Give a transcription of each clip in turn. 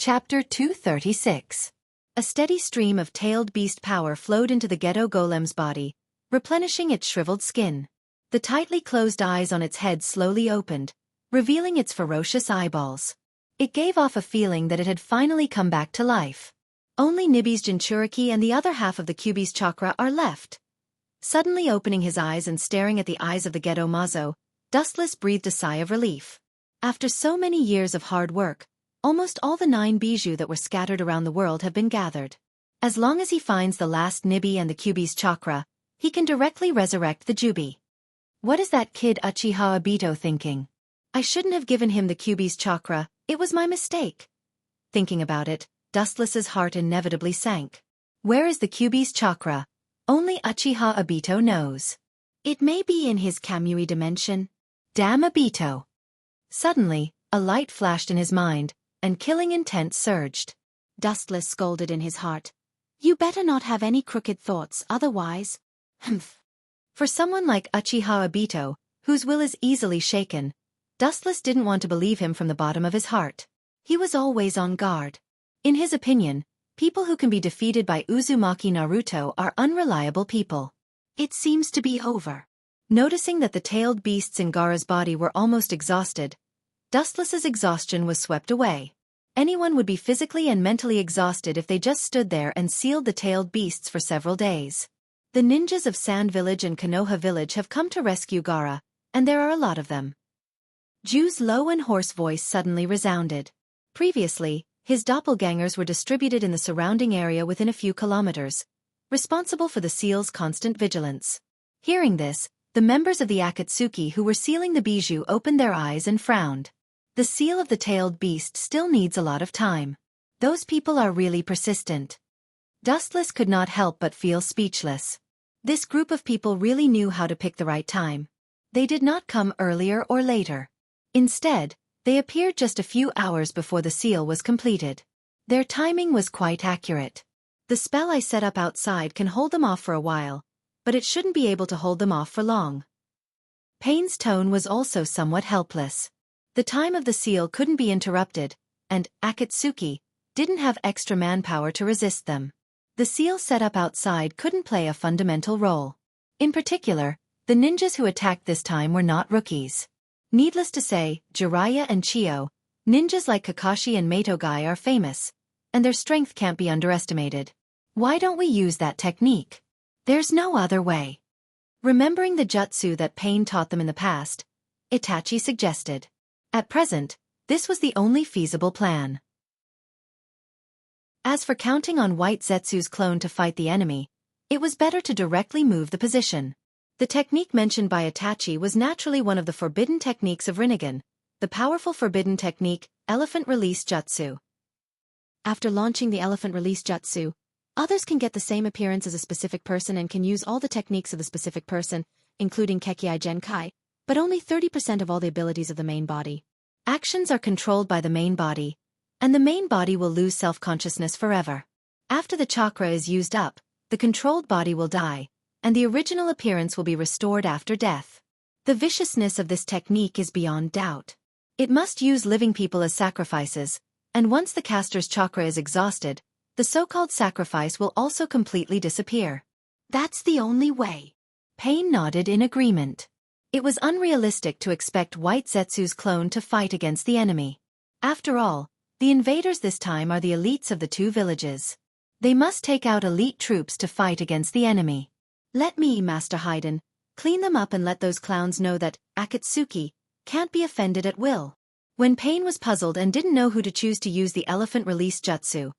Chapter 236. A steady stream of tailed beast power flowed into the ghetto golem's body, replenishing its shriveled skin. The tightly closed eyes on its head slowly opened, revealing its ferocious eyeballs. It gave off a feeling that it had finally come back to life. Only Nibi's Jinchuriki and the other half of the Kyuubi's chakra are left. Suddenly opening his eyes and staring at the eyes of the ghetto Mazo, Dustless breathed a sigh of relief. After so many years of hard work, almost all the 9 bijou that were scattered around the world have been gathered. As long as he finds the last Nibi and the Kyuubi's chakra, he can directly resurrect the Jubi. What is that kid Uchiha Obito thinking? I shouldn't have given him the Kyuubi's chakra, it was my mistake. Thinking about it, Dustless's heart inevitably sank. Where is the Kyuubi's chakra? Only Uchiha Obito knows. It may be in his Kamui dimension. Damn Obito. Suddenly, a light flashed in his mind, and killing intent surged. Dustless scolded in his heart. You better not have any crooked thoughts, otherwise. Humph. For someone like Uchiha Obito, whose will is easily shaken, Dustless didn't want to believe him from the bottom of his heart. He was always on guard. In his opinion, people who can be defeated by Uzumaki Naruto are unreliable people. It seems to be over. Noticing that the tailed beasts in Gaara's body were almost exhausted, Dustless's exhaustion was swept away. Anyone would be physically and mentally exhausted if they just stood there and sealed the tailed beasts for several days. The ninjas of Sand Village and Konoha Village have come to rescue Gaara, and there are a lot of them. Ju's low and hoarse voice suddenly resounded. Previously, his doppelgangers were distributed in the surrounding area within a few kilometers, responsible for the seal's constant vigilance. Hearing this, the members of the Akatsuki who were sealing the bijou opened their eyes and frowned. The seal of the tailed beast still needs a lot of time. Those people are really persistent. Dustless could not help but feel speechless. This group of people really knew how to pick the right time. They did not come earlier or later. Instead, they appeared just a few hours before the seal was completed. Their timing was quite accurate. The spell I set up outside can hold them off for a while, but it shouldn't be able to hold them off for long. Pain's tone was also somewhat helpless. The time of the seal couldn't be interrupted, and Akatsuki didn't have extra manpower to resist them. The seal set up outside couldn't play a fundamental role. In particular, the ninjas who attacked this time were not rookies. Needless to say, Jiraiya and Chio, ninjas like Kakashi and Matogai are famous, and their strength can't be underestimated. Why don't we use that technique? There's no other way. Remembering the jutsu that Pain taught them in the past, Itachi suggested. At present, this was the only feasible plan. As for counting on White Zetsu's clone to fight the enemy, it was better to directly move the position. The technique mentioned by Itachi was naturally one of the forbidden techniques of Rinnegan, the powerful forbidden technique, Elephant Release Jutsu. After launching the Elephant Release Jutsu, others can get the same appearance as a specific person and can use all the techniques of the specific person, including Kekkei Genkai, but only 30% of all the abilities of the main body. Actions are controlled by the main body, and the main body will lose self-consciousness forever. After the chakra is used up, the controlled body will die, and the original appearance will be restored after death. The viciousness of this technique is beyond doubt. It must use living people as sacrifices, and once the caster's chakra is exhausted, the so-called sacrifice will also completely disappear. That's the only way. Pain nodded in agreement. It was unrealistic to expect White Zetsu's clone to fight against the enemy. After all, the invaders this time are the elites of the 2 villages. They must take out elite troops to fight against the enemy. Let me, Master Haiden, clean them up and let those clowns know that Akatsuki can't be offended at will. When Pain was puzzled and didn't know who to choose to use the Elephant Release Jutsu,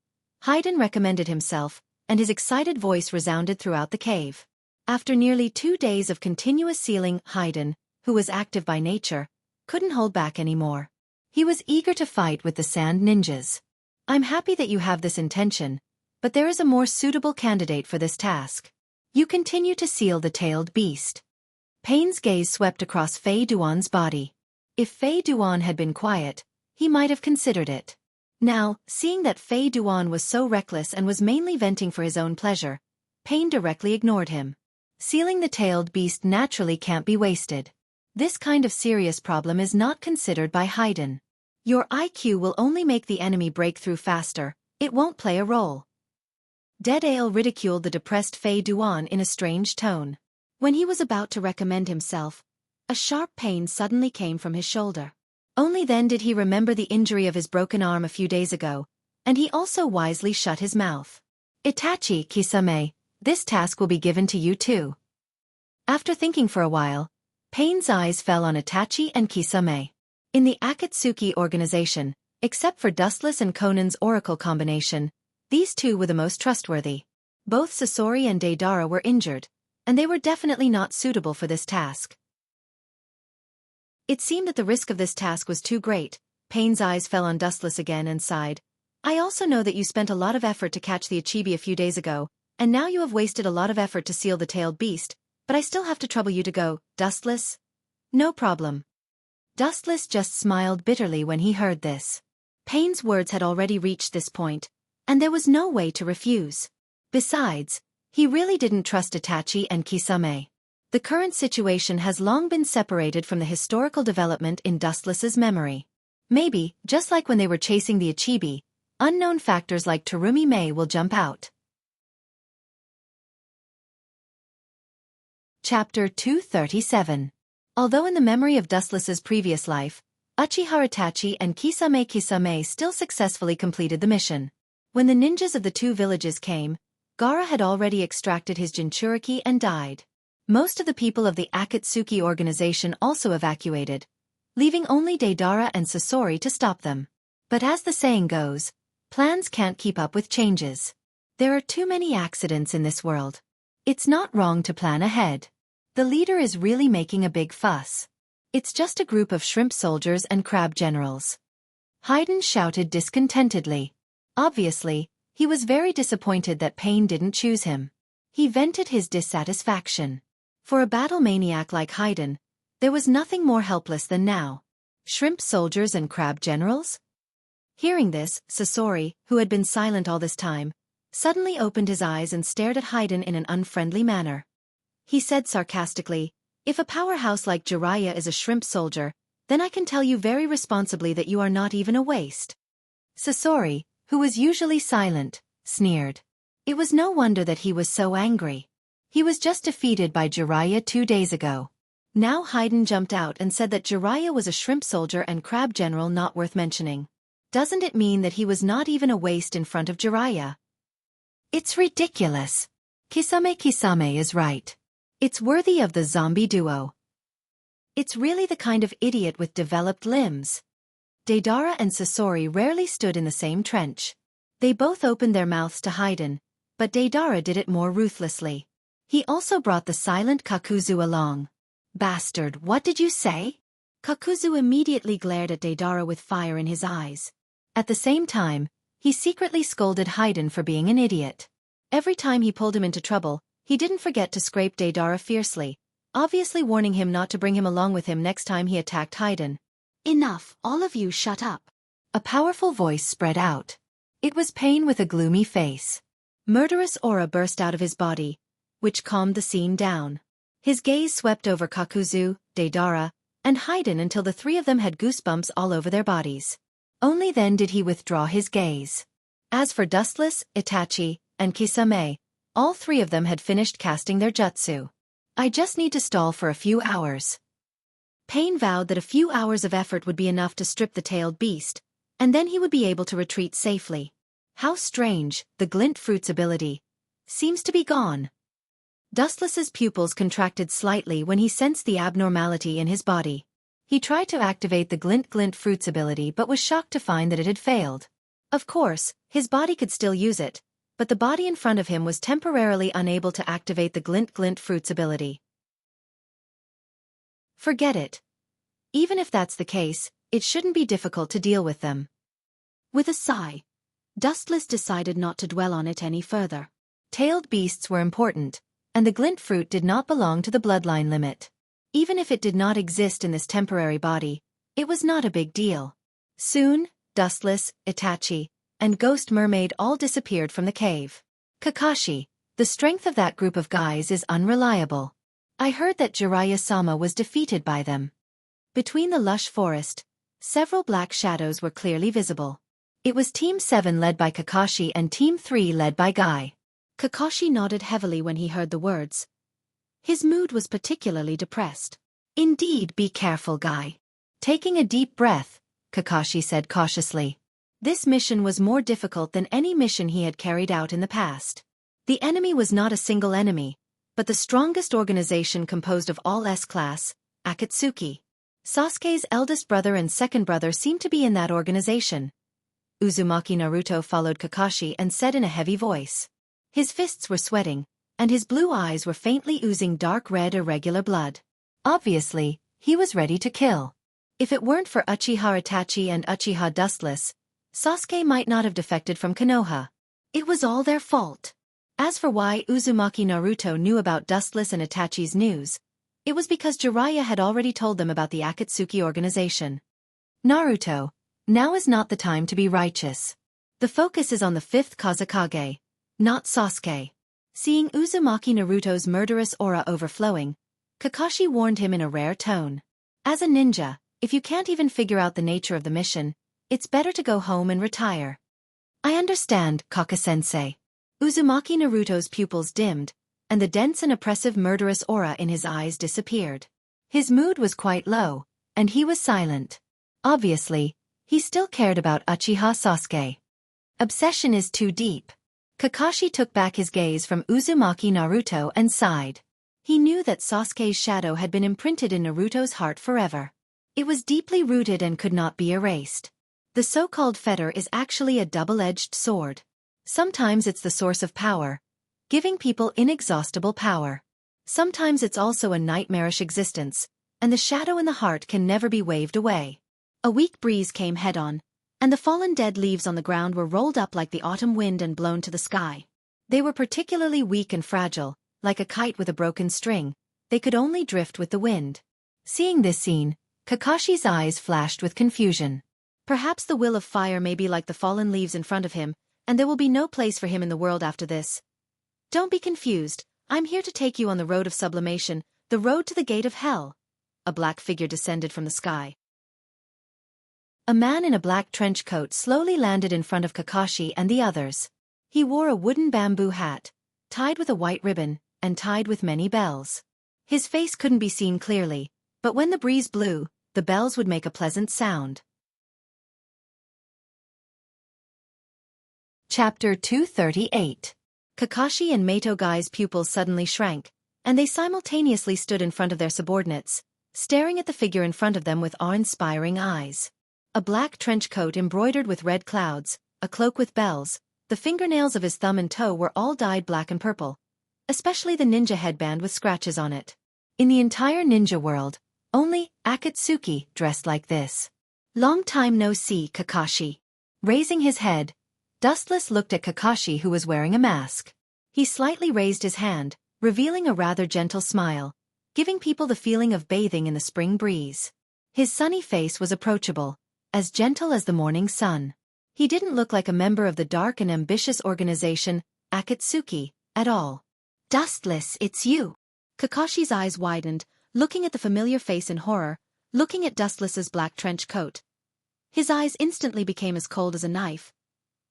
Haiden recommended himself, and his excited voice resounded throughout the cave. After nearly 2 days of continuous sealing, Haiden, who was active by nature, couldn't hold back anymore. He was eager to fight with the Sand Ninjas. I'm happy that you have this intention, but there is a more suitable candidate for this task. You continue to seal the tailed beast. Pain's gaze swept across Fei Duan's body. If Fei Duan had been quiet, he might have considered it. Now, seeing that Fei Duan was so reckless and was mainly venting for his own pleasure, Pain directly ignored him. Sealing the tailed beast naturally can't be wasted. This kind of serious problem is not considered by Haiden. Your IQ will only make the enemy break through faster, it won't play a role. Dead Ale ridiculed the depressed Fei Duan in a strange tone. When he was about to recommend himself, a sharp pain suddenly came from his shoulder. Only then did he remember the injury of his broken arm a few days ago, and he also wisely shut his mouth. Itachi, Kisame, this task will be given to you too. After thinking for a while, Pain's eyes fell on Itachi and Kisame. In the Akatsuki organization, except for Dustless and Conan's Oracle combination, these two were the most trustworthy. Both Sasori and Deidara were injured, and they were definitely not suitable for this task. It seemed that the risk of this task was too great. Pain's eyes fell on Dustless again and sighed. I also know that you spent a lot of effort to catch the Achibi a few days ago, and now you have wasted a lot of effort to seal the tailed beast, but I still have to trouble you to go, Dustless? No problem. Dustless just smiled bitterly when he heard this. Pain's words had already reached this point, and there was no way to refuse. Besides, he really didn't trust Itachi and Kisame. The current situation has long been separated from the historical development in Dustless's memory. Maybe, just like when they were chasing the Achibi, unknown factors like Terumi Mei will jump out. Chapter 237. Although in the memory of Dustless's previous life, Uchiha Itachi and Kisame still successfully completed the mission. When the ninjas of the two villages came, Gaara had already extracted his Jinchuriki and died. Most of the people of the Akatsuki organization also evacuated, leaving only Deidara and Sasori to stop them. But as the saying goes, plans can't keep up with changes. There are too many accidents in this world. It's not wrong to plan ahead. The leader is really making a big fuss. It's just a group of shrimp soldiers and crab generals. Haydn shouted discontentedly. Obviously, he was very disappointed that Pain didn't choose him. He vented his dissatisfaction. For a battle maniac like Haydn, there was nothing more helpless than now. Shrimp soldiers and crab generals? Hearing this, Sasori, who had been silent all this time, suddenly opened his eyes and stared at Haydn in an unfriendly manner. He said sarcastically, "If a powerhouse like Jiraiya is a shrimp soldier, then I can tell you very responsibly that you are not even a waste." Sasori, who was usually silent, sneered. It was no wonder that he was so angry. He was just defeated by Jiraiya 2 days ago. Now Haydn jumped out and said that Jiraiya was a shrimp soldier and crab general not worth mentioning. Doesn't it mean that he was not even a waste in front of Jiraiya? It's ridiculous. Kisame is right. It's worthy of the zombie duo. It's really the kind of idiot with developed limbs. Deidara and Sasori rarely stood in the same trench. They both opened their mouths to Haydn, but Deidara did it more ruthlessly. He also brought the silent Kakuzu along. Bastard, what did you say? Kakuzu immediately glared at Deidara with fire in his eyes. At the same time, he secretly scolded Haydn for being an idiot. Every time he pulled him into trouble, he didn't forget to scrape Deidara fiercely, obviously warning him not to bring him along with him next time he attacked Haydn. Enough, all of you shut up. A powerful voice spread out. It was Pain with a gloomy face. Murderous aura burst out of his body, which calmed the scene down. His gaze swept over Kakuzu, Deidara, and Haydn until the three of them had goosebumps all over their bodies. Only then did he withdraw his gaze. As for Dustless, Itachi, and Kisame, all three of them had finished casting their jutsu. I just need to stall for a few hours. Pain vowed that a few hours of effort would be enough to strip the tailed beast, and then he would be able to retreat safely. How strange, the glint fruit's ability seems to be gone. Dustless's pupils contracted slightly when he sensed the abnormality in his body. He tried to activate the glint fruit's ability but was shocked to find that it had failed. Of course, his body could still use it, but the body in front of him was temporarily unable to activate the glint fruit's ability. Forget it. Even if that's the case, it shouldn't be difficult to deal with them. With a sigh, Dustless decided not to dwell on it any further. Tailed beasts were important, and the glint fruit did not belong to the bloodline limit. Even if it did not exist in this temporary body, it was not a big deal. Soon, Dustless, Itachi, and Ghost Mermaid all disappeared from the cave. Kakashi, the strength of that group of guys is unreliable. I heard that Jiraiya-sama was defeated by them. Between the lush forest, Several black shadows were clearly visible. It was Team 7 led by Kakashi and Team 3 led by Guy. Kakashi nodded heavily when he heard the words. His mood was particularly depressed. Indeed, be careful, Guy. Taking a deep breath, Kakashi said cautiously. This mission was more difficult than any mission he had carried out in the past. The enemy was not a single enemy, but the strongest organization composed of all S-class, Akatsuki. Sasuke's eldest brother and second brother seemed to be in that organization. Uzumaki Naruto followed Kakashi and said in a heavy voice. His fists were sweating, and his blue eyes were faintly oozing dark red irregular blood. Obviously, he was ready to kill. If it weren't for Uchiha Itachi and Uchiha Dustless, Sasuke might not have defected from Konoha. It was all their fault. As for why Uzumaki Naruto knew about Dustless and Itachi's news, it was because Jiraiya had already told them about the Akatsuki organization. Naruto, now is not the time to be righteous. The focus is on the 5th Kazekage, not Sasuke. Seeing Uzumaki Naruto's murderous aura overflowing, Kakashi warned him in a rare tone. As a ninja, if you can't even figure out the nature of the mission, it's better to go home and retire. I understand, Kaka-sensei. Uzumaki Naruto's pupils dimmed, and the dense and oppressive murderous aura in his eyes disappeared. His mood was quite low, and he was silent. Obviously, he still cared about Uchiha Sasuke. Obsession is too deep. Kakashi took back his gaze from Uzumaki Naruto and sighed. He knew that Sasuke's shadow had been imprinted in Naruto's heart forever. It was deeply rooted and could not be erased. The so-called fetter is actually a double-edged sword. Sometimes it's the source of power, giving people inexhaustible power. Sometimes it's also a nightmarish existence, and the shadow in the heart can never be waved away. A weak breeze came head-on, and the fallen dead leaves on the ground were rolled up like the autumn wind and blown to the sky. They were particularly weak and fragile, like a kite with a broken string. They could only drift with the wind. Seeing this scene, Kakashi's eyes flashed with confusion. Perhaps the will of fire may be like the fallen leaves in front of him, and there will be no place for him in the world after this. Don't be confused, I'm here to take you on the road of sublimation, the road to the gate of hell. A black figure descended from the sky. A man in a black trench coat slowly landed in front of Kakashi and the others. He wore a wooden bamboo hat, tied with a white ribbon, and tied with many bells. His face couldn't be seen clearly, but when the breeze blew, the bells would make a pleasant sound. Chapter 238. Kakashi and Meito Gai's pupils suddenly shrank, and they simultaneously stood in front of their subordinates, staring at the figure in front of them with awe-inspiring eyes. A black trench coat embroidered with red clouds, a cloak with bells, the fingernails of his thumb and toe were all dyed black and purple, especially the ninja headband with scratches on it. In the entire ninja world, only Akatsuki dressed like this. Long time no see, Kakashi. Raising his head, Dustless looked at Kakashi, who was wearing a mask. He slightly raised his hand, revealing a rather gentle smile, giving people the feeling of bathing in the spring breeze. His sunny face was approachable, as gentle as the morning sun. He didn't look like a member of the dark and ambitious organization, Akatsuki, at all. Dustless, it's you. Kakashi's eyes widened, looking at the familiar face in horror, looking at Dustless's black trench coat. His eyes instantly became as cold as a knife.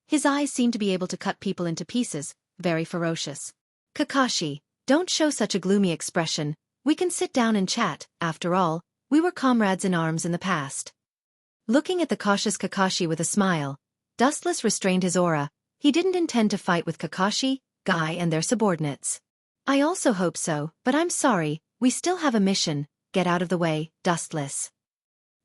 His eyes seemed to be able to cut people into pieces, very ferocious. Kakashi, don't show such a gloomy expression, we can sit down and chat, after all, we were comrades in arms in the past. Looking at the cautious Kakashi with a smile, Dustless restrained his aura. He didn't intend to fight with Kakashi, Guy and their subordinates. I also hope so, but I'm sorry, we still have a mission, get out of the way, Dustless.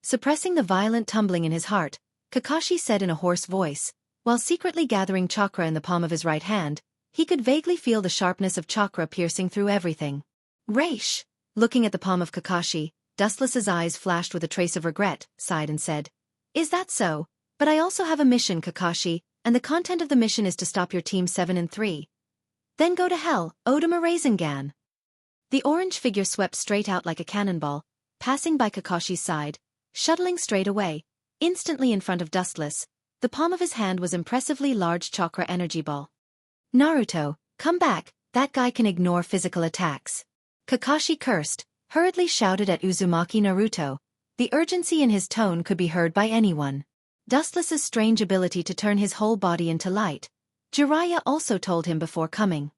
Suppressing the violent tumbling in his heart, Kakashi said in a hoarse voice, while secretly gathering chakra in the palm of his right hand, he could vaguely feel the sharpness of chakra piercing through everything. Raish! Looking at the palm of Kakashi, Dustless's eyes flashed with a trace of regret, sighed and said, Is that so? But I also have a mission, Kakashi, and the content of the mission is to stop your Team 7 and 3. Then go to hell, Odama Rasengan. The orange figure swept straight out like a cannonball, passing by Kakashi's side, shuttling straight away, instantly in front of Dustless. The palm of his hand was impressively large chakra energy ball. Naruto, come back, that guy can ignore physical attacks. Kakashi cursed, hurriedly shouted at Uzumaki Naruto, The urgency in his tone could be heard by anyone. Dustless's strange ability to turn his whole body into light, Jiraiya also told him before coming.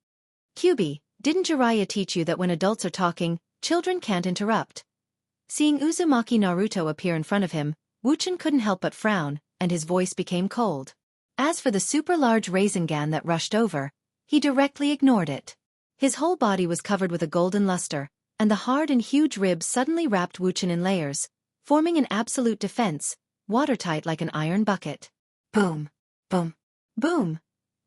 "Kyuubi, didn't Jiraiya teach you that when adults are talking, children can't interrupt?" Seeing Uzumaki Naruto appear in front of him, Wuchen couldn't help but frown, and his voice became cold. As for the super-large Rasengan that rushed over, he directly ignored it. His whole body was covered with a golden luster, and the hard and huge ribs suddenly wrapped Wuchen in layers, forming an absolute defense, watertight like an iron bucket. Boom! Boom! Boom!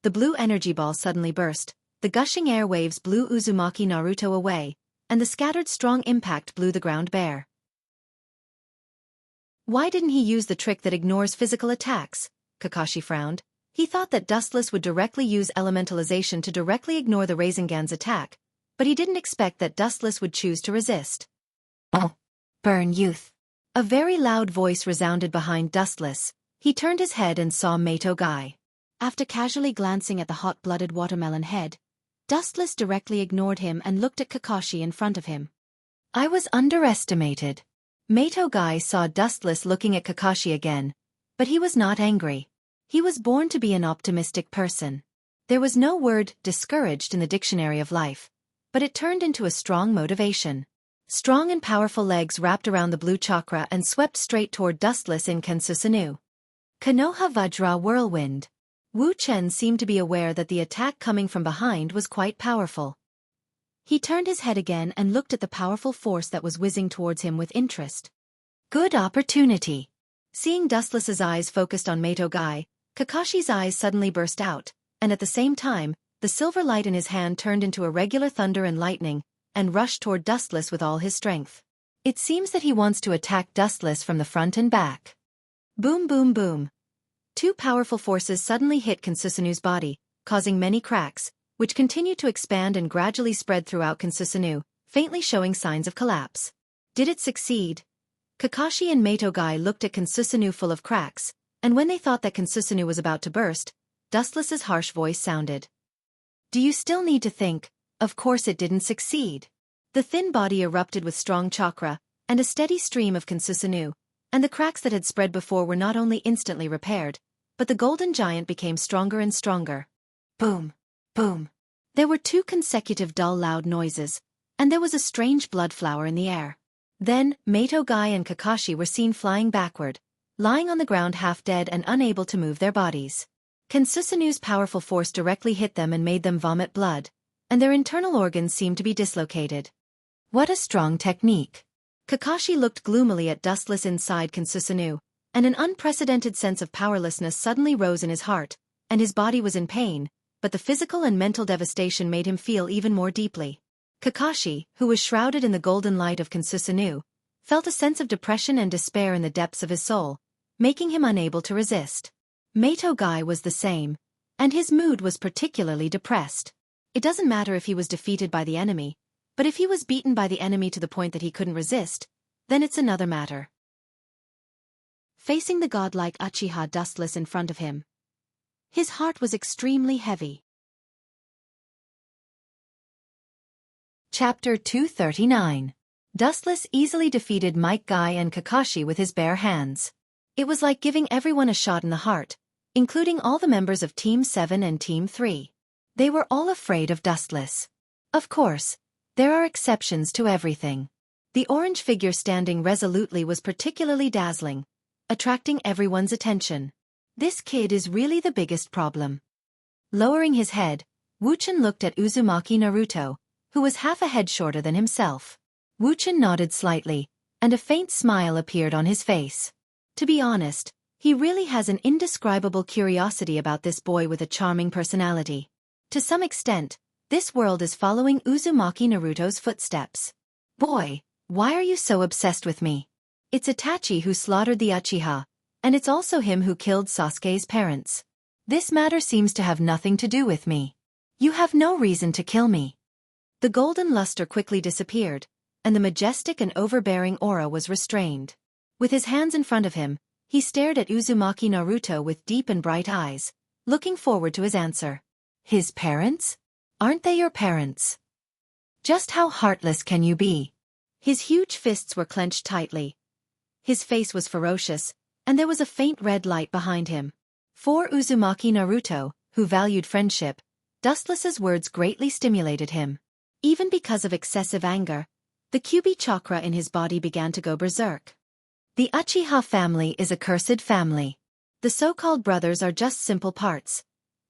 The blue energy ball suddenly burst, the gushing air waves blew Uzumaki Naruto away, and the scattered strong impact blew the ground bare. Why didn't he use the trick that ignores physical attacks? Kakashi frowned. He thought that Dustless would directly use elementalization to directly ignore the Rasengan's attack, but he didn't expect that Dustless would choose to resist. "Oh! Burn, youth!" A very loud voice resounded behind Dustless. He turned his head and saw Mato Gai. After casually glancing at the hot-blooded watermelon head, Dustless directly ignored him and looked at Kakashi in front of him. "I was underestimated." Mato Gai saw Dustless looking at Kakashi again, but he was not angry. He was born to be an optimistic person. There was no word discouraged in the dictionary of life, but it turned into a strong motivation. Strong and powerful legs wrapped around the blue chakra and swept straight toward Dustless in Kensusanu. Konoha Vajra Whirlwind. Wu Chen seemed to be aware that the attack coming from behind was quite powerful. He turned his head again and looked at the powerful force that was whizzing towards him with interest. Good opportunity. Seeing Dustless's eyes focused on Mato Gai, Kakashi's eyes suddenly burst out, and at the same time, the silver light in his hand turned into a regular thunder and lightning, and rushed toward Dustless with all his strength. It seems that he wants to attack Dustless from the front and back. Boom boom boom. Two powerful forces suddenly hit Kensusanu's body, causing many cracks, which continued to expand and gradually spread throughout Kensusanu, faintly showing signs of collapse. Did it succeed? Kakashi and Mato Gai looked at Kensusanu full of cracks, and when they thought that Kensusanu was about to burst, Dustless's harsh voice sounded. "Do you still need to think? Of course it didn't succeed." The thin body erupted with strong chakra, and a steady stream of Kensusanu, and the cracks that had spread before were not only instantly repaired, but the golden giant became stronger and stronger. Boom! Boom! There were two consecutive dull loud noises, and there was a strange blood flower in the air. Then, Mato Gai and Kakashi were seen flying backward, lying on the ground half dead and unable to move their bodies. Kensusanu's powerful force directly hit them and made them vomit blood, and their internal organs seemed to be dislocated. What a strong technique! Kakashi looked gloomily at Dustless inside Kensusanu, and an unprecedented sense of powerlessness suddenly rose in his heart, and his body was in pain, but the physical and mental devastation made him feel even more deeply. Kakashi, who was shrouded in the golden light of Kensusanu, felt a sense of depression and despair in the depths of his soul, making him unable to resist. Mato Gai was the same, and his mood was particularly depressed. It doesn't matter if he was defeated by the enemy, but if he was beaten by the enemy to the point that he couldn't resist, then it's another matter. Facing the godlike Uchiha Dustless in front of him, his heart was extremely heavy. Chapter 239. Dustless easily defeated Might Guy and Kakashi with his bare hands. It was like giving everyone a shot in the heart, including all the members of Team 7 and Team 3. They were all afraid of Dustless. Of course, there are exceptions to everything. The orange figure standing resolutely was particularly dazzling, attracting everyone's attention. This kid is really the biggest problem. Lowering his head, Wuchen looked at Uzumaki Naruto, who was half a head shorter than himself. Wuchen nodded slightly, and a faint smile appeared on his face. To be honest, he really has an indescribable curiosity about this boy with a charming personality. To some extent, this world is following Uzumaki Naruto's footsteps. Boy, why are you so obsessed with me? It's Itachi who slaughtered the Uchiha, and it's also him who killed Sasuke's parents. This matter seems to have nothing to do with me. You have no reason to kill me. The golden luster quickly disappeared, and the majestic and overbearing aura was restrained. With his hands in front of him, he stared at Uzumaki Naruto with deep and bright eyes, looking forward to his answer. His parents? Aren't they your parents? Just how heartless can you be? His huge fists were clenched tightly, His face was ferocious, and there was a faint red light behind him. For Uzumaki Naruto, who valued friendship, Dustless's words greatly stimulated him. Even because of excessive anger, the Kyuubi chakra in his body began to go berserk. The Uchiha family is a cursed family. The so-called brothers are just simple parts.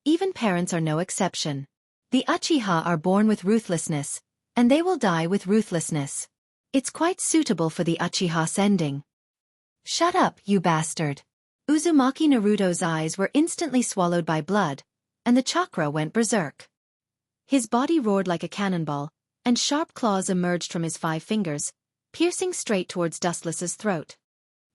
Even parents are no exception. The Uchiha are born with ruthlessness, and they will die with ruthlessness. It's quite suitable for the Uchiha's ending. Shut up, you bastard. Uzumaki Naruto's eyes were instantly swallowed by blood, and the chakra went berserk. His body roared like a cannonball, and sharp claws emerged from his 5 fingers, piercing straight towards Dustless's throat.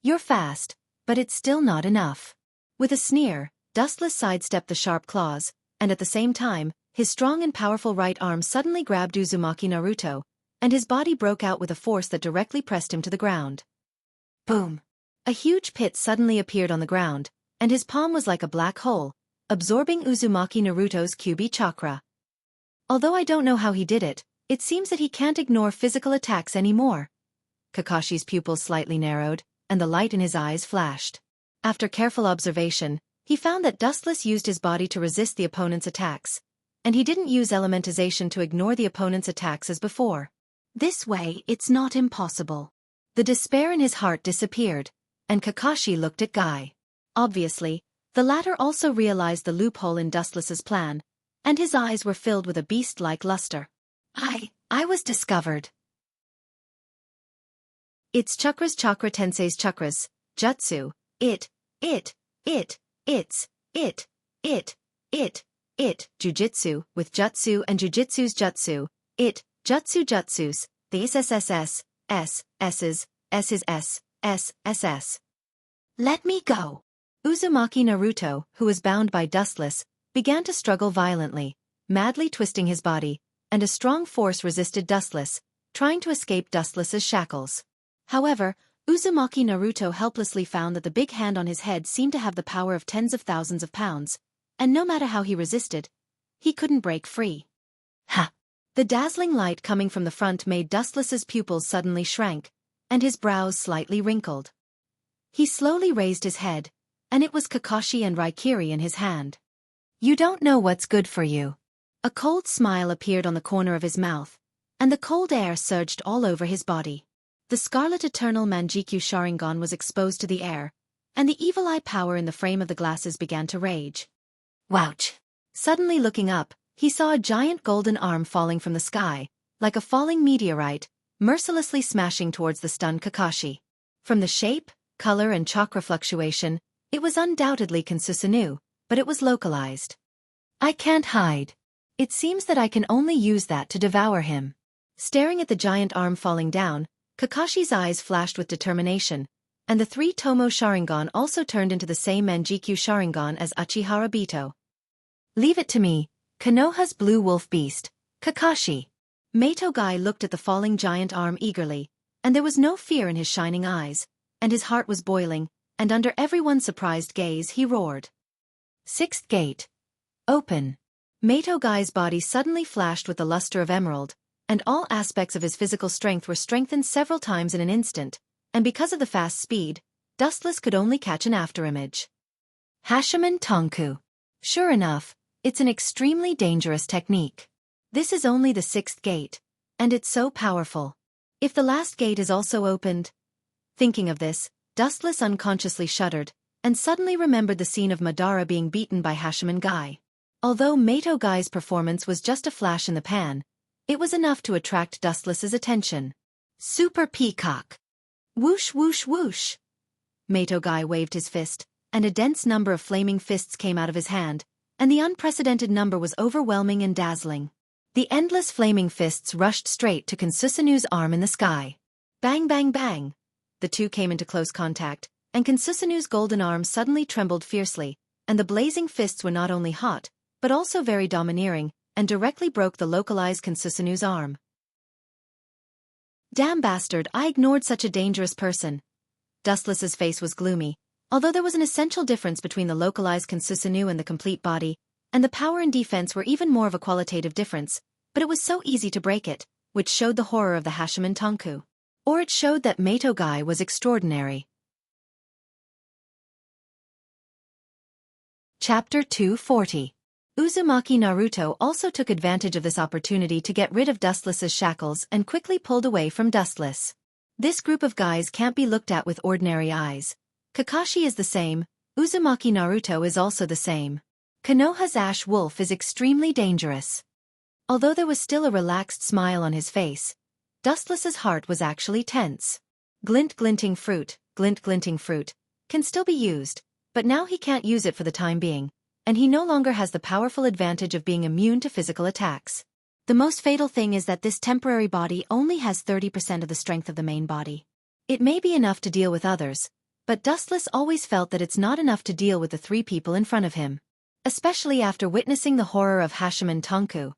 You're fast, but it's still not enough. With a sneer, Dustless sidestepped the sharp claws, and at the same time, his strong and powerful right arm suddenly grabbed Uzumaki Naruto, and his body broke out with a force that directly pressed him to the ground. Boom! A huge pit suddenly appeared on the ground, and his palm was like a black hole, absorbing Uzumaki Naruto's Kyuubi chakra. Although I don't know how he did it, it seems that he can't ignore physical attacks anymore. Kakashi's pupils slightly narrowed, and the light in his eyes flashed. After careful observation, he found that Dustless used his body to resist the opponent's attacks, and he didn't use elementization to ignore the opponent's attacks as before. This way, it's not impossible. The despair in his heart disappeared, and Kakashi looked at Guy. Obviously, the latter also realized the loophole in Dustless's plan, and his eyes were filled with a beast-like luster. I was discovered. It's Chakras Chakra Tensei's Chakras, Jutsu, it, Jujitsu, with Jutsu and Jujitsu's Jutsu, it, Jutsu Jutsus, the SSSS, SSS. Let me go. Uzumaki Naruto, who was bound by Dustless, began to struggle violently, madly twisting his body, and a strong force resisted Dustless, trying to escape Dustless's shackles. However, Uzumaki Naruto helplessly found that the big hand on his head seemed to have the power of tens of thousands of pounds, and no matter how he resisted, he couldn't break free. Ha! The dazzling light coming from the front made Dustless's pupils suddenly shrank, and his brows slightly wrinkled. He slowly raised his head, and it was Kakashi and Raikiri in his hand. You don't know what's good for you. A cold smile appeared on the corner of his mouth, and the cold air surged all over his body. The Scarlet Eternal Manjikyu Sharingan was exposed to the air, and the evil eye power in the frame of the glasses began to rage. Wouch! Suddenly looking up, he saw a giant golden arm falling from the sky, like a falling meteorite, mercilessly smashing towards the stunned Kakashi. From the shape, color and chakra fluctuation, it was undoubtedly Kansusanoo, but it was localized. I can't hide. It seems that I can only use that to devour him. Staring at the giant arm falling down, Kakashi's eyes flashed with determination, and the 3 Tomo Sharingan also turned into the same Manjikyu Sharingan as Uchiha Obito. Leave it to me, Konoha's blue wolf beast, Kakashi. Mato Guy looked at the falling giant arm eagerly, and there was no fear in his shining eyes, and his heart was boiling, and under everyone's surprised gaze he roared. 6th Gate. Open. Mato Guy's body suddenly flashed with the luster of emerald, and all aspects of his physical strength were strengthened several times in an instant, and because of the fast speed, Dustless could only catch an afterimage. Hashimen Tonku. Sure enough, it's an extremely dangerous technique. This is only the 6th gate, and it's so powerful. If the last gate is also opened... Thinking of this, Dustless unconsciously shuddered, and suddenly remembered the scene of Madara being beaten by Hashimen Guy. Although Mato Guy's performance was just a flash in the pan, it was enough to attract Dustless's attention. Super Peacock. Whoosh whoosh whoosh. Mato Guy waved his fist, and a dense number of flaming fists came out of his hand, and the unprecedented number was overwhelming and dazzling. The endless flaming fists rushed straight to Kansusanoo's arm in the sky. Bang bang bang. The two came into close contact, and Kansusanoo's golden arm suddenly trembled fiercely, and the blazing fists were not only hot, but also very domineering, and directly broke the localized Kansusanoo's arm. Damn bastard, I ignored such a dangerous person. Dustless's face was gloomy, although there was an essential difference between the localized Kansusanoo and the complete body, and the power and defense were even more of a qualitative difference, but it was so easy to break it, which showed the horror of the Hashimen Tonku. Or it showed that Metogai was extraordinary. Chapter 240. Uzumaki Naruto also took advantage of this opportunity to get rid of Dustless's shackles and quickly pulled away from Dustless. This group of guys can't be looked at with ordinary eyes. Kakashi is the same, Uzumaki Naruto is also the same. Konoha's Ash Wolf is extremely dangerous. Although there was still a relaxed smile on his face, Dustless's heart was actually tense. Glint glinting fruit, can still be used, but now he can't use it for the time being, and he no longer has the powerful advantage of being immune to physical attacks. The most fatal thing is that this temporary body only has 30% of the strength of the main body. It may be enough to deal with others, but Dustless always felt that it's not enough to deal with the three people in front of him. Especially after witnessing the horror of Hashiman Tonku,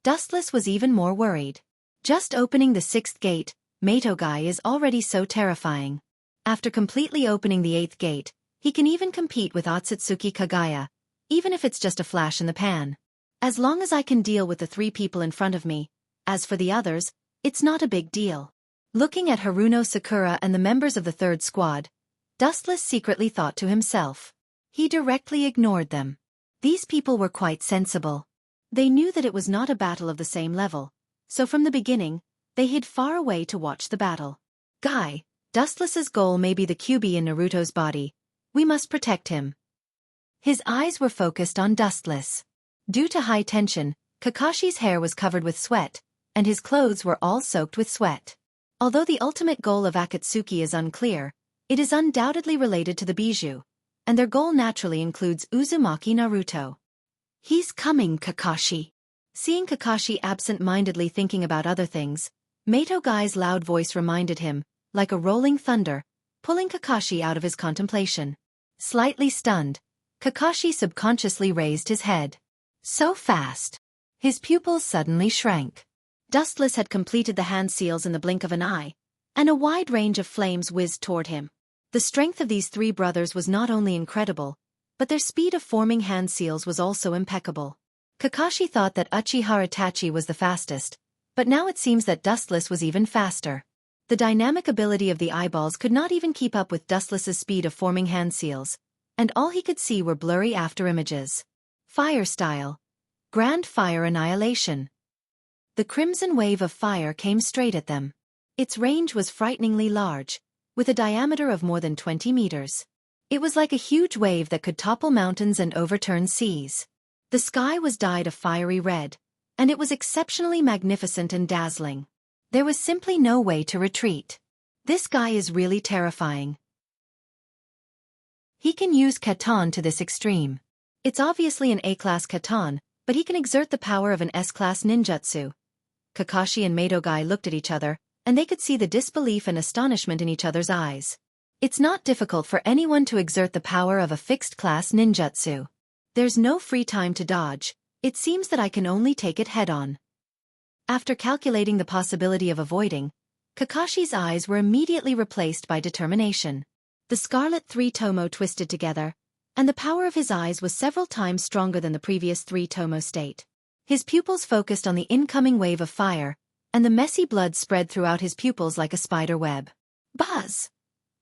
Dustless was even more worried. Just opening the sixth gate, Metogai is already so terrifying. After completely opening the eighth gate, he can even compete with Otsutsuki Kagaya, even if it's just a flash in the pan. As long as I can deal with the three people in front of me, as for the others, it's not a big deal. Looking at Haruno Sakura and the members of the third squad, Dustless secretly thought to himself. He directly ignored them. These people were quite sensible. They knew that it was not a battle of the same level, so from the beginning, they hid far away to watch the battle. Guy, Dustless's goal may be the QB in Naruto's body. We must protect him. His eyes were focused on Dustless. Due to high tension, Kakashi's hair was covered with sweat, and his clothes were all soaked with sweat. Although the ultimate goal of Akatsuki is unclear, it is undoubtedly related to the Bijou, and their goal naturally includes Uzumaki Naruto. He's coming, Kakashi. Seeing Kakashi absent-mindedly thinking about other things, Metogai's loud voice reminded him, like a rolling thunder, pulling Kakashi out of his contemplation. Slightly stunned, Kakashi subconsciously raised his head. So fast. His pupils suddenly shrank. Dustless had completed the hand seals in the blink of an eye, and a wide range of flames whizzed toward him. The strength of these three brothers was not only incredible, but their speed of forming hand seals was also impeccable. Kakashi thought that Uchiha Itachi was the fastest, but now it seems that Dustless was even faster. The dynamic ability of the eyeballs could not even keep up with Dustless's speed of forming hand seals, and all he could see were blurry after images. Fire style. Grand fire annihilation. The crimson wave of fire came straight at them. Its range was frighteningly large, with a diameter of more than 20 meters. It was like a huge wave that could topple mountains and overturn seas. The sky was dyed a fiery red, and it was exceptionally magnificent and dazzling. There was simply no way to retreat. This guy is really terrifying. He can use Katan to this extreme. It's obviously an A-class Katan, but he can exert the power of an S-class ninjutsu. Kakashi and Metogai looked at each other, and they could see the disbelief and astonishment in each other's eyes. It's not difficult for anyone to exert the power of a fixed-class ninjutsu. There's no free time to dodge. It seems that I can only take it head-on. After calculating the possibility of avoiding, Kakashi's eyes were immediately replaced by determination. The scarlet three tomo twisted together, and the power of his eyes was several times stronger than the previous three tomo state. His pupils focused on the incoming wave of fire, and the messy blood spread throughout his pupils like a spider web. Buzz!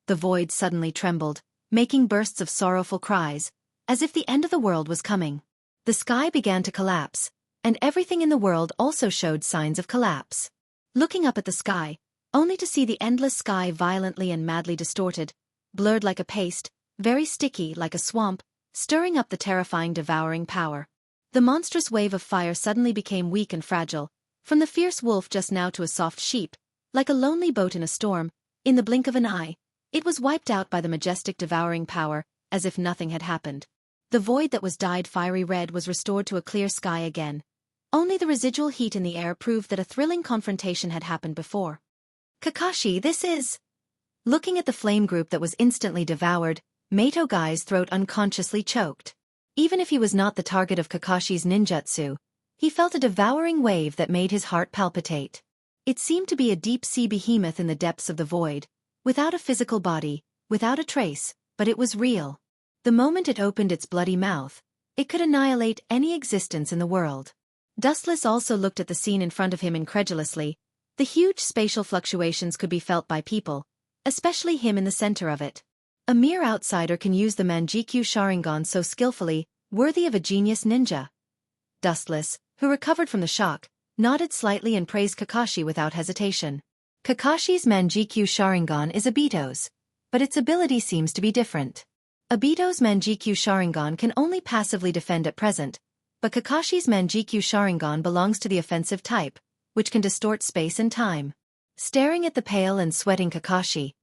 The void suddenly trembled, making bursts of sorrowful cries, as if the end of the world was coming. The sky began to collapse, and everything in the world also showed signs of collapse. Looking up at the sky, only to see the endless sky violently and madly distorted, blurred like a paste, very sticky like a swamp, stirring up the terrifying devouring power. The monstrous wave of fire suddenly became weak and fragile, from the fierce wolf just now to a soft sheep, like a lonely boat in a storm. In the blink of an eye, it was wiped out by the majestic devouring power, as if nothing had happened. The void that was dyed fiery red was restored to a clear sky again. Only the residual heat in the air proved that a thrilling confrontation had happened before. Kakashi, this is... Looking at the flame group that was instantly devoured, Metogai's throat unconsciously choked. Even if he was not the target of Kakashi's ninjutsu, he felt a devouring wave that made his heart palpitate. It seemed to be a deep-sea behemoth in the depths of the void, without a physical body, without a trace, but it was real. The moment it opened its bloody mouth, it could annihilate any existence in the world. Dustless also looked at the scene in front of him incredulously, The huge spatial fluctuations could be felt by people, especially him in the center of it. A mere outsider can use the Mangekyo Sharingan so skillfully, worthy of a genius ninja. Dustless, who recovered from the shock, nodded slightly and praised Kakashi without hesitation. Kakashi's Mangekyo Sharingan is Obito's, but its ability seems to be different. Obito's Mangekyo Sharingan can only passively defend at present, but Kakashi's Mangekyo Sharingan belongs to the offensive type, which can distort space and time. Staring at the pale and sweating Kakashi,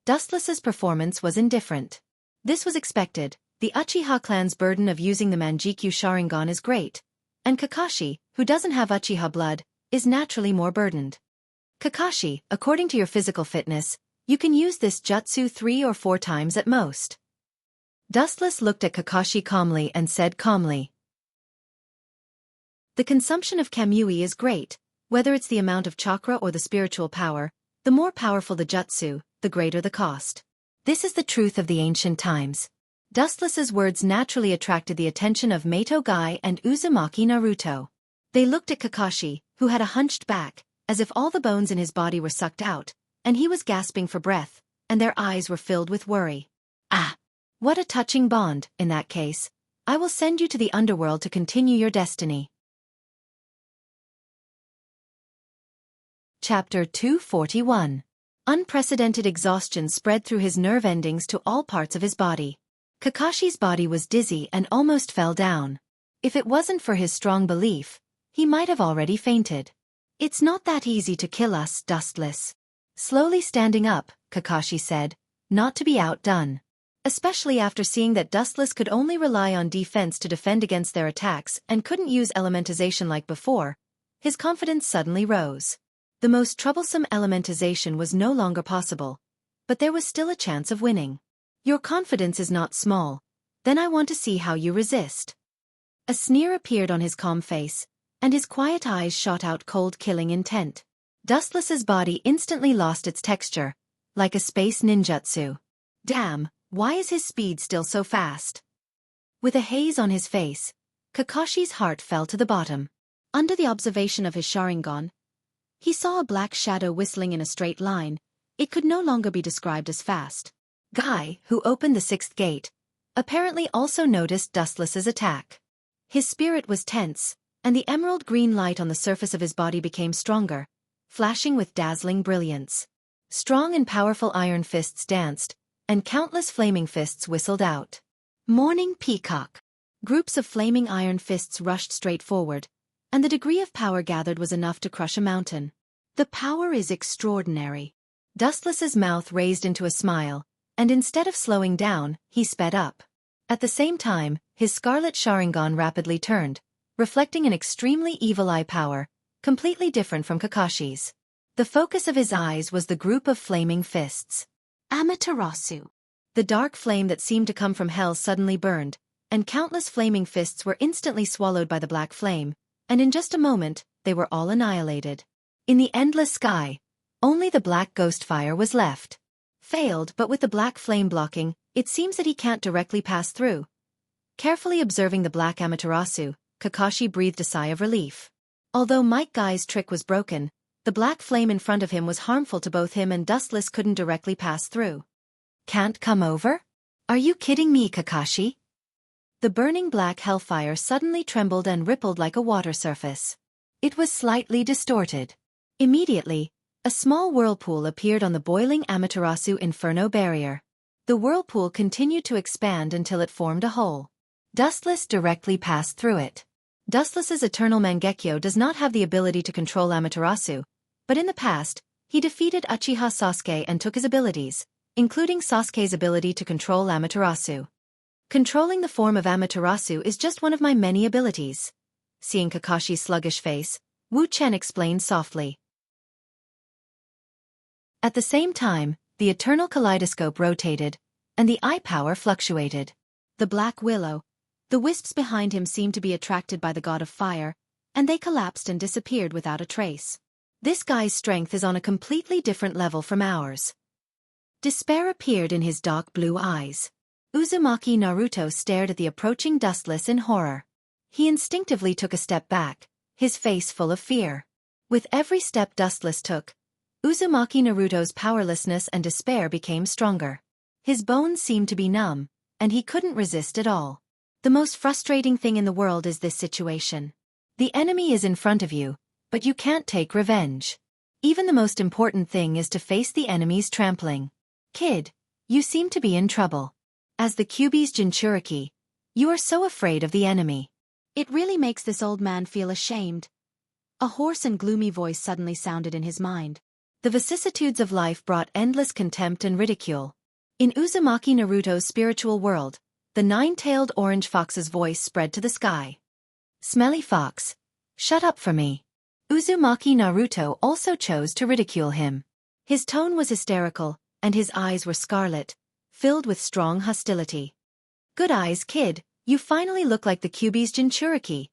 Dustless's performance was indifferent. This was expected. The Uchiha clan's burden of using the Mangekyo Sharingan is great, and Kakashi, who doesn't have Uchiha blood, is naturally more burdened. Kakashi, according to your physical fitness, you can use this jutsu 3 or 4 times at most. Dustless looked at Kakashi calmly and said calmly. The consumption of Kamui is great, whether it's the amount of chakra or the spiritual power, the more powerful the jutsu, the greater the cost. This is the truth of the ancient times. Dustless's words naturally attracted the attention of Meito Gai and Uzumaki Naruto. They looked at Kakashi, who had a hunched back, as if all the bones in his body were sucked out, and he was gasping for breath, and their eyes were filled with worry. Ah! What a touching bond, in that case. I will send you to the underworld to continue your destiny. Chapter 241. Unprecedented exhaustion spread through his nerve endings to all parts of his body. Kakashi's body was dizzy and almost fell down. If it wasn't for his strong belief, he might have already fainted. It's not that easy to kill us, Dustless. Slowly standing up, Kakashi said, not to be outdone. Especially after seeing that Dustless could only rely on defense to defend against their attacks and couldn't use elementization like before, his confidence suddenly rose. The most troublesome elementization was no longer possible, but there was still a chance of winning. Your confidence is not small, then I want to see how you resist. A sneer appeared on his calm face, and his quiet eyes shot out cold killing intent. Dustless's body instantly lost its texture, like a space ninjutsu. Damn, why is his speed still so fast? With a haze on his face, Kakashi's heart fell to the bottom. Under the observation of his Sharingan, he saw a black shadow whistling in a straight line. It could no longer be described as fast. Guy, who opened the 6th gate, apparently also noticed Dustless's attack. His spirit was tense, and the emerald green light on the surface of his body became stronger, flashing with dazzling brilliance. Strong and powerful iron fists danced, and countless flaming fists whistled out. Morning Peacock. Groups of flaming iron fists rushed straight forward, and the degree of power gathered was enough to crush a mountain. The power is extraordinary. Dustless's mouth raised into a smile, and instead of slowing down, he sped up. At the same time, his scarlet Sharingan rapidly turned, reflecting an extremely evil eye power, completely different from Kakashi's. The focus of his eyes was the group of flaming fists. Amaterasu. The dark flame that seemed to come from hell suddenly burned, and countless flaming fists were instantly swallowed by the black flame, and in just a moment, they were all annihilated. In the endless sky, only the black ghost fire was left. Failed, but with the black flame blocking, it seems that he can't directly pass through. Carefully observing the black Amaterasu, Kakashi breathed a sigh of relief. Although Mike Guy's trick was broken, the black flame in front of him was harmful to both him and Dustless couldn't directly pass through. Can't come over? Are you kidding me, Kakashi? The burning black hellfire suddenly trembled and rippled like a water surface. It was slightly distorted. Immediately, a small whirlpool appeared on the boiling Amaterasu Inferno barrier. The whirlpool continued to expand until it formed a hole. Dustless directly passed through it. Dustless's Eternal Mangekyo does not have the ability to control Amaterasu, but in the past, he defeated Uchiha Sasuke and took his abilities, including Sasuke's ability to control Amaterasu. Controlling the form of Amaterasu is just one of my many abilities. Seeing Kakashi's sluggish face, Wu Chen explained softly. At the same time, the eternal kaleidoscope rotated, and the eye power fluctuated. The black willow, the wisps behind him seemed to be attracted by the god of fire, and they collapsed and disappeared without a trace. This guy's strength is on a completely different level from ours. Despair appeared in his dark blue eyes. Uzumaki Naruto stared at the approaching Dustless in horror. He instinctively took a step back, his face full of fear. With every step Dustless took, Uzumaki Naruto's powerlessness and despair became stronger. His bones seemed to be numb, and he couldn't resist at all. The most frustrating thing in the world is this situation. The enemy is in front of you, but you can't take revenge. Even the most important thing is to face the enemy's trampling. Kid, you seem to be in trouble. As the Kyuubi's Jinchuriki, you are so afraid of the enemy. It really makes this old man feel ashamed. A hoarse and gloomy voice suddenly sounded in his mind. The vicissitudes of life brought endless contempt and ridicule. In Uzumaki Naruto's spiritual world, the nine-tailed orange fox's voice spread to the sky. Smelly fox, shut up for me. Uzumaki Naruto also chose to ridicule him. His tone was hysterical, and his eyes were scarlet, filled with strong hostility. Good eyes, kid, you finally look like the Kyuubi's Jinchuriki.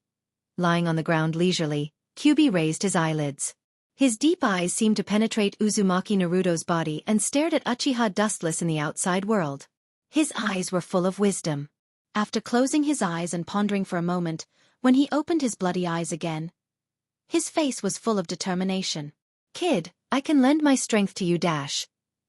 Lying on the ground leisurely, Kyuubi raised his eyelids. His deep eyes seemed to penetrate Uzumaki Naruto's body and stared at Uchiha Dustless in the outside world. His eyes were full of wisdom. After closing his eyes and pondering for a moment, when he opened his bloody eyes again, his face was full of determination. Kid, I can lend my strength to you.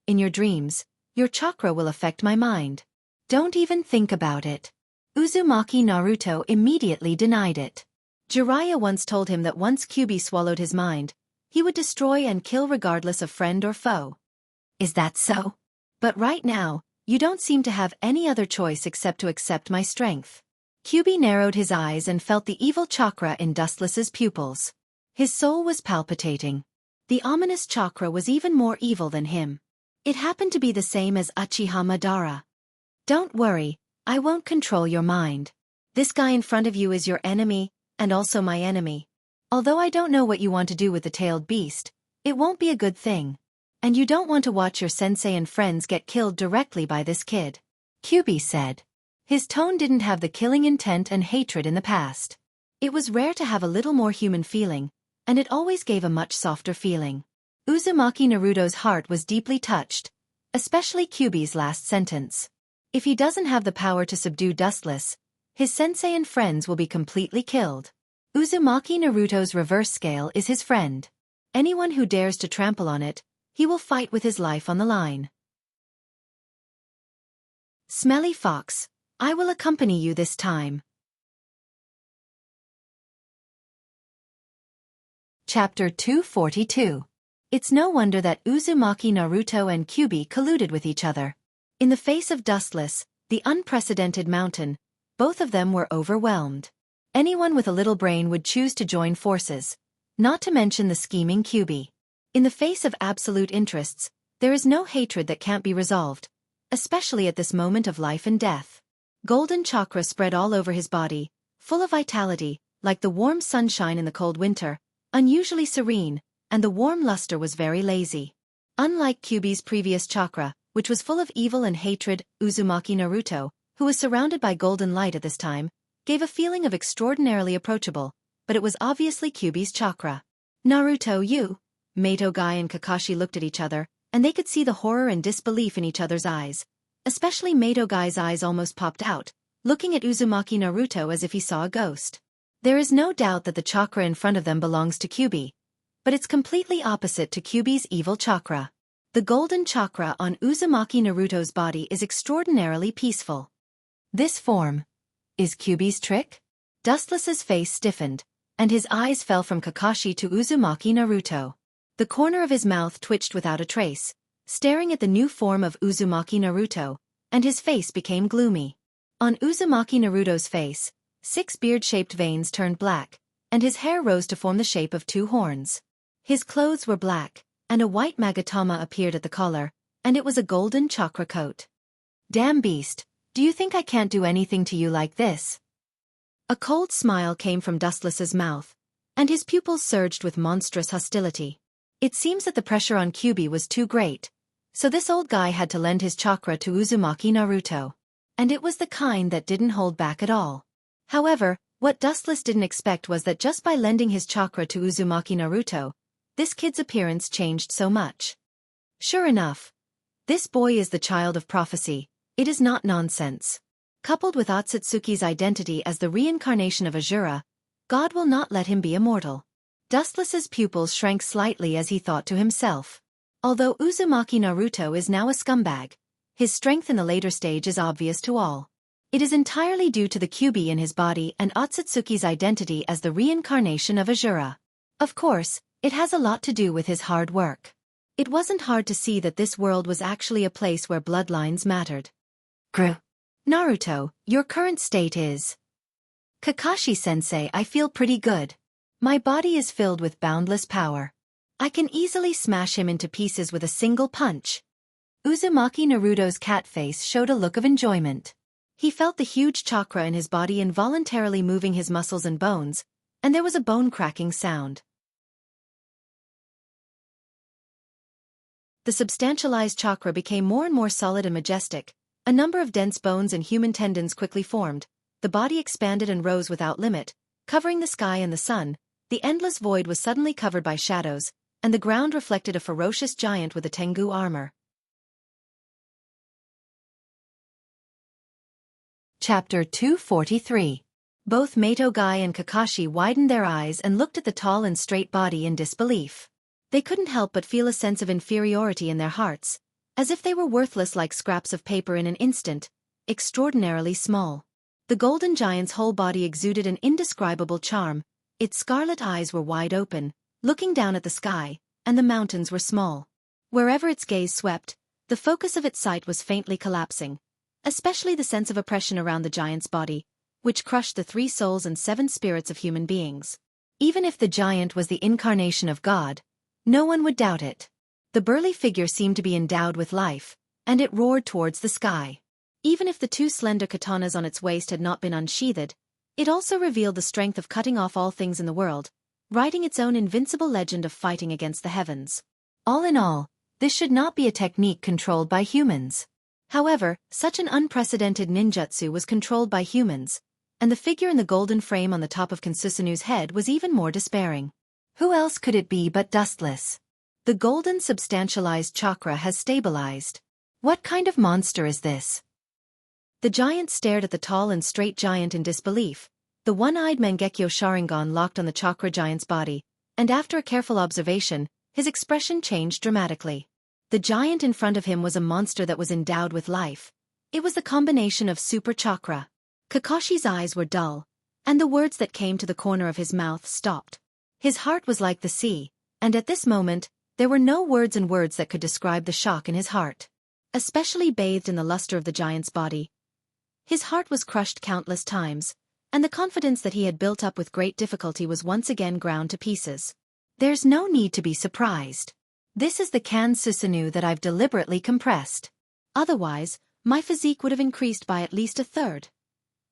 In your dreams, your chakra will affect my mind. Don't even think about it. Uzumaki Naruto immediately denied it. Jiraiya once told him that once Kyuubi swallowed his mind, he would destroy and kill regardless of friend or foe. Is that so? But right now, you don't seem to have any other choice except to accept my strength. Kyuubi narrowed his eyes and felt the evil chakra in Dustless's pupils. His soul was palpitating. The ominous chakra was even more evil than him. It happened to be the same as Uchiha Madara. Don't worry, I won't control your mind. This guy in front of you is your enemy, and also my enemy. Although I don't know what you want to do with the tailed beast, it won't be a good thing. And you don't want to watch your sensei and friends get killed directly by this kid. Kyuubi said. His tone didn't have the killing intent and hatred in the past. It was rare to have a little more human feeling, and it always gave a much softer feeling. Uzumaki Naruto's heart was deeply touched, especially Kyuubi's last sentence. If he doesn't have the power to subdue Dustless, his sensei and friends will be completely killed. Uzumaki Naruto's reverse scale is his friend. Anyone who dares to trample on it, he will fight with his life on the line. Smelly fox, I will accompany you this time. Chapter 242. It's no wonder that Uzumaki Naruto and Kyuubi colluded with each other. In the face of Dustless, the unprecedented mountain, both of them were overwhelmed. Anyone with a little brain would choose to join forces, not to mention the scheming Kyuubi. In the face of absolute interests, there is no hatred that can't be resolved, especially at this moment of life and death. Golden chakra spread all over his body, full of vitality, like the warm sunshine in the cold winter, unusually serene, and the warm luster was very lazy. Unlike Kyuubi's previous chakra, which was full of evil and hatred, Uzumaki Naruto, who was surrounded by golden light at this time, gave a feeling of extraordinarily approachable, but it was obviously Kyuubi's chakra. Naruto, you? Mato Guy and Kakashi looked at each other, and they could see the horror and disbelief in each other's eyes. Especially Mato Guy's eyes almost popped out, looking at Uzumaki Naruto as if he saw a ghost. There is no doubt that the chakra in front of them belongs to Kyuubi, but it's completely opposite to Kyuubi's evil chakra. The golden chakra on Uzumaki Naruto's body is extraordinarily peaceful. This form is Kyuubi's trick? Dustless's face stiffened, and his eyes fell from Kakashi to Uzumaki Naruto. The corner of his mouth twitched without a trace, staring at the new form of Uzumaki Naruto, and his face became gloomy. On Uzumaki Naruto's face, 6 beard-shaped veins turned black, and his hair rose to form the shape of 2 horns. His clothes were black, and a white magatama appeared at the collar, and it was a golden chakra coat. Damn beast, do you think I can't do anything to you like this? A cold smile came from Dustless's mouth, and his pupils surged with monstrous hostility. It seems that the pressure on Kyuubi was too great, so this old guy had to lend his chakra to Uzumaki Naruto. And it was the kind that didn't hold back at all. However, what Dustless didn't expect was that just by lending his chakra to Uzumaki Naruto, this kid's appearance changed so much. Sure enough, this boy is the child of prophecy. It is not nonsense. Coupled with Otsutsuki's identity as the reincarnation of Azura, God will not let him be immortal. Dustless's pupils shrank slightly as he thought to himself. Although Uzumaki Naruto is now a scumbag, his strength in the later stage is obvious to all. It is entirely due to the QB in his body and Otsutsuki's identity as the reincarnation of Azura. Of course, it has a lot to do with his hard work. It wasn't hard to see that this world was actually a place where bloodlines mattered. Naruto, your current state is... Kakashi-sensei, I feel pretty good. My body is filled with boundless power. I can easily smash him into pieces with a single punch. Uzumaki Naruto's cat face showed a look of enjoyment. He felt the huge chakra in his body involuntarily moving his muscles and bones, and there was a bone-cracking sound. The substantialized chakra became more and more solid and majestic. A number of dense bones and human tendons quickly formed. The body expanded and rose without limit, covering the sky and the sun. The endless void was suddenly covered by shadows, and the ground reflected a ferocious giant with a Tengu armor. Chapter 243. Both Mato-gai and Kakashi widened their eyes and looked at the tall and straight body in disbelief. They couldn't help but feel a sense of inferiority in their hearts, as if they were worthless like scraps of paper in an instant, extraordinarily small. The golden giant's whole body exuded an indescribable charm. Its scarlet eyes were wide open, looking down at the sky, and the mountains were small. Wherever its gaze swept, the focus of its sight was faintly collapsing, especially the sense of oppression around the giant's body, which crushed the 3 souls and 7 spirits of human beings. Even if the giant was the incarnation of God, no one would doubt it. The burly figure seemed to be endowed with life, and it roared towards the sky. Even if the 2 slender katanas on its waist had not been unsheathed, it also revealed the strength of cutting off all things in the world, writing its own invincible legend of fighting against the heavens. All in all, this should not be a technique controlled by humans. However, such an unprecedented ninjutsu was controlled by humans, and the figure in the golden frame on the top of Kansusanu's head was even more despairing. Who else could it be but Dustless? The golden substantialized chakra has stabilized. What kind of monster is this? The giant stared at the tall and straight giant in disbelief. The one-eyed Mangekyo Sharingan locked on the chakra giant's body, and after a careful observation, his expression changed dramatically. The giant in front of him was a monster that was endowed with life. It was the combination of super chakra. Kakashi's eyes were dull, and the words that came to the corner of his mouth stopped. His heart was like the sea, and at this moment, there were no words that could describe the shock in his heart. Especially bathed in the luster of the giant's body, his heart was crushed countless times, and the confidence that he had built up with great difficulty was once again ground to pieces. There's no need to be surprised. This is the Kansusanu that I've deliberately compressed. Otherwise, my physique would have increased by at least 1/3.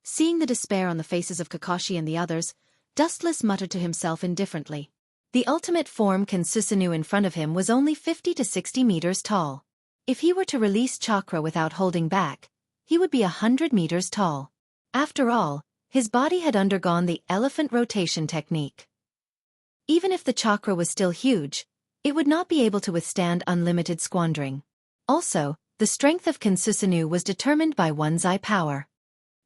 Seeing the despair on the faces of Kakashi and the others, Dustless muttered to himself indifferently. The ultimate form Kansusanu in front of him was only 50 to 60 meters tall. If he were to release chakra without holding back, he would be 100 meters tall. After all, his body had undergone the elephant rotation technique. Even if the chakra was still huge, it would not be able to withstand unlimited squandering. Also, the strength of Kansusanu was determined by one's eye power.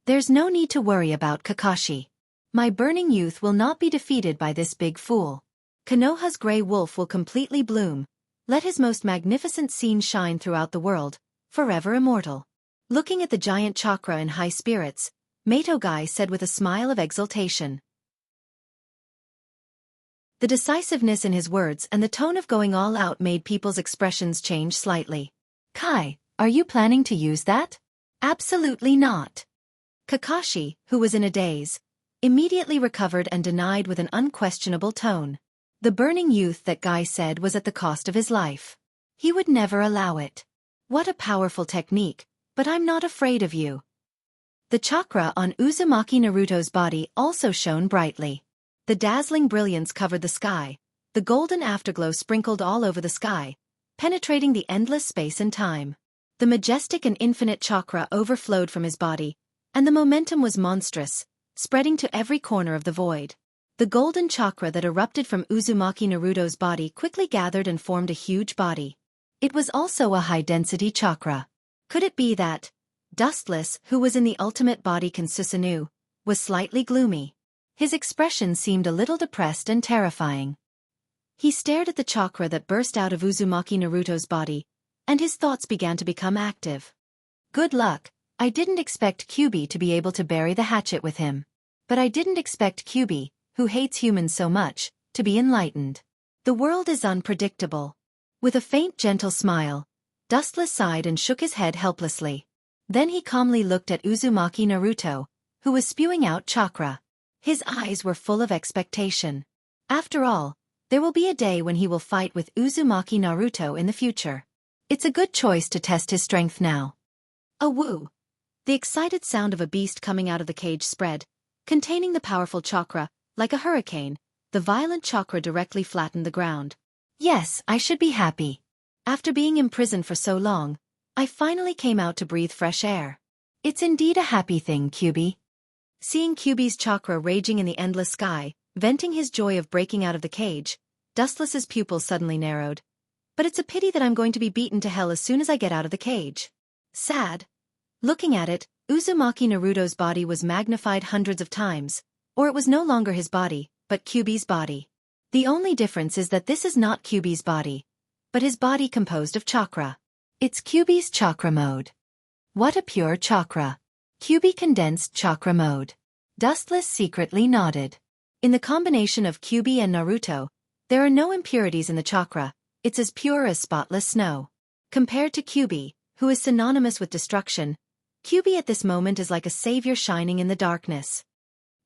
There's no need to worry about Kakashi. My burning youth will not be defeated by this big fool. Konoha's gray wolf will completely bloom. Let his most magnificent scene shine throughout the world, forever immortal. Looking at the giant chakra in high spirits, Mato-gai said with a smile of exultation. The decisiveness in his words and the tone of going all out made people's expressions change slightly. Kai, are you planning to use that? Absolutely not. Kakashi, who was in a daze, immediately recovered and denied with an unquestionable tone. The burning youth that Guy said was at the cost of his life. He would never allow it. What a powerful technique, but I'm not afraid of you. The chakra on Uzumaki Naruto's body also shone brightly. The dazzling brilliance covered the sky. The golden afterglow sprinkled all over the sky, penetrating the endless space and time. The majestic and infinite chakra overflowed from his body, and the momentum was monstrous, spreading to every corner of the void. The golden chakra that erupted from Uzumaki Naruto's body quickly gathered and formed a huge body. It was also a high-density chakra. Could it be that Dustless, who was in the ultimate body Kansusanu, was slightly gloomy? His expression seemed a little depressed and terrifying. He stared at the chakra that burst out of Uzumaki Naruto's body, and his thoughts began to become active. Good luck. I didn't expect Kyuubi to be able to bury the hatchet with him. But I didn't expect Kyuubi, who hates humans so much, to be enlightened. The world is unpredictable. With a faint gentle smile, Dustless sighed and shook his head helplessly. Then he calmly looked at Uzumaki Naruto, who was spewing out chakra. His eyes were full of expectation. After all, there will be a day when he will fight with Uzumaki Naruto in the future. It's a good choice to test his strength now. A woo! The excited sound of a beast coming out of the cage spread, containing the powerful chakra, like a hurricane. The violent chakra directly flattened the ground. Yes, I should be happy. After being imprisoned for so long, I finally came out to breathe fresh air. It's indeed a happy thing, Kyuubi. Seeing Kyuubi's chakra raging in the endless sky, venting his joy of breaking out of the cage, Dustless's pupils suddenly narrowed. But it's a pity that I'm going to be beaten to hell as soon as I get out of the cage. Sad. Looking at it, Uzumaki Naruto's body was magnified hundreds of times, or it was no longer his body, but Kyuubi's body. The only difference is that this is not Kyuubi's body, but his body composed of chakra. It's Kyuubi's chakra mode. What a pure chakra. Kyuubi condensed chakra mode. Dustless secretly nodded. In the combination of Kyuubi and Naruto, there are no impurities in the chakra, it's as pure as spotless snow. Compared to Kyuubi, who is synonymous with destruction, Kyuubi at this moment is like a savior shining in the darkness.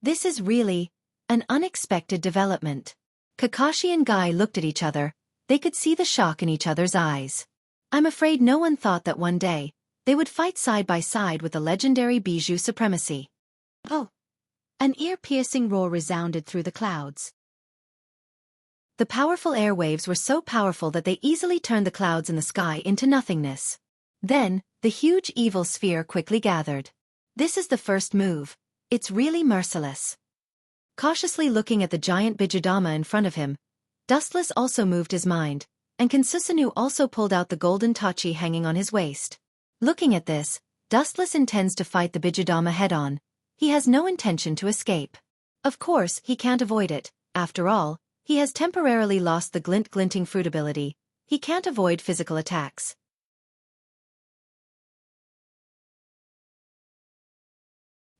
This is really an unexpected development. Kakashi and Guy looked at each other. They could see the shock in each other's eyes. I'm afraid no one thought that one day, they would fight side by side with the legendary Bijou supremacy. Oh! An ear-piercing roar resounded through the clouds. The powerful airwaves were so powerful that they easily turned the clouds in the sky into nothingness. Then, the huge evil sphere quickly gathered. This is the first move. It's really merciless. Cautiously looking at the giant Bijudama in front of him, Dustless also moved his mind, and Kansusanoo also pulled out the golden tachi hanging on his waist. Looking at this, Dustless intends to fight the Bijudama head-on. He has no intention to escape. Of course, he can't avoid it. After all, he has temporarily lost the glinting fruit ability. He can't avoid physical attacks.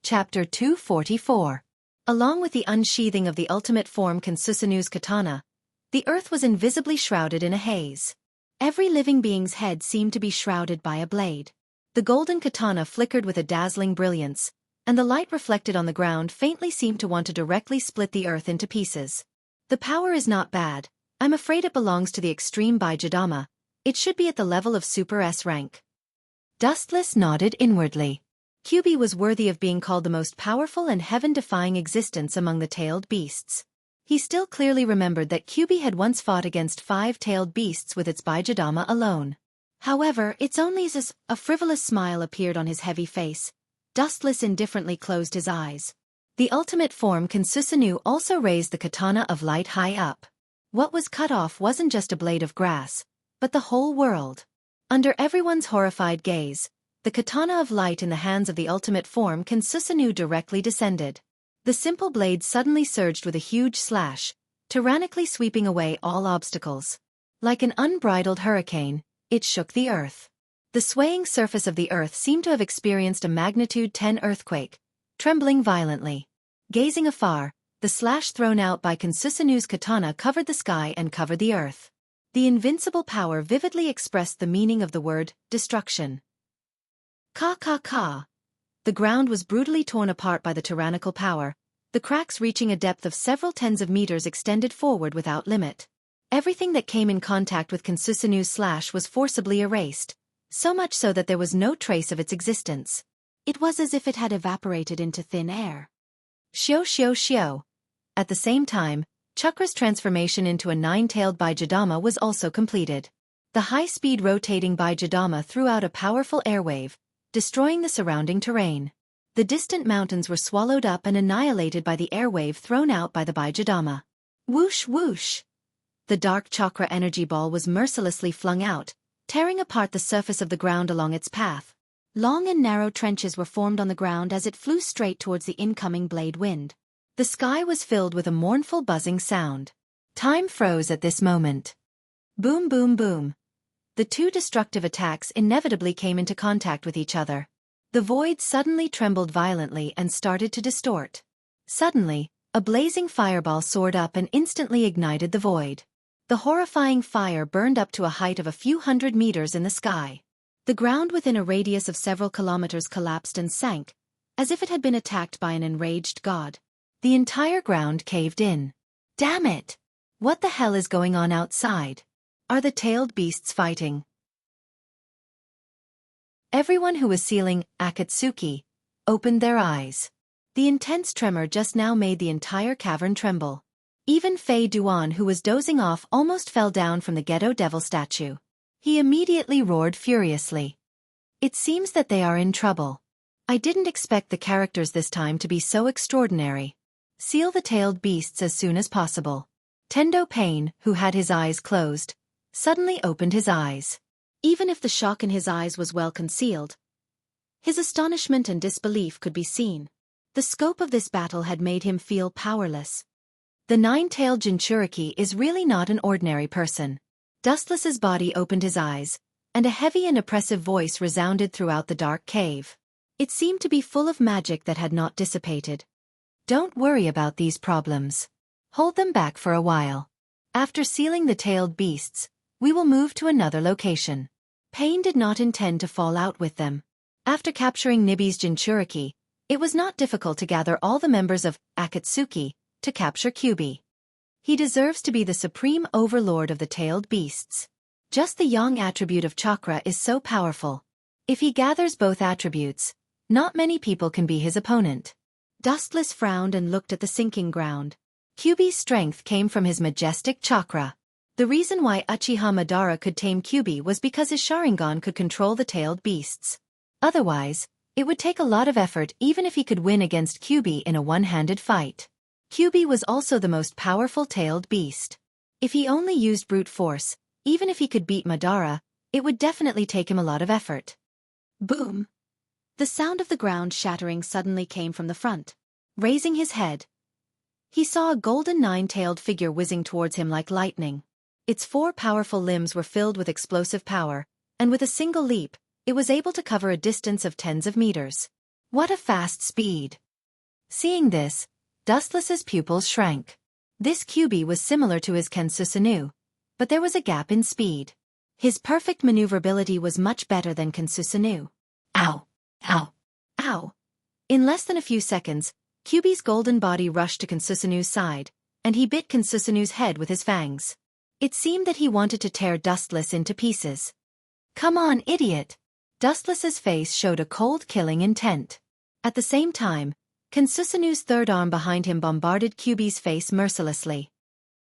Chapter 244. Along with the unsheathing of the ultimate form Kansusanoo's katana, the earth was invisibly shrouded in a haze. Every living being's head seemed to be shrouded by a blade. The golden katana flickered with a dazzling brilliance, and the light reflected on the ground faintly seemed to want to directly split the earth into pieces. The power is not bad. I'm afraid it belongs to the extreme Bijudama. It should be at the level of Super S rank. Dustless nodded inwardly. Kyuubi was worthy of being called the most powerful and heaven-defying existence among the tailed beasts. He still clearly remembered that Kyuubi had once fought against 5 tailed beasts with its Bijudama alone. However, it's only as a frivolous smile appeared on his heavy face. Dustless indifferently closed his eyes. The ultimate form Kansusanoo also raised the katana of light high up. What was cut off wasn't just a blade of grass, but the whole world. Under everyone's horrified gaze, the katana of light in the hands of the ultimate form Kansusanoo directly descended. The simple blade suddenly surged with a huge slash, tyrannically sweeping away all obstacles. Like an unbridled hurricane, it shook the earth. The swaying surface of the earth seemed to have experienced a magnitude 10 earthquake, trembling violently. Gazing afar, the slash thrown out by Kansusanoo's katana covered the sky and covered the earth. The invincible power vividly expressed the meaning of the word, destruction. Ka. The ground was brutally torn apart by the tyrannical power, the cracks reaching a depth of several tens of meters extended forward without limit. Everything that came in contact with Kansusanoo's slash was forcibly erased, so much so that there was no trace of its existence. It was as if it had evaporated into thin air. Shio. At the same time, Chakra's transformation into a 9-tailed Bijudama was also completed. The high-speed rotating Bijudama threw out a powerful airwave, destroying the surrounding terrain. The distant mountains were swallowed up and annihilated by the airwave thrown out by the Bijudama. Whoosh. The dark chakra energy ball was mercilessly flung out, tearing apart the surface of the ground along its path. Long and narrow trenches were formed on the ground as it flew straight towards the incoming blade wind. The sky was filled with a mournful buzzing sound. Time froze at this moment. Boom boom boom. The two destructive attacks inevitably came into contact with each other. The void suddenly trembled violently and started to distort. Suddenly, a blazing fireball soared up and instantly ignited the void. The horrifying fire burned up to a height of a few hundred meters in the sky. The ground within a radius of several kilometers collapsed and sank, as if it had been attacked by an enraged god. The entire ground caved in. Damn it! What the hell is going on outside? Are the tailed beasts fighting? Everyone who was sealing Akatsuki opened their eyes. The intense tremor just now made the entire cavern tremble. Even Fei Duan, who was dozing off, almost fell down from the ghetto devil statue. He immediately roared furiously. It seems that they are in trouble. I didn't expect the characters this time to be so extraordinary. Seal the tailed beasts as soon as possible. Tendo Pain, who had his eyes closed, suddenly opened his eyes. Even if the shock in his eyes was well concealed, his astonishment and disbelief could be seen. The scope of this battle had made him feel powerless. The nine-tailed Jinchuriki is really not an ordinary person. Dustless's body opened his eyes, and a heavy and oppressive voice resounded throughout the dark cave. It seemed to be full of magic that had not dissipated. Don't worry about these problems. Hold them back for a while. After sealing the tailed beasts, we will move to another location. Pain did not intend to fall out with them. After capturing Nibi's Jinchuriki, it was not difficult to gather all the members of Akatsuki to capture Kyubi. He deserves to be the supreme overlord of the tailed beasts. Just the yang attribute of chakra is so powerful. If he gathers both attributes, not many people can be his opponent. Dustless frowned and looked at the sinking ground. Kyubi's strength came from his majestic chakra. The reason why Uchiha Madara could tame Kyubi was because his Sharingan could control the tailed beasts. Otherwise, it would take a lot of effort even if he could win against Kyubi in a one-handed fight. Kyubi was also the most powerful tailed beast. If he only used brute force, even if he could beat Madara, it would definitely take him a lot of effort. Boom! The sound of the ground shattering suddenly came from the front. Raising his head, he saw a golden nine-tailed figure whizzing towards him like lightning. Its four powerful limbs were filled with explosive power, and with a single leap, it was able to cover a distance of tens of meters. What a fast speed! Seeing this, Dustless's pupils shrank. This Kyubi was similar to his Kensusanoo, but there was a gap in speed. His perfect maneuverability was much better than Kensusanoo. Ow! Ow! Ow! In less than a few seconds, Kyubi's golden body rushed to Kensusanoo's side, and he bit Kensusanoo's head with his fangs. It seemed that he wanted to tear Dustless into pieces. Come on, idiot! Dustless's face showed a cold killing intent. At the same time, Kensusanoo's third arm behind him bombarded Kyubi's face mercilessly.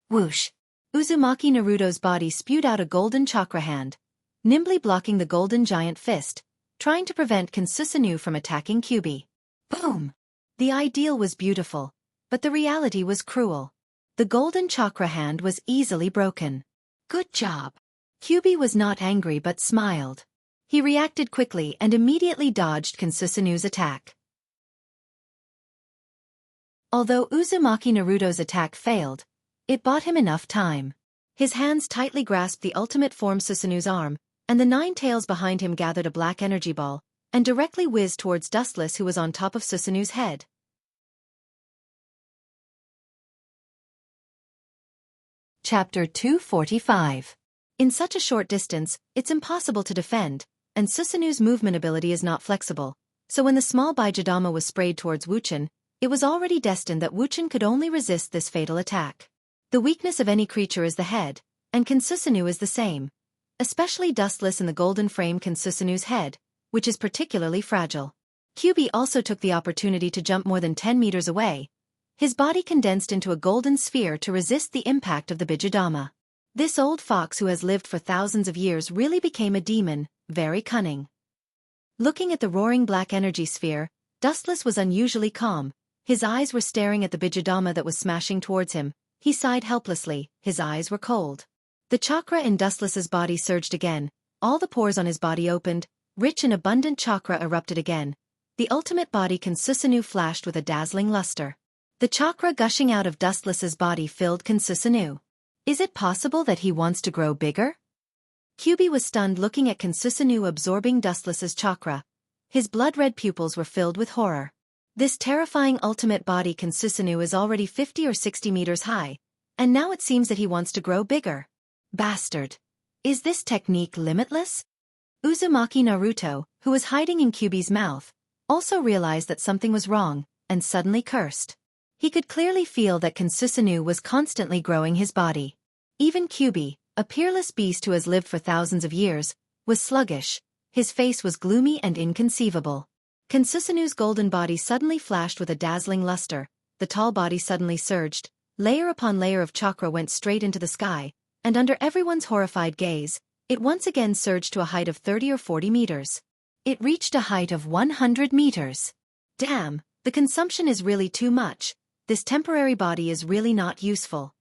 Whoosh! Uzumaki Naruto's body spewed out a golden chakra hand, nimbly blocking the golden giant fist, trying to prevent Kensusanoo from attacking Kyubi. Boom! The ideal was beautiful, but the reality was cruel. The golden chakra hand was easily broken. Good job! Kyubi was not angry but smiled. He reacted quickly and immediately dodged Kensusanoo's attack. Although Uzumaki Naruto's attack failed, it bought him enough time. His hands tightly grasped the ultimate form Susanoo's arm, and the nine tails behind him gathered a black energy ball, and directly whizzed towards Dustless, who was on top of Susanoo's head. Chapter 245. In such a short distance, it's impossible to defend, and Susanoo's movement ability is not flexible, so when the small Baijidama was sprayed towards Wuchen, it was already destined that Wuchen could only resist this fatal attack. The weakness of any creature is the head, and Kensusanoo is the same, especially Dustless in the golden frame Kensusanoo's head, which is particularly fragile. Kyubi also took the opportunity to jump more than 10 meters away. His body condensed into a golden sphere to resist the impact of the Bijidama. This old fox who has lived for thousands of years really became a demon, very cunning. Looking at the roaring black energy sphere, Dustless was unusually calm. His eyes were staring at the Bijidama that was smashing towards him. He sighed helplessly, his eyes were cold. The chakra in Dustless's body surged again, all the pores on his body opened, rich and abundant chakra erupted again. The ultimate body Kensusanoo flashed with a dazzling luster. The chakra gushing out of Dustless's body filled Kensusanoo. Is it possible that he wants to grow bigger? Kyubi was stunned looking at Kansusanoo absorbing Dustless's chakra. His blood-red pupils were filled with horror. This terrifying ultimate body Kansusanoo is already 50 or 60 meters high, and now it seems that he wants to grow bigger. Bastard. Is this technique limitless? Uzumaki Naruto, who was hiding in Kyubi's mouth, also realized that something was wrong, and suddenly cursed. He could clearly feel that Kansusanoo was constantly growing his body. Even Kyubi, a peerless beast who has lived for thousands of years, was sluggish. His face was gloomy and inconceivable. Kansusanoo's golden body suddenly flashed with a dazzling luster, the tall body suddenly surged, layer upon layer of chakra went straight into the sky, and under everyone's horrified gaze, it once again surged to a height of 30 or 40 meters. It reached a height of 100 meters. Damn, the consumption is really too much. This temporary body is really not useful.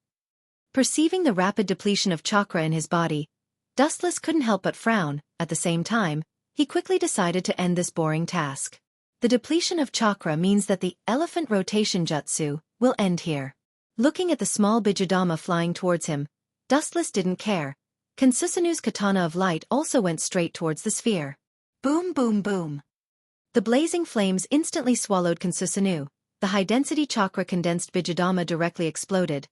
Perceiving the rapid depletion of chakra in his body, Dustless couldn't help but frown. At the same time, he quickly decided to end this boring task. The depletion of chakra means that the elephant rotation jutsu will end here. Looking at the small Bijudama flying towards him, Dustless didn't care. Kansusanoo's katana of light also went straight towards the sphere. Boom boom boom. The blazing flames instantly swallowed Kansusanoo. The high-density chakra condensed Bijudama directly exploded.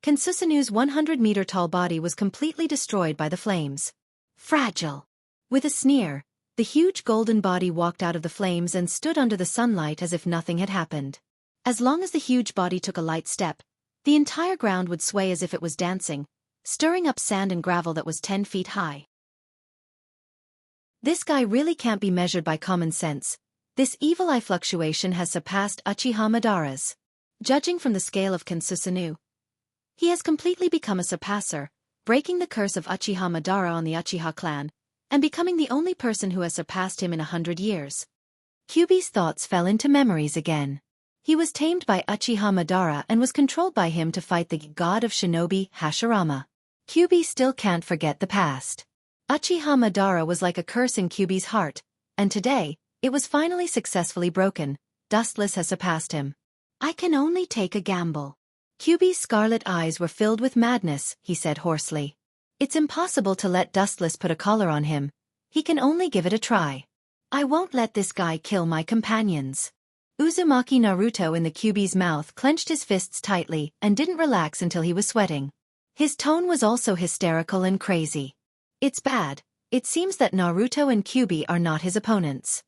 Kansusanoo's 100-meter-tall body was completely destroyed by the flames. Fragile. With a sneer, the huge golden body walked out of the flames and stood under the sunlight as if nothing had happened. As long as the huge body took a light step, the entire ground would sway as if it was dancing, stirring up sand and gravel that was 10 feet high. This guy really can't be measured by common sense. This evil eye fluctuation has surpassed Uchiha Madara's. Judging from the scale of Kansusanoo, he has completely become a surpasser, breaking the curse of Uchiha Madara on the Uchiha clan, and becoming the only person who has surpassed him in 100 years. Kyubi's thoughts fell into memories again. He was tamed by Uchiha Madara and was controlled by him to fight the god of shinobi, Hashirama. Kyubi still can't forget the past. Uchiha Madara was like a curse in Kyubi's heart, and today, it was finally successfully broken. Dustless has surpassed him. I can only take a gamble. Kyubi's scarlet eyes were filled with madness, he said hoarsely. It's impossible to let Dustless put a collar on him. He can only give it a try. I won't let this guy kill my companions. Uzumaki Naruto in the Kyubi's mouth clenched his fists tightly and didn't relax until he was sweating. His tone was also hysterical and crazy. It's bad. It seems that Naruto and Kyubi are not his opponents.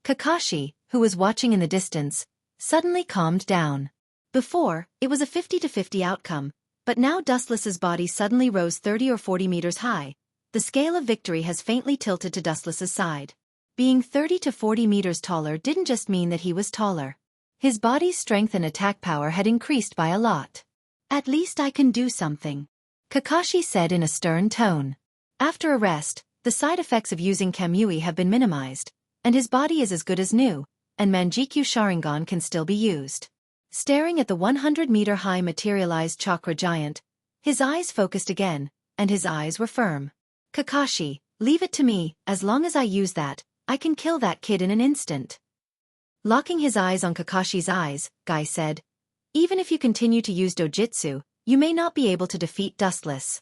Kakashi, who was watching in the distance, suddenly calmed down. Before, it was a 50-50 outcome, but now Dustless's body suddenly rose 30 or 40 meters high. The scale of victory has faintly tilted to Dustless's side. Being 30 to 40 meters taller didn't just mean that he was taller. His body's strength and attack power had increased by a lot. At least I can do something, Kakashi said in a stern tone. After a rest, the side effects of using Kamui have been minimized, and his body is as good as new, and Manjikyu Sharingan can still be used. Staring at the 100-meter-high materialized chakra giant, his eyes focused again, and his eyes were firm. Kakashi, leave it to me. As long as I use that, I can kill that kid in an instant. Locking his eyes on Kakashi's eyes, Guy said, even if you continue to use dojutsu, you may not be able to defeat Dustless.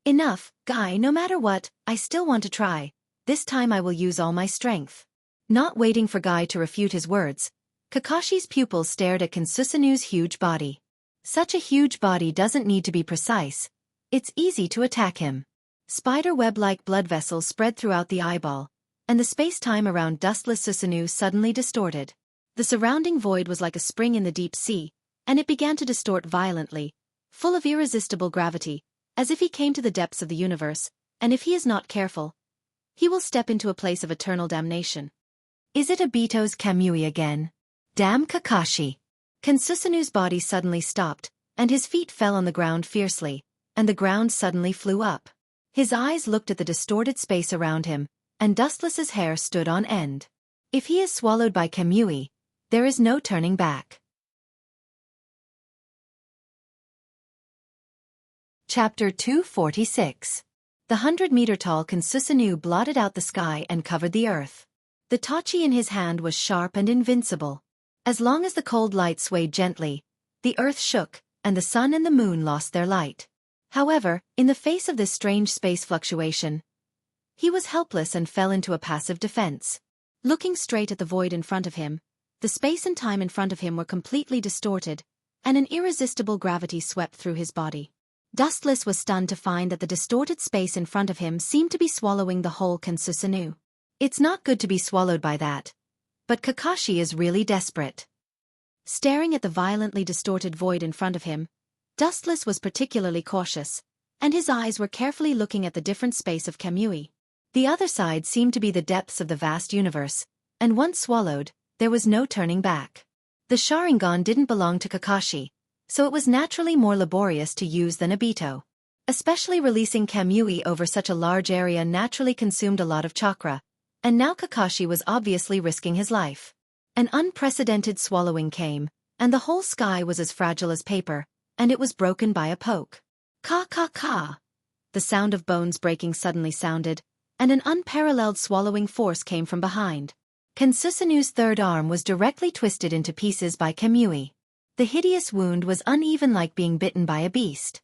Enough, Guy, no matter what, I still want to try. This time I will use all my strength. Not waiting for Guy to refute his words, Kakashi's pupils stared at Kansusanoo's huge body. Such a huge body doesn't need to be precise. It's easy to attack him. Spider-web-like blood vessels spread throughout the eyeball, and the space-time around Dustless Susanoo suddenly distorted. The surrounding void was like a spring in the deep sea, and it began to distort violently, full of irresistible gravity, as if he came to the depths of the universe, and if he is not careful, he will step into a place of eternal damnation. Is it Obito's Kamui again? Damn Kakashi! Kansusanoo's body suddenly stopped, and his feet fell on the ground fiercely, and the ground suddenly flew up. His eyes looked at the distorted space around him, and Dustless's hair stood on end. If he is swallowed by Kamui, there is no turning back. Chapter 246. The 100-meter-tall Kansusanoo blotted out the sky and covered the earth. The tachi in his hand was sharp and invincible. As long as the cold light swayed gently, the earth shook, and the sun and the moon lost their light. However, in the face of this strange space fluctuation, he was helpless and fell into a passive defense. Looking straight at the void in front of him, the space and time in front of him were completely distorted, and an irresistible gravity swept through his body. Dustless was stunned to find that the distorted space in front of him seemed to be swallowing the whole Kansusanu. It's not good to be swallowed by that, but Kakashi is really desperate. Staring at the violently distorted void in front of him, Dustless was particularly cautious, and his eyes were carefully looking at the different space of Kamui. The other side seemed to be the depths of the vast universe, and once swallowed, there was no turning back. The Sharingan didn't belong to Kakashi, so it was naturally more laborious to use than Obito. Especially releasing Kamui over such a large area naturally consumed a lot of chakra, and now Kakashi was obviously risking his life. An unprecedented swallowing came, and the whole sky was as fragile as paper, and it was broken by a poke. Ka ka ka! The sound of bones breaking suddenly sounded, and an unparalleled swallowing force came from behind. Kansusanu's third arm was directly twisted into pieces by Kamui. The hideous wound was uneven like being bitten by a beast.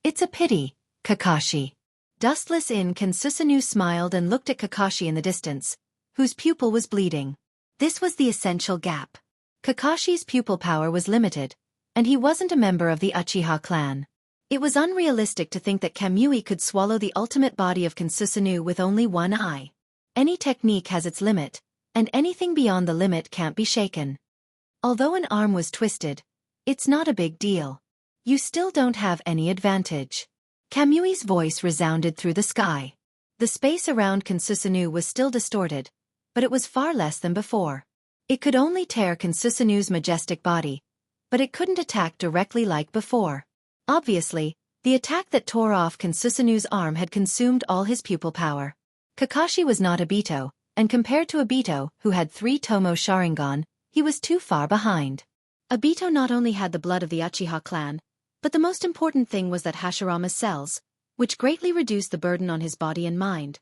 It's a pity, Kakashi. Dustless in Kansusanu smiled and looked at Kakashi in the distance, whose pupil was bleeding. This was the essential gap. Kakashi's pupil power was limited, and he wasn't a member of the Uchiha clan. It was unrealistic to think that Kamui could swallow the ultimate body of Kansusanu with only one eye. Any technique has its limit, and anything beyond the limit can't be shaken. Although an arm was twisted, it's not a big deal. You still don't have any advantage. Kamui's voice resounded through the sky. The space around Kansusanu was still distorted, but it was far less than before. It could only tear Kansusanu's majestic body, but it couldn't attack directly like before. Obviously, the attack that tore off Kansusanu's arm had consumed all his pupil power. Kakashi was not Obito, and compared to Obito, who had 3 Tomo Sharingan, he was too far behind. Obito not only had the blood of the Uchiha clan, but the most important thing was that Hashirama's cells, which greatly reduced the burden on his body and mind.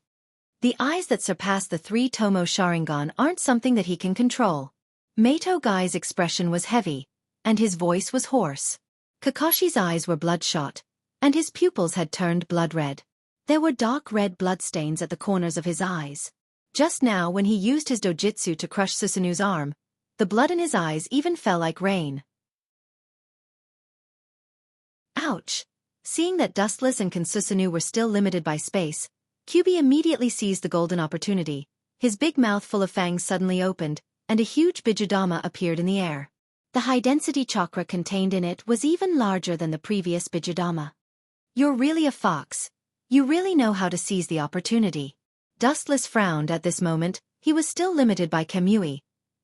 The eyes that surpass the 3 Tomo Sharingan aren't something that he can control. Meito Gai's expression was heavy, and his voice was hoarse. Kakashi's eyes were bloodshot, and his pupils had turned blood red. There were dark red bloodstains at the corners of his eyes. Just now when he used his dojutsu to crush Susanu's arm, the blood in his eyes even fell like rain. Ouch! Seeing that Dustless and Kansusanu were still limited by space, Kyuubi immediately seized the golden opportunity. His big mouth full of fangs suddenly opened, and a huge Bijudama appeared in the air. The high-density chakra contained in it was even larger than the previous Bijudama. You're really a fox. You really know how to seize the opportunity. Dustless frowned at this moment. He was still limited by Kamui.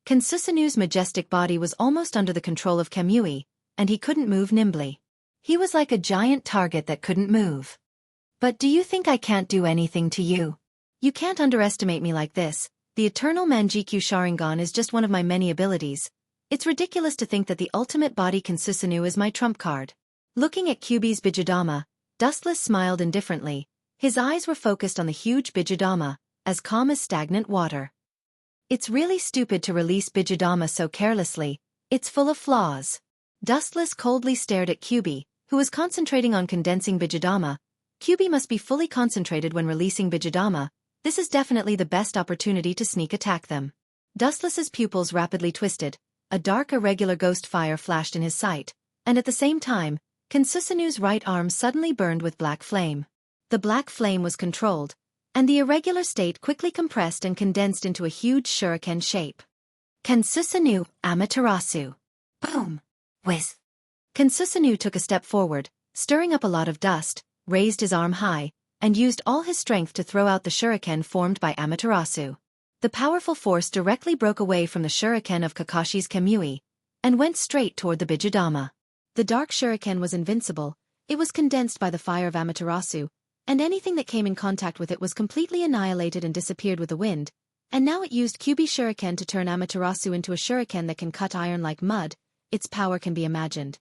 Kansusanu's majestic body was almost under the control of Kamui, and he couldn't move nimbly. He was like a giant target that couldn't move. But do you think I can't do anything to you? You can't underestimate me like this. The Eternal Manjikyu Sharingan is just one of my many abilities. It's ridiculous to think that the ultimate body Kansusanu is my trump card. Looking at Kyuubi's Bijudama, Dustless smiled indifferently. His eyes were focused on the huge Bijudama, as calm as stagnant water. It's really stupid to release Bijudama so carelessly. It's full of flaws. Dustless coldly stared at Kyuubi, who was concentrating on condensing Bijudama. Kyuubi must be fully concentrated when releasing Bijudama. This is definitely the best opportunity to sneak attack them. Dustless's pupils rapidly twisted. A dark irregular ghost fire flashed in his sight, and at the same time, Kansusanu's right arm suddenly burned with black flame. The black flame was controlled, and the irregular state quickly compressed and condensed into a huge shuriken shape. Kansusanu, Amaterasu. Boom! Whiz! Kansusanu took a step forward, stirring up a lot of dust, raised his arm high, and used all his strength to throw out the shuriken formed by Amaterasu. The powerful force directly broke away from the shuriken of Kakashi's Kamui, and went straight toward the Bijudama. The dark shuriken was invincible. It was condensed by the fire of Amaterasu, and anything that came in contact with it was completely annihilated and disappeared with the wind, and now it used Kyuubi shuriken to turn Amaterasu into a shuriken that can cut iron like mud. Its power can be imagined.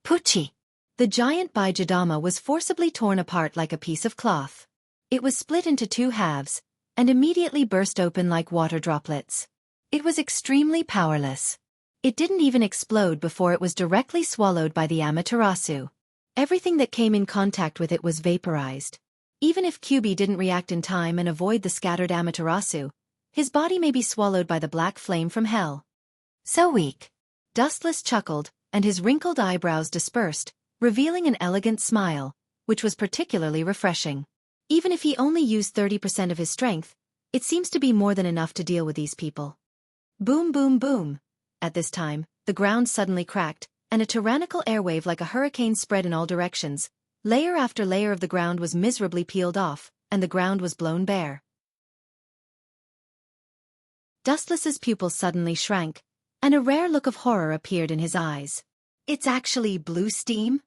Puchi! The giant Bijudama was forcibly torn apart like a piece of cloth. It was split into 2 halves, and immediately burst open like water droplets. It was extremely powerless. It didn't even explode before it was directly swallowed by the Amaterasu. Everything that came in contact with it was vaporized. Even if Kyubi didn't react in time and avoid the scattered Amaterasu, his body may be swallowed by the black flame from hell. So weak. Dustless chuckled, and his wrinkled eyebrows dispersed, revealing an elegant smile, which was particularly refreshing. Even if he only used 30% of his strength, it seems to be more than enough to deal with these people. Boom boom boom. At this time, the ground suddenly cracked, and a tyrannical airwave like a hurricane spread in all directions. Layer after layer of the ground was miserably peeled off, and the ground was blown bare. Dustless's pupils suddenly shrank, and a rare look of horror appeared in his eyes. It's actually blue steam?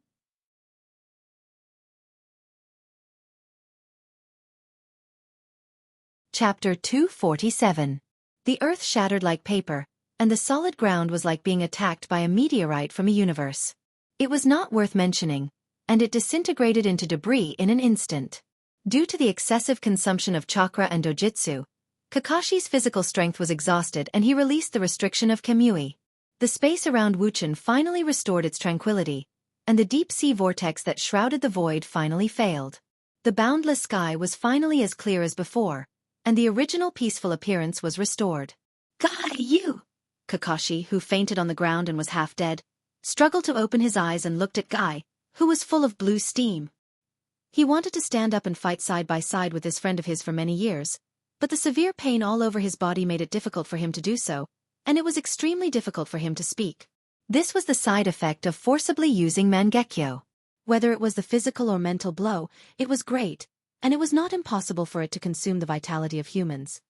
Chapter 247. The earth shattered like paper, and the solid ground was like being attacked by a meteorite from a universe. It was not worth mentioning, and it disintegrated into debris in an instant. Due to the excessive consumption of chakra and dojutsu, Kakashi's physical strength was exhausted and he released the restriction of Kamui. The space around Wuxia finally restored its tranquility, and the deep-sea vortex that shrouded the void finally failed. The boundless sky was finally as clear as before, and the original peaceful appearance was restored. "Guy, you!" Kakashi, who fainted on the ground and was half dead, struggled to open his eyes and looked at Guy, who was full of blue steam. He wanted to stand up and fight side by side with this friend of his for many years, but the severe pain all over his body made it difficult for him to do so, and it was extremely difficult for him to speak. This was the side effect of forcibly using Mangekyo. Whether it was the physical or mental blow, it was great, and it was not impossible for it to consume the vitality of humans.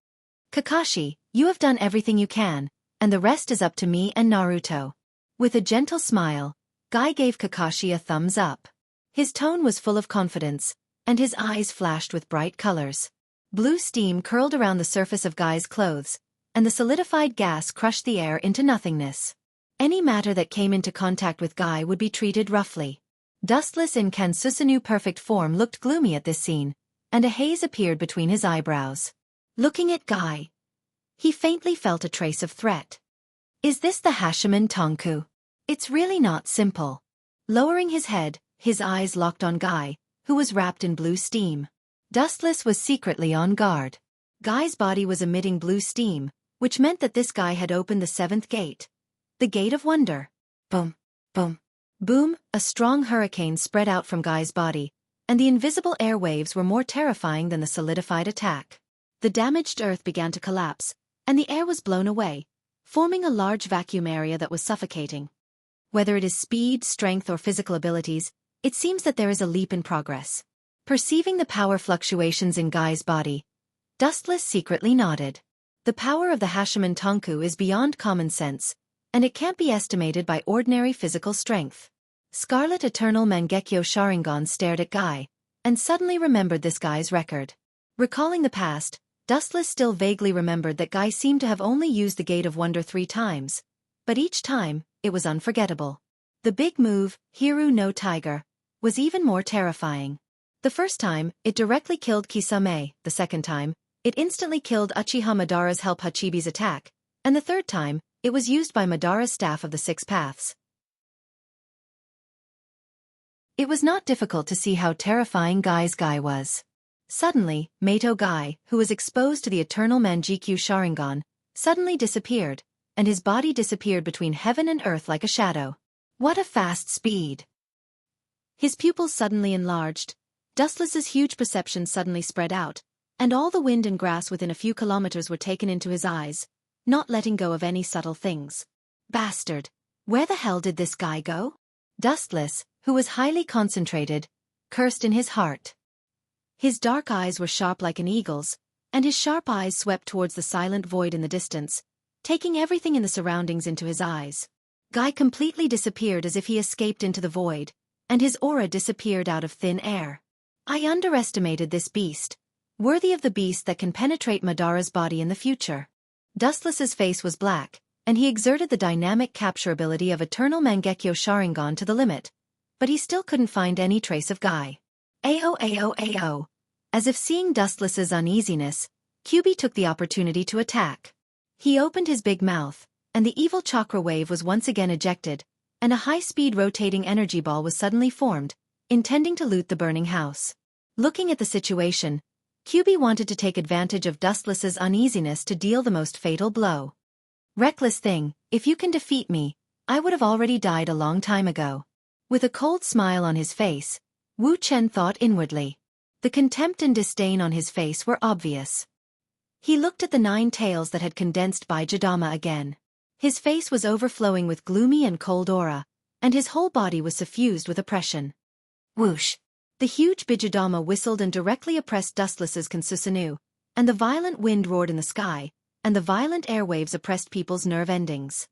"Kakashi, you have done everything you can, and the rest is up to me and Naruto." With a gentle smile, Guy gave Kakashi a thumbs up. His tone was full of confidence, and his eyes flashed with bright colors. Blue steam curled around the surface of Guy's clothes, and the solidified gas crushed the air into nothingness. Any matter that came into contact with Guy would be treated roughly. Dustless in Kansusanoo perfect form looked gloomy at this scene, and a haze appeared between his eyebrows. Looking at Guy, he faintly felt a trace of threat. Is this the Hashimon Tonku? It's really not simple. Lowering his head, his eyes locked on Guy, who was wrapped in blue steam. Dustless was secretly on guard. Guy's body was emitting blue steam, which meant that this guy had opened the seventh gate. The Gate of Wonder. Boom, boom, boom, a strong hurricane spread out from Guy's body, and the invisible airwaves were more terrifying than the solidified attack. The damaged earth began to collapse, and the air was blown away, forming a large vacuum area that was suffocating. Whether it is speed, strength, or physical abilities, it seems that there is a leap in progress. Perceiving the power fluctuations in Guy's body, Dustless secretly nodded. The power of the Hashimon Tonku is beyond common sense, and it can't be estimated by ordinary physical strength. Scarlet Eternal Mangekyo Sharingan stared at Guy, and suddenly remembered this guy's record. Recalling the past, Dustless still vaguely remembered that Guy seemed to have only used the Gate of Wonder 3 times, but each time, it was unforgettable. The big move, Hiru no Tiger, was even more terrifying. The first time, it directly killed Kisame, the second time, it instantly killed Uchiha Madara's help Hachibi's attack, and the third time, it was used by Madara's staff of the Six Paths. It was not difficult to see how terrifying Guy's Guy was. Suddenly, Mato Guy, who was exposed to the eternal Mangekyo Sharingan, suddenly disappeared, and his body disappeared between heaven and earth like a shadow. What a fast speed! His pupils suddenly enlarged, Dustless's huge perception suddenly spread out, and all the wind and grass within a few kilometers were taken into his eyes, not letting go of any subtle things. Bastard! Where the hell did this guy go? Dustless, who was highly concentrated, cursed in his heart. His dark eyes were sharp like an eagle's, and his sharp eyes swept towards the silent void in the distance, taking everything in the surroundings into his eyes. Guy completely disappeared as if he escaped into the void, and his aura disappeared out of thin air. I underestimated this beast, worthy of the beast that can penetrate Madara's body in the future. Dustless's face was black, and he exerted the dynamic capture ability of Eternal Mangekyo Sharingan to the limit, but he still couldn't find any trace of Guy. Ayo. As if seeing Dustless's uneasiness, Kyubi took the opportunity to attack. He opened his big mouth, and the evil chakra wave was once again ejected, and a high-speed rotating energy ball was suddenly formed, intending to loot the burning house. Looking at the situation, QB wanted to take advantage of Dustless's uneasiness to deal the most fatal blow. Reckless thing, if you can defeat me, I would have already died a long time ago. With a cold smile on his face, Wu Chen thought inwardly. The contempt and disdain on his face were obvious. He looked at the 9 tails that had condensed by Jidama again. His face was overflowing with gloomy and cold aura, and his whole body was suffused with oppression. Whoosh! The huge Bijidama whistled and directly oppressed Dustless's Consusanu, and the violent wind roared in the sky, and the violent airwaves oppressed people's nerve endings.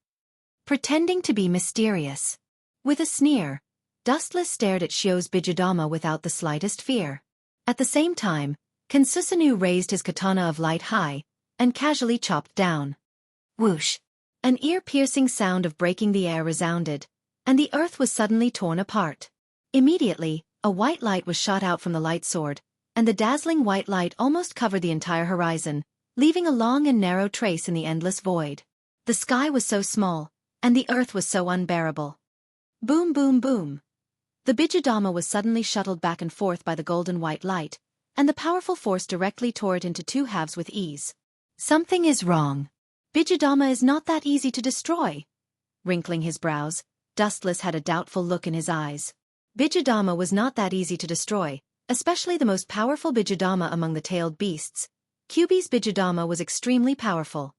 Pretending to be mysterious. With a sneer, Dustless stared at Xiao's Bijidama without the slightest fear. At the same time, Consusanu raised his katana of light high, and casually chopped down. Whoosh! An ear-piercing sound of breaking the air resounded, and the earth was suddenly torn apart. Immediately, a white light was shot out from the light sword, and the dazzling white light almost covered the entire horizon, leaving a long and narrow trace in the endless void. The sky was so small, and the earth was so unbearable. Boom boom boom. The Bijidama was suddenly shuttled back and forth by the golden white light, and the powerful force directly tore it into 2 halves with ease. Something is wrong. Bijidama is not that easy to destroy. Wrinkling his brows, Dustless had a doubtful look in his eyes. Bijidama was not that easy to destroy, especially the most powerful Bijidama among the tailed beasts. QB's Bijidama was extremely powerful.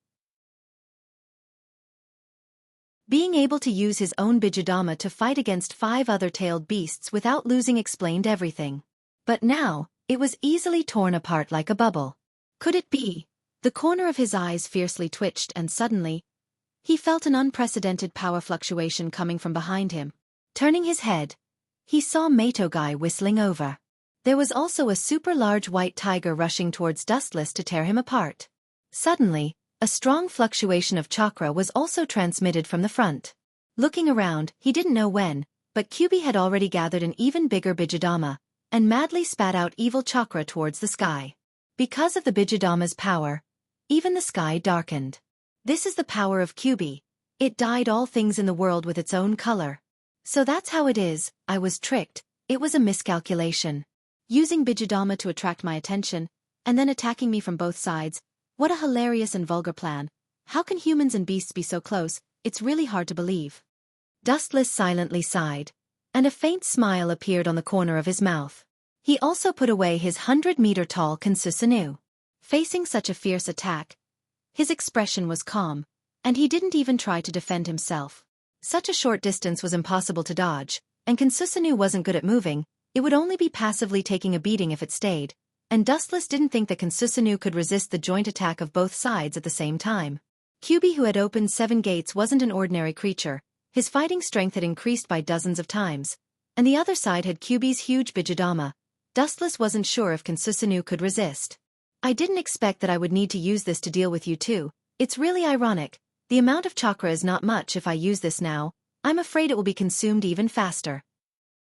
Being able to use his own Bijidama to fight against 5 other tailed beasts without losing explained everything. But now, it was easily torn apart like a bubble. Could it be? The corner of his eyes fiercely twitched and suddenly, he felt an unprecedented power fluctuation coming from behind him. Turning his head, he saw Matogai whistling over. There was also a super large white tiger rushing towards Dustless to tear him apart. Suddenly, a strong fluctuation of chakra was also transmitted from the front. Looking around, he didn't know when, but QB had already gathered an even bigger Bijidama, and madly spat out evil chakra towards the sky. Because of the Bijidama's power, even the sky darkened. This is the power of QB. It dyed all things in the world with its own color. So that's how it is. I was tricked. It was a miscalculation. Using Bijidama to attract my attention, and then attacking me from both sides. What a hilarious and vulgar plan. How can humans and beasts be so close? It's really hard to believe. Dustless silently sighed, and a faint smile appeared on the corner of his mouth. He also put away his 100-meter-tall Consusanu. Facing such a fierce attack, his expression was calm, and he didn't even try to defend himself. Such a short distance was impossible to dodge, and Consusanu wasn't good at moving. It would only be passively taking a beating if it stayed, and Dustless didn't think that Consusanu could resist the joint attack of both sides at the same time. QB, who had opened 7 gates, wasn't an ordinary creature. His fighting strength had increased by dozens of times, and the other side had QB's huge Bijidama. Dustless wasn't sure if Consusanu could resist. I didn't expect that I would need to use this to deal with you too. It's really ironic. The amount of chakra is not much. If I use this now, I'm afraid it will be consumed even faster.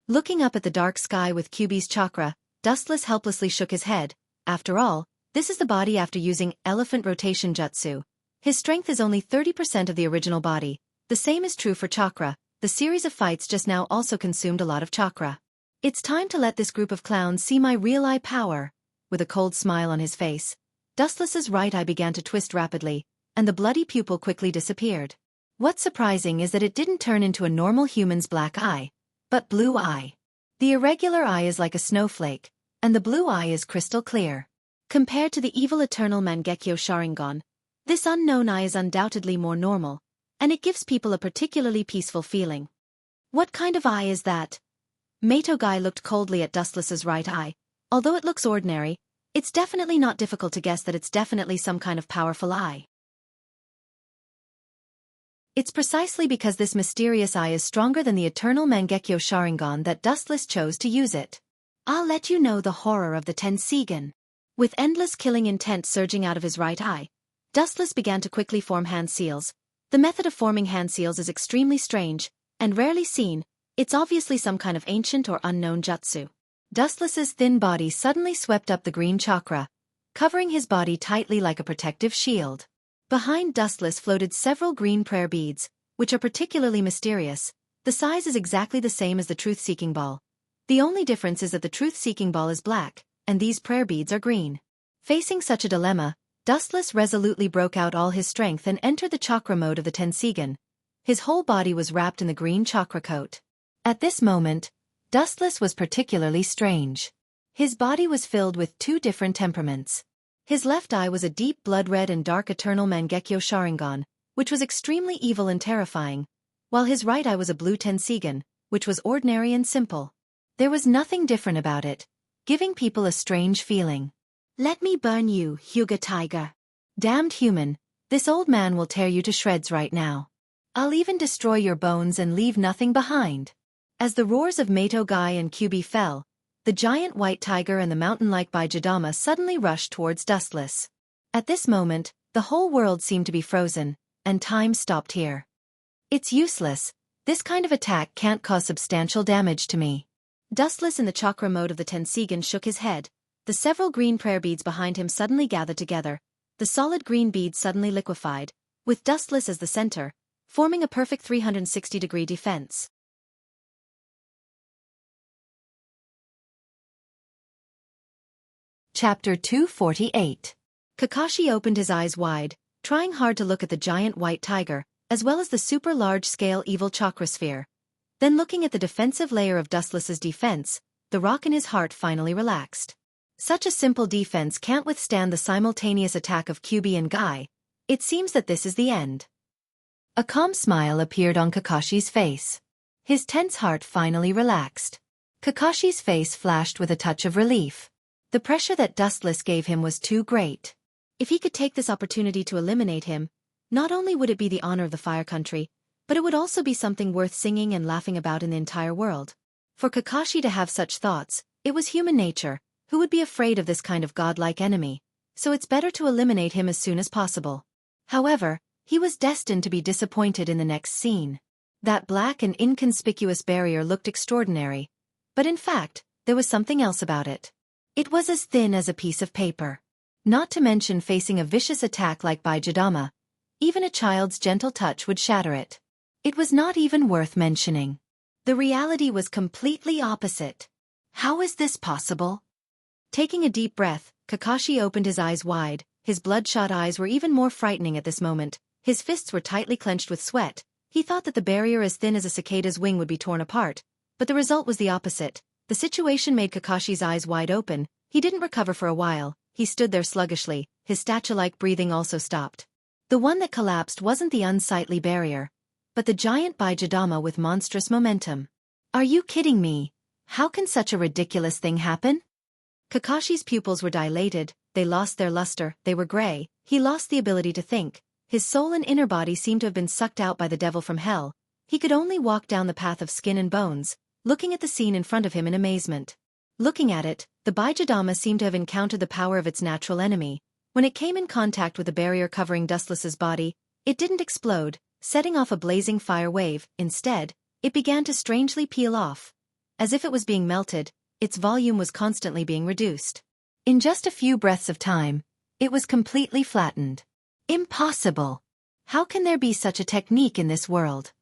Looking up at the dark sky with QB's chakra, Dustless helplessly shook his head. After all, this is the body after using elephant rotation jutsu. His strength is only 30% of the original body. The same is true for chakra. The series of fights just now also consumed a lot of chakra. It's time to let this group of clowns see my real eye power. With a cold smile on his face, Dustless's right eye began to twist rapidly, and the bloody pupil quickly disappeared. What's surprising is that it didn't turn into a normal human's black eye, but blue eye. The irregular eye is like a snowflake, and the blue eye is crystal clear. Compared to the evil eternal Mangekyo Sharingan, this unknown eye is undoubtedly more normal, and it gives people a particularly peaceful feeling. What kind of eye is that? Matogai looked coldly at Dustless's right eye. Although it looks ordinary, it's definitely not difficult to guess that it's definitely some kind of powerful eye. It's precisely because this mysterious eye is stronger than the eternal Mangekyo Sharingan that Dustless chose to use it. I'll let you know the horror of the Tensigan. With endless killing intent surging out of his right eye, Dustless began to quickly form hand seals. The method of forming hand seals is extremely strange, and rarely seen. It's obviously some kind of ancient or unknown jutsu. Dustless's thin body suddenly swept up the green chakra, covering his body tightly like a protective shield. Behind Dustless floated several green prayer beads, which are particularly mysterious. The size is exactly the same as the truth-seeking ball. The only difference is that the truth-seeking ball is black, and these prayer beads are green. Facing such a dilemma, Dustless resolutely broke out all his strength and entered the chakra mode of the Tensigan. His whole body was wrapped in the green chakra coat. At this moment, Dustless was particularly strange. His body was filled with two different temperaments. His left eye was a deep blood-red and dark eternal Mangekyo Sharingan, which was extremely evil and terrifying, while his right eye was a blue Tensigan, which was ordinary and simple. There was nothing different about it, giving people a strange feeling. "Let me burn you, Hyuga Tiger. Damned human, this old man will tear you to shreds right now. I'll even destroy your bones and leave nothing behind." As the roars of Mato Gai and Kyubi fell, the giant white tiger and the mountain-like Baijidama suddenly rushed towards Dustless. At this moment, the whole world seemed to be frozen, and time stopped here. "It's useless. This kind of attack can't cause substantial damage to me." Dustless in the chakra mode of the Tensigan shook his head. The several green prayer beads behind him suddenly gathered together. The solid green beads suddenly liquefied, with Dustless as the center, forming a perfect 360-degree defense. Chapter 248. Kakashi opened his eyes wide, trying hard to look at the giant white tiger, as well as the super large-scale evil chakra sphere. Then looking at the defensive layer of Dustless's defense, the rock in his heart finally relaxed. Such a simple defense can't withstand the simultaneous attack of Kyubi and Guy. It seems that this is the end. A calm smile appeared on Kakashi's face. His tense heart finally relaxed. Kakashi's face flashed with a touch of relief. The pressure that Dustless gave him was too great. If he could take this opportunity to eliminate him, not only would it be the honor of the Fire Country, but it would also be something worth singing and laughing about in the entire world. For Kakashi to have such thoughts, it was human nature. Who would be afraid of this kind of godlike enemy? So it's better to eliminate him as soon as possible. However, he was destined to be disappointed in the next scene. That black and inconspicuous barrier looked extraordinary, but in fact, there was something else about it. It was as thin as a piece of paper. Not to mention facing a vicious attack like Baijidama, even a child's gentle touch would shatter it. It was not even worth mentioning. The reality was completely opposite. How is this possible? Taking a deep breath, Kakashi opened his eyes wide. His bloodshot eyes were even more frightening at this moment. His fists were tightly clenched with sweat. He thought that the barrier as thin as a cicada's wing would be torn apart, but the result was the opposite. The situation made Kakashi's eyes wide open. He didn't recover for a while. He stood there sluggishly. His statue-like breathing also stopped. The one that collapsed wasn't the unsightly barrier, but the giant Baijidama with monstrous momentum. Are you kidding me? How can such a ridiculous thing happen? Kakashi's pupils were dilated, they lost their luster, they were gray, he lost the ability to think. His soul and inner body seemed to have been sucked out by the devil from hell. He could only walk down the path of skin and bones, looking at the scene in front of him in amazement. Looking at it, the Baijidama seemed to have encountered the power of its natural enemy. When it came in contact with the barrier covering Dustless's body, it didn't explode, setting off a blazing fire wave. Instead, it began to strangely peel off. As if it was being melted, its volume was constantly being reduced. In just a few breaths of time, it was completely flattened. Impossible! How can there be such a technique in this world?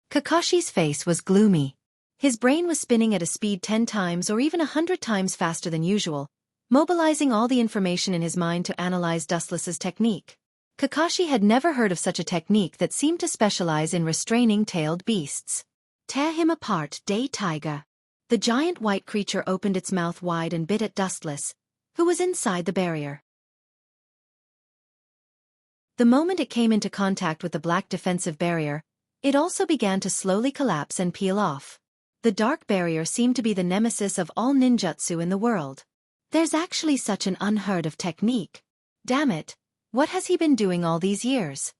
Kakashi's face was gloomy. His brain was spinning at a speed 10 times or even 100 times faster than usual, mobilizing all the information in his mind to analyze Dustless's technique. Kakashi had never heard of such a technique that seemed to specialize in restraining tailed beasts. Tear him apart, Day Tiger. The giant white creature opened its mouth wide and bit at Dustless, who was inside the barrier. The moment it came into contact with the black defensive barrier, it also began to slowly collapse and peel off. The dark barrier seemed to be the nemesis of all ninjutsu in the world. There's actually such an unheard of technique. Damn it, what has he been doing all these years?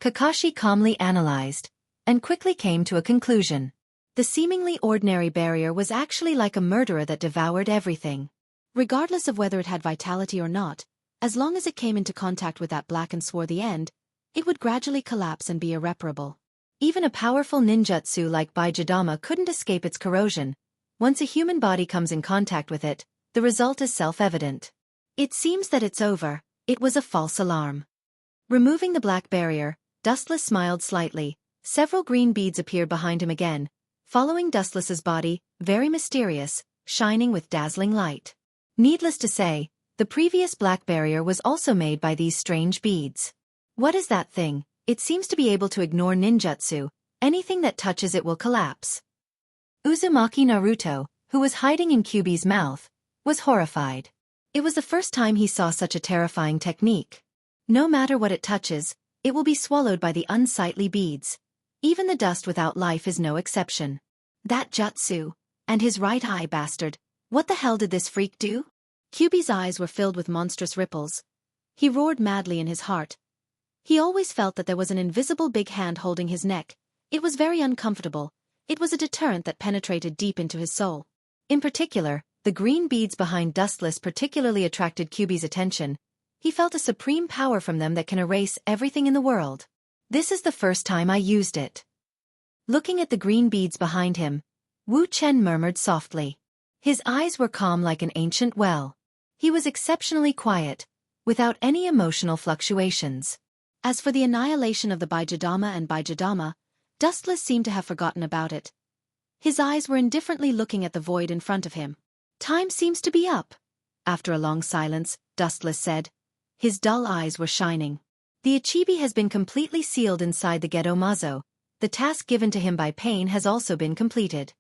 Kakashi calmly analyzed, and quickly came to a conclusion. The seemingly ordinary barrier was actually like a murderer that devoured everything. Regardless of whether it had vitality or not, as long as it came into contact with that black and swarthy end, it would gradually collapse and be irreparable. Even a powerful ninjutsu like Baijidama couldn't escape its corrosion. Once a human body comes in contact with it, the result is self-evident. It seems that it's over. It was a false alarm. Removing the black barrier, Dustless smiled slightly. Several green beads appeared behind him again, following Dustless's body, very mysterious, shining with dazzling light. Needless to say, the previous black barrier was also made by these strange beads. What is that thing? It seems to be able to ignore ninjutsu. Anything that touches it will collapse. Uzumaki Naruto, who was hiding in Kyuubi's mouth, was horrified. It was the first time he saw such a terrifying technique. No matter what it touches, it will be swallowed by the unsightly beads. Even the dust without life is no exception. That jutsu. And his right eye, bastard. What the hell did this freak do? Kyuubi's eyes were filled with monstrous ripples. He roared madly in his heart. He always felt that there was an invisible big hand holding his neck. It was very uncomfortable. It was a deterrent that penetrated deep into his soul. In particular, the green beads behind Dustless particularly attracted Kyuubi's attention. He felt a supreme power from them that can erase everything in the world. This is the first time I used it. Looking at the green beads behind him, Wu Chen murmured softly. His eyes were calm like an ancient well. He was exceptionally quiet, without any emotional fluctuations. As for the annihilation of the Baijidama and Baijidama, Dustless seemed to have forgotten about it. His eyes were indifferently looking at the void in front of him. Time seems to be up. After a long silence, Dustless said. His dull eyes were shining. The Ichibi has been completely sealed inside the Gedo Mazo. The task given to him by Pain has also been completed.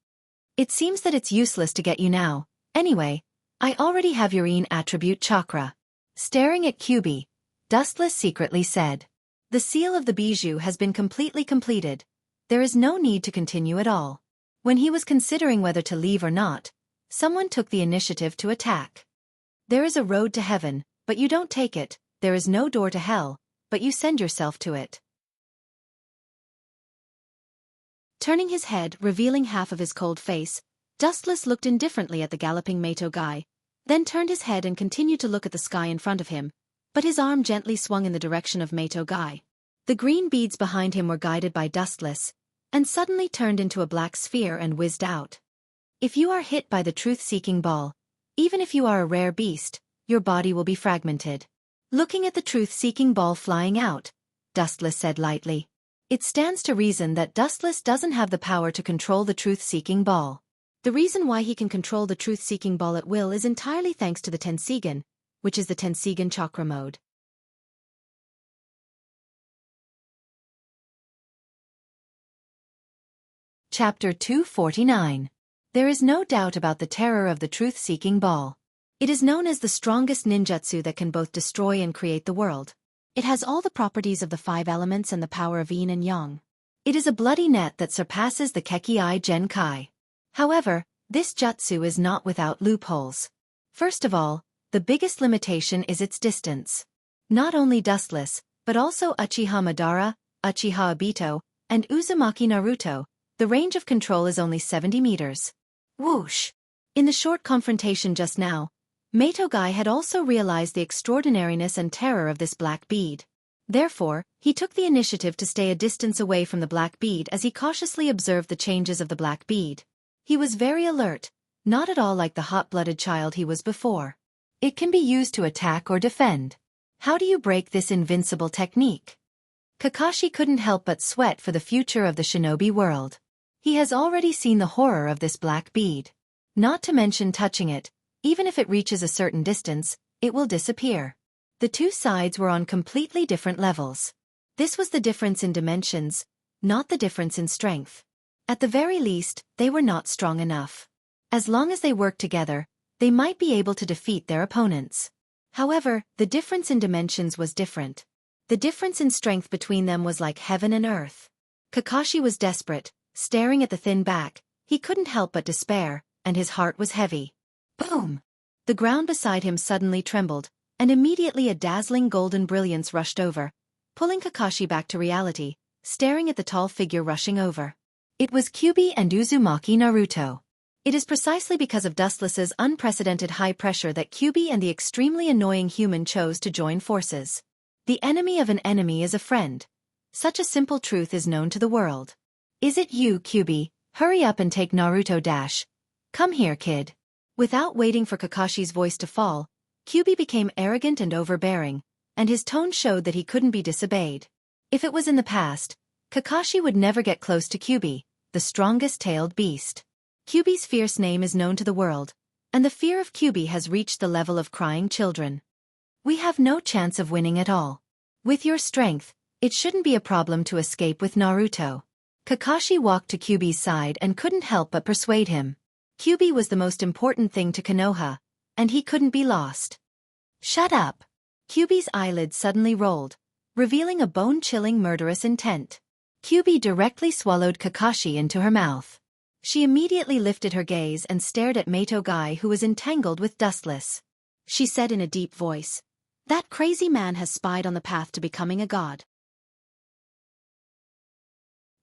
It seems that it's useless to get you now. Anyway, I already have your Yin attribute chakra. Staring at Kyuubi, Dustless secretly said. The seal of the bijou has been completely completed. There is no need to continue at all. When he was considering whether to leave or not, someone took the initiative to attack. There is a road to heaven, but you don't take it. There is no door to hell, but you send yourself to it. Turning his head, revealing half of his cold face, Dustless looked indifferently at the galloping Mato guy, then turned his head and continued to look at the sky in front of him, but his arm gently swung in the direction of Mato guy. The green beads behind him were guided by Dustless, and suddenly turned into a black sphere and whizzed out. If you are hit by the truth-seeking ball, even if you are a rare beast, your body will be fragmented. Looking at the truth-seeking ball flying out, Dustless said lightly. It stands to reason that Dustless doesn't have the power to control the truth-seeking ball. The reason why he can control the truth-seeking ball at will is entirely thanks to the Tensigen, which is the Tensigen chakra mode. Chapter 249. There is no doubt about the terror of the truth-seeking ball. It is known as the strongest ninjutsu that can both destroy and create the world. It has all the properties of the 5 elements and the power of yin and yang. It is a bloody net that surpasses the Kekki Genkai. However, this jutsu is not without loopholes. First of all, the biggest limitation is its distance. Not only Dustless, but also Uchiha Madara, Uchiha Obito, and Uzumaki Naruto, the range of control is only 70 meters. Whoosh! In the short confrontation just now, Mato Guy had also realized the extraordinariness and terror of this black bead. Therefore, he took the initiative to stay a distance away from the black bead as he cautiously observed the changes of the black bead. He was very alert, not at all like the hot-blooded child he was before. It can be used to attack or defend. How do you break this invincible technique? Kakashi couldn't help but sweat for the future of the shinobi world. He has already seen the horror of this black bead. Not to mention touching it, even if it reaches a certain distance, it will disappear. The two sides were on completely different levels. This was the difference in dimensions, not the difference in strength. At the very least, they were not strong enough. As long as they worked together, they might be able to defeat their opponents. However, the difference in dimensions was different. The difference in strength between them was like heaven and earth. Kakashi was desperate, staring at the thin back. He couldn't help but despair, and his heart was heavy. Boom! The ground beside him suddenly trembled, and immediately a dazzling golden brilliance rushed over, pulling Kakashi back to reality, staring at the tall figure rushing over. It was Kyuubi and Uzumaki Naruto. It is precisely because of Dustless's unprecedented high pressure that Kyuubi and the extremely annoying human chose to join forces. The enemy of an enemy is a friend. Such a simple truth is known to the world. Is it you, Kyuubi? Hurry up and take Naruto dash. Come here, kid. Without waiting for Kakashi's voice to fall, Kyuubi became arrogant and overbearing, and his tone showed that he couldn't be disobeyed. If it was in the past, Kakashi would never get close to Kyuubi, the strongest tailed beast. Kyuubi's fierce name is known to the world, and the fear of Kyuubi has reached the level of crying children. We have no chance of winning at all. With your strength, it shouldn't be a problem to escape with Naruto. Kakashi walked to Kyuubi's side and couldn't help but persuade him. Kyuubi was the most important thing to Konoha, and he couldn't be lost. Shut up. Kyuubi's eyelids suddenly rolled, revealing a bone-chilling murderous intent. Kyuubi directly swallowed Kakashi into her mouth. She immediately lifted her gaze and stared at Mato Guy, who was entangled with Dustless. She said in a deep voice, "That crazy man has spied on the path to becoming a god.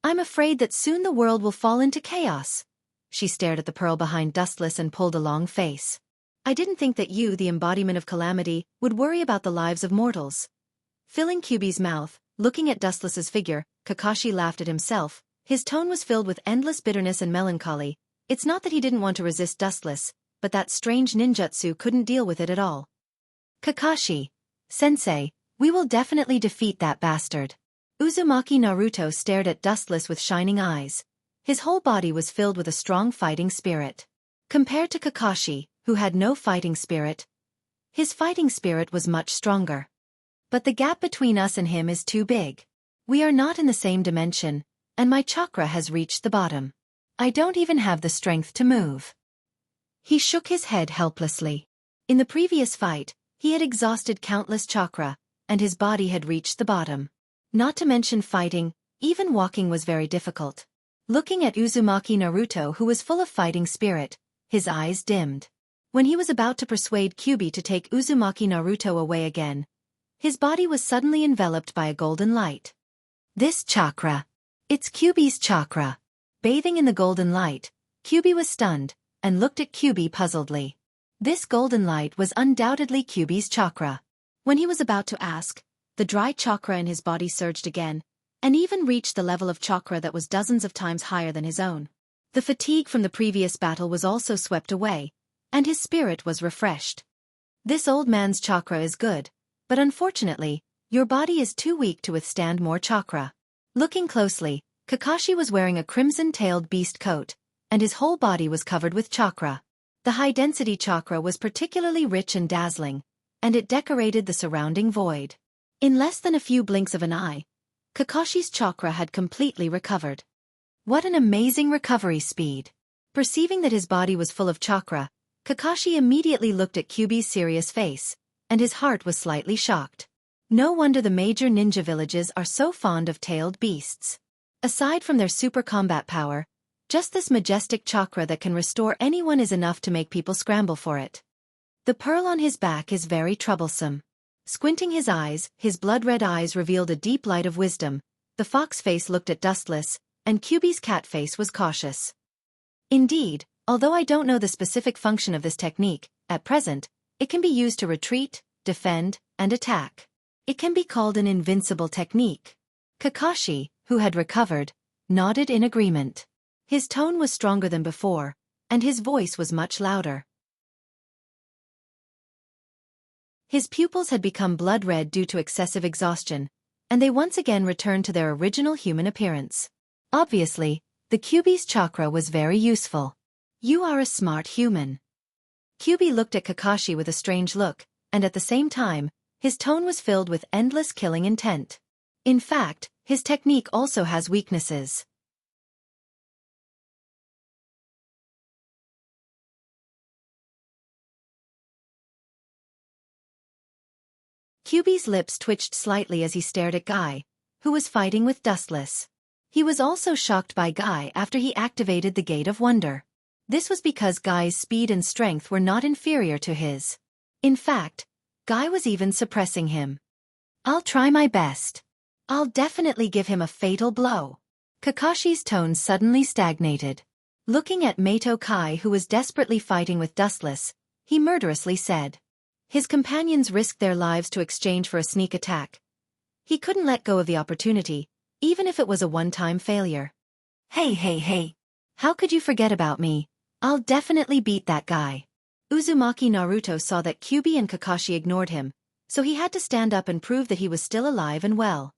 I'm afraid that soon the world will fall into chaos." She stared at the pearl behind Dustless and pulled a long face. "I didn't think that you, the embodiment of calamity, would worry about the lives of mortals." Filling Kyuubi's mouth, looking at Dustless's figure, Kakashi laughed at himself. His tone was filled with endless bitterness and melancholy. It's not that he didn't want to resist Dustless, but that strange ninjutsu couldn't deal with it at all. "Kakashi, sensei, we will definitely defeat that bastard." Uzumaki Naruto stared at Dustless with shining eyes. His whole body was filled with a strong fighting spirit. Compared to Kakashi, who had no fighting spirit, his fighting spirit was much stronger. "But the gap between us and him is too big. We are not in the same dimension, and my chakra has reached the bottom. I don't even have the strength to move." He shook his head helplessly. In the previous fight, he had exhausted countless chakra, and his body had reached the bottom. Not to mention fighting, even walking was very difficult. Looking at Uzumaki Naruto, who was full of fighting spirit, his eyes dimmed. When he was about to persuade Kyuubi to take Uzumaki Naruto away again, his body was suddenly enveloped by a golden light. "This chakra. It's Kyuubi's chakra." Bathing in the golden light, Kyuubi was stunned, and looked at Kyuubi puzzledly. This golden light was undoubtedly Kyuubi's chakra. When he was about to ask, the dry chakra in his body surged again, and even reached the level of chakra that was dozens of times higher than his own. The fatigue from the previous battle was also swept away, and his spirit was refreshed. "This old man's chakra is good, but unfortunately, your body is too weak to withstand more chakra." Looking closely, Kakashi was wearing a crimson-tailed beast coat, and his whole body was covered with chakra. The high-density chakra was particularly rich and dazzling, and it decorated the surrounding void. In less than a few blinks of an eye, Kakashi's chakra had completely recovered. What an amazing recovery speed! Perceiving that his body was full of chakra, Kakashi immediately looked at Kyuubi's serious face, and his heart was slightly shocked. No wonder the major ninja villages are so fond of tailed beasts. Aside from their super combat power, just this majestic chakra that can restore anyone is enough to make people scramble for it. The pearl on his back is very troublesome. Squinting his eyes, his blood-red eyes revealed a deep light of wisdom. The fox face looked at Dustless, and Kyuubi's cat face was cautious. "Indeed, although I don't know the specific function of this technique, at present, it can be used to retreat, defend, and attack. It can be called an invincible technique." Kakashi, who had recovered, nodded in agreement. His tone was stronger than before, and his voice was much louder. His pupils had become blood-red due to excessive exhaustion, and they once again returned to their original human appearance. Obviously, the Kyuubi's chakra was very useful. "You are a smart human." Kyuubi looked at Kakashi with a strange look, and at the same time, his tone was filled with endless killing intent. In fact, his technique also has weaknesses. Kyuubi's lips twitched slightly as he stared at Guy, who was fighting with Dustless. He was also shocked by Guy after he activated the Gate of Wonder. This was because Guy's speed and strength were not inferior to his. In fact, Guy was even suppressing him. "I'll try my best. I'll definitely give him a fatal blow." Kakashi's tone suddenly stagnated. Looking at Mato Kai, who was desperately fighting with Dustless, he murderously said. His companions risked their lives to exchange for a sneak attack. He couldn't let go of the opportunity, even if it was a one-time failure. Hey, how could you forget about me? I'll definitely beat that guy." Uzumaki Naruto saw that Kyuubi and Kakashi ignored him, so he had to stand up and prove that he was still alive and well.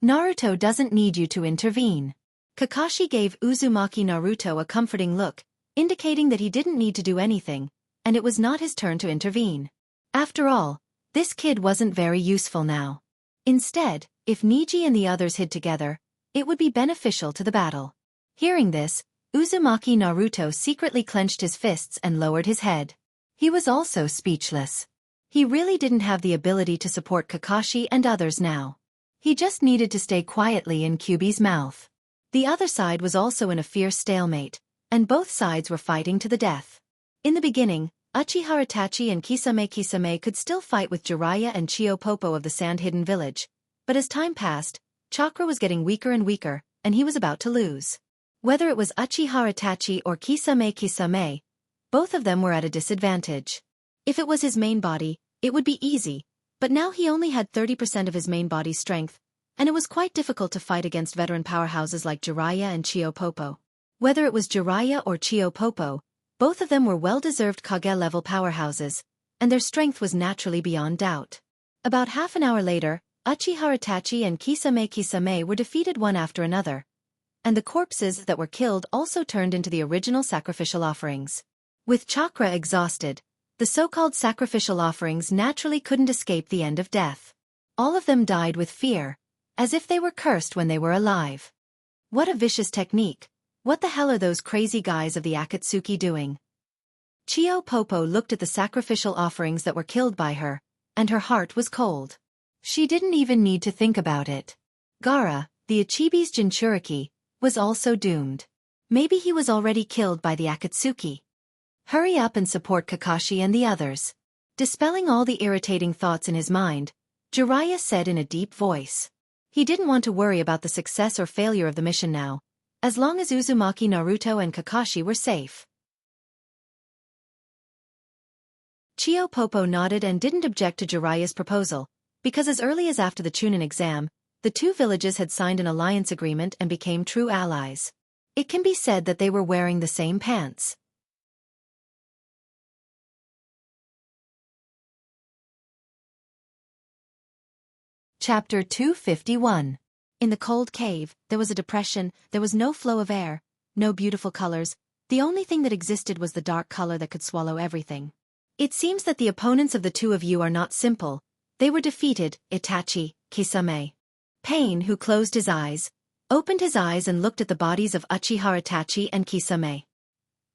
"Naruto doesn't need you to intervene. Kakashi gave Uzumaki Naruto a comforting look, indicating that he didn't need to do anything, and it was not his turn to intervene. After all, this kid wasn't very useful now. Instead, if Niji and the others hid together, it would be beneficial to the battle. Hearing this, Uzumaki Naruto secretly clenched his fists and lowered his head. He was also speechless. He really didn't have the ability to support Kakashi and others now. He just needed to stay quietly in Kyuubi's mouth. The other side was also in a fierce stalemate, and both sides were fighting to the death. In the beginning, Uchiha Itachi and Kisame could still fight with Jiraiya and Chiyo-Popo of the Sand-Hidden Village, but as time passed, chakra was getting weaker and weaker, and he was about to lose. Whether it was Uchiha Itachi or Kisame, both of them were at a disadvantage. If it was his main body, it would be easy, but now he only had 30% of his main body's strength, and it was quite difficult to fight against veteran powerhouses like Jiraiya and Chiyo-Popo. Whether it was Jiraiya or Chiyo-Popo, both of them were well-deserved Kage-level powerhouses, and their strength was naturally beyond doubt. About half an hour later, Uchiha Itachi and Kisame were defeated one after another, and the corpses that were killed also turned into the original sacrificial offerings. With chakra exhausted, the so-called sacrificial offerings naturally couldn't escape the end of death. All of them died with fear, as if they were cursed when they were alive. What a vicious technique! What the hell are those crazy guys of the Akatsuki doing? Chiyo-Popo looked at the sacrificial offerings that were killed by her, and her heart was cold. She didn't even need to think about it. Gaara, the Ichibi's Jinchuriki, was also doomed. Maybe he was already killed by the Akatsuki. Hurry up and support Kakashi and the others. Dispelling all the irritating thoughts in his mind, Jiraiya said in a deep voice. He didn't want to worry about the success or failure of the mission now, as long as Uzumaki Naruto and Kakashi were safe. Chiyo-Popo nodded and didn't object to Jiraiya's proposal, because as early as after the Chunin exam, the two villages had signed an alliance agreement and became true allies. It can be said that they were wearing the same pants. Chapter 251. In the cold cave, there was a depression, there was no flow of air, no beautiful colors, the only thing that existed was the dark color that could swallow everything. It seems that the opponents of the two of you are not simple. They were defeated, Itachi, Kisame. Pain, who closed his eyes, opened his eyes and looked at the bodies of Uchiha Itachi and Kisame.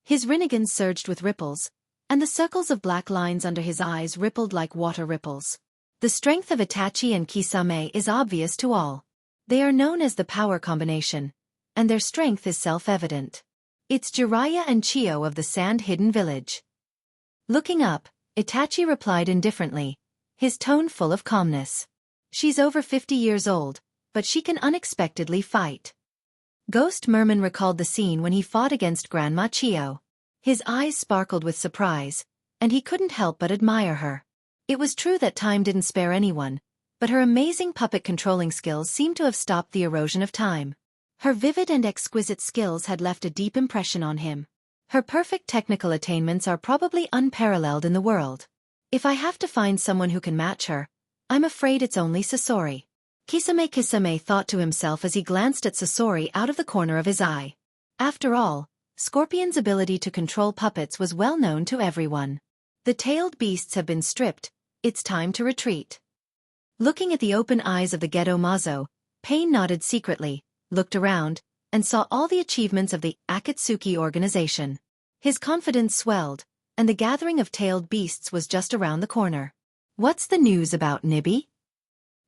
His Rinnegan surged with ripples, and the circles of black lines under his eyes rippled like water ripples. The strength of Itachi and Kisame is obvious to all. They are known as the power combination, and their strength is self-evident. It's Jiraiya and Chiyo of the Sand-Hidden Village. Looking up, Itachi replied indifferently, his tone full of calmness. She's over 50 years old, but she can unexpectedly fight. Ghost Merman recalled the scene when he fought against Grandma Chiyo. His eyes sparkled with surprise, and he couldn't help but admire her. It was true that time didn't spare anyone, but her amazing puppet controlling skills seemed to have stopped the erosion of time. Her vivid and exquisite skills had left a deep impression on him. Her perfect technical attainments are probably unparalleled in the world. If I have to find someone who can match her, I'm afraid it's only Sasori. Kisame thought to himself as he glanced at Sasori out of the corner of his eye. After all, Scorpion's ability to control puppets was well known to everyone. The tailed beasts have been stripped. It's time to retreat. Looking at the open eyes of the Gedo Mazo, Pain nodded secretly, looked around, and saw all the achievements of the Akatsuki organization. His confidence swelled, and the gathering of tailed beasts was just around the corner. What's the news about Nibi?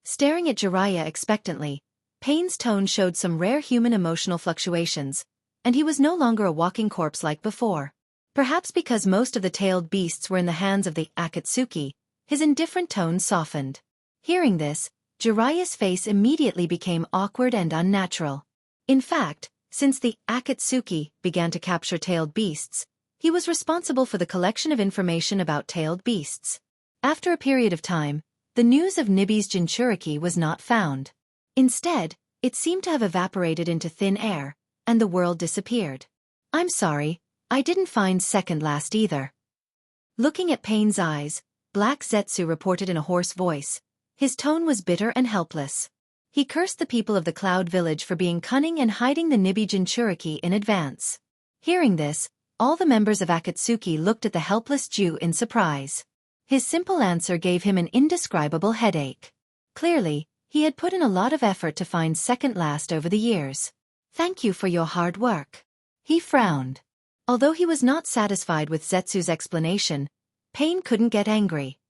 Staring at Jiraiya expectantly, Pain's tone showed some rare human emotional fluctuations, and he was no longer a walking corpse like before. Perhaps because most of the tailed beasts were in the hands of the Akatsuki, his indifferent tone softened. Hearing this, Jiraiya's face immediately became awkward and unnatural. In fact, since the Akatsuki began to capture tailed beasts, he was responsible for the collection of information about tailed beasts. After a period of time, the news of Nibi's Jinchuriki was not found. Instead, it seemed to have evaporated into thin air, and the world disappeared. I'm sorry, I didn't find second last either. Looking at Pain's eyes, Black Zetsu reported in a hoarse voice. His tone was bitter and helpless. He cursed the people of the Cloud Village for being cunning and hiding the Nibi Jinchuriki in advance. Hearing this, all the members of Akatsuki looked at the helpless Jew in surprise. His simple answer gave him an indescribable headache. Clearly, he had put in a lot of effort to find second last over the years. "Thank you for your hard work." He frowned. Although he was not satisfied with Zetsu's explanation, Pain couldn't get angry.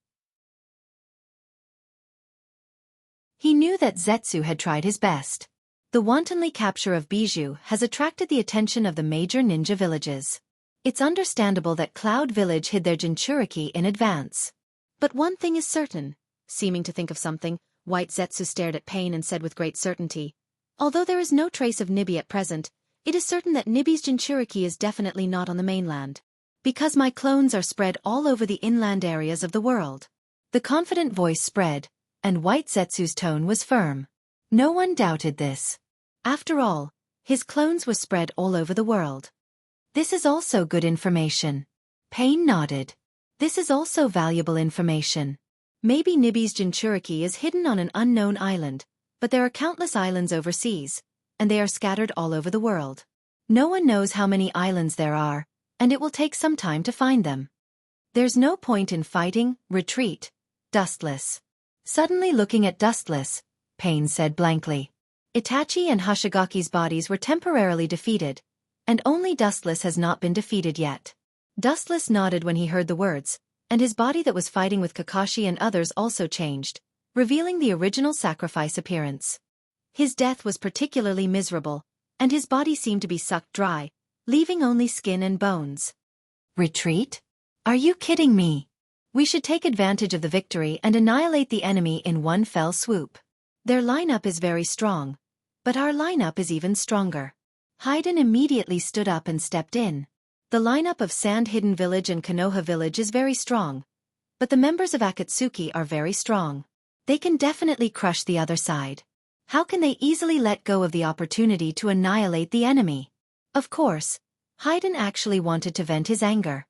He knew that Zetsu had tried his best. The wantonly capture of Bijou has attracted the attention of the major ninja villages. It's understandable that Cloud Village hid their Jinchuriki in advance. But one thing is certain. Seeming to think of something, White Zetsu stared at Pain and said with great certainty, "Although there is no trace of Nibi at present, it is certain that Nibi's Jinchuriki is definitely not on the mainland. Because my clones are spread all over the inland areas of the world." The confident voice spread, and White Zetsu's tone was firm. No one doubted this. After all, his clones were spread all over the world. "This is also good information." Pain nodded. "This is also valuable information. Maybe Nibi's Jinchuriki is hidden on an unknown island, but there are countless islands overseas, and they are scattered all over the world. No one knows how many islands there are, and it will take some time to find them. There's no point in fighting, retreat, Dustless." Suddenly looking at Dustless, Pain said blankly. Itachi and Hashigaki's bodies were temporarily defeated, and only Dustless has not been defeated yet. Dustless nodded when he heard the words, and his body that was fighting with Kakashi and others also changed, revealing the original sacrifice appearance. His death was particularly miserable, and his body seemed to be sucked dry, leaving only skin and bones. "Retreat? Are you kidding me? We should take advantage of the victory and annihilate the enemy in one fell swoop. Their lineup is very strong, but our lineup is even stronger." Haiden immediately stood up and stepped in. The lineup of Sand Hidden Village and Konoha Village is very strong, but the members of Akatsuki are very strong. They can definitely crush the other side. How can they easily let go of the opportunity to annihilate the enemy? Of course, Haiden actually wanted to vent his anger.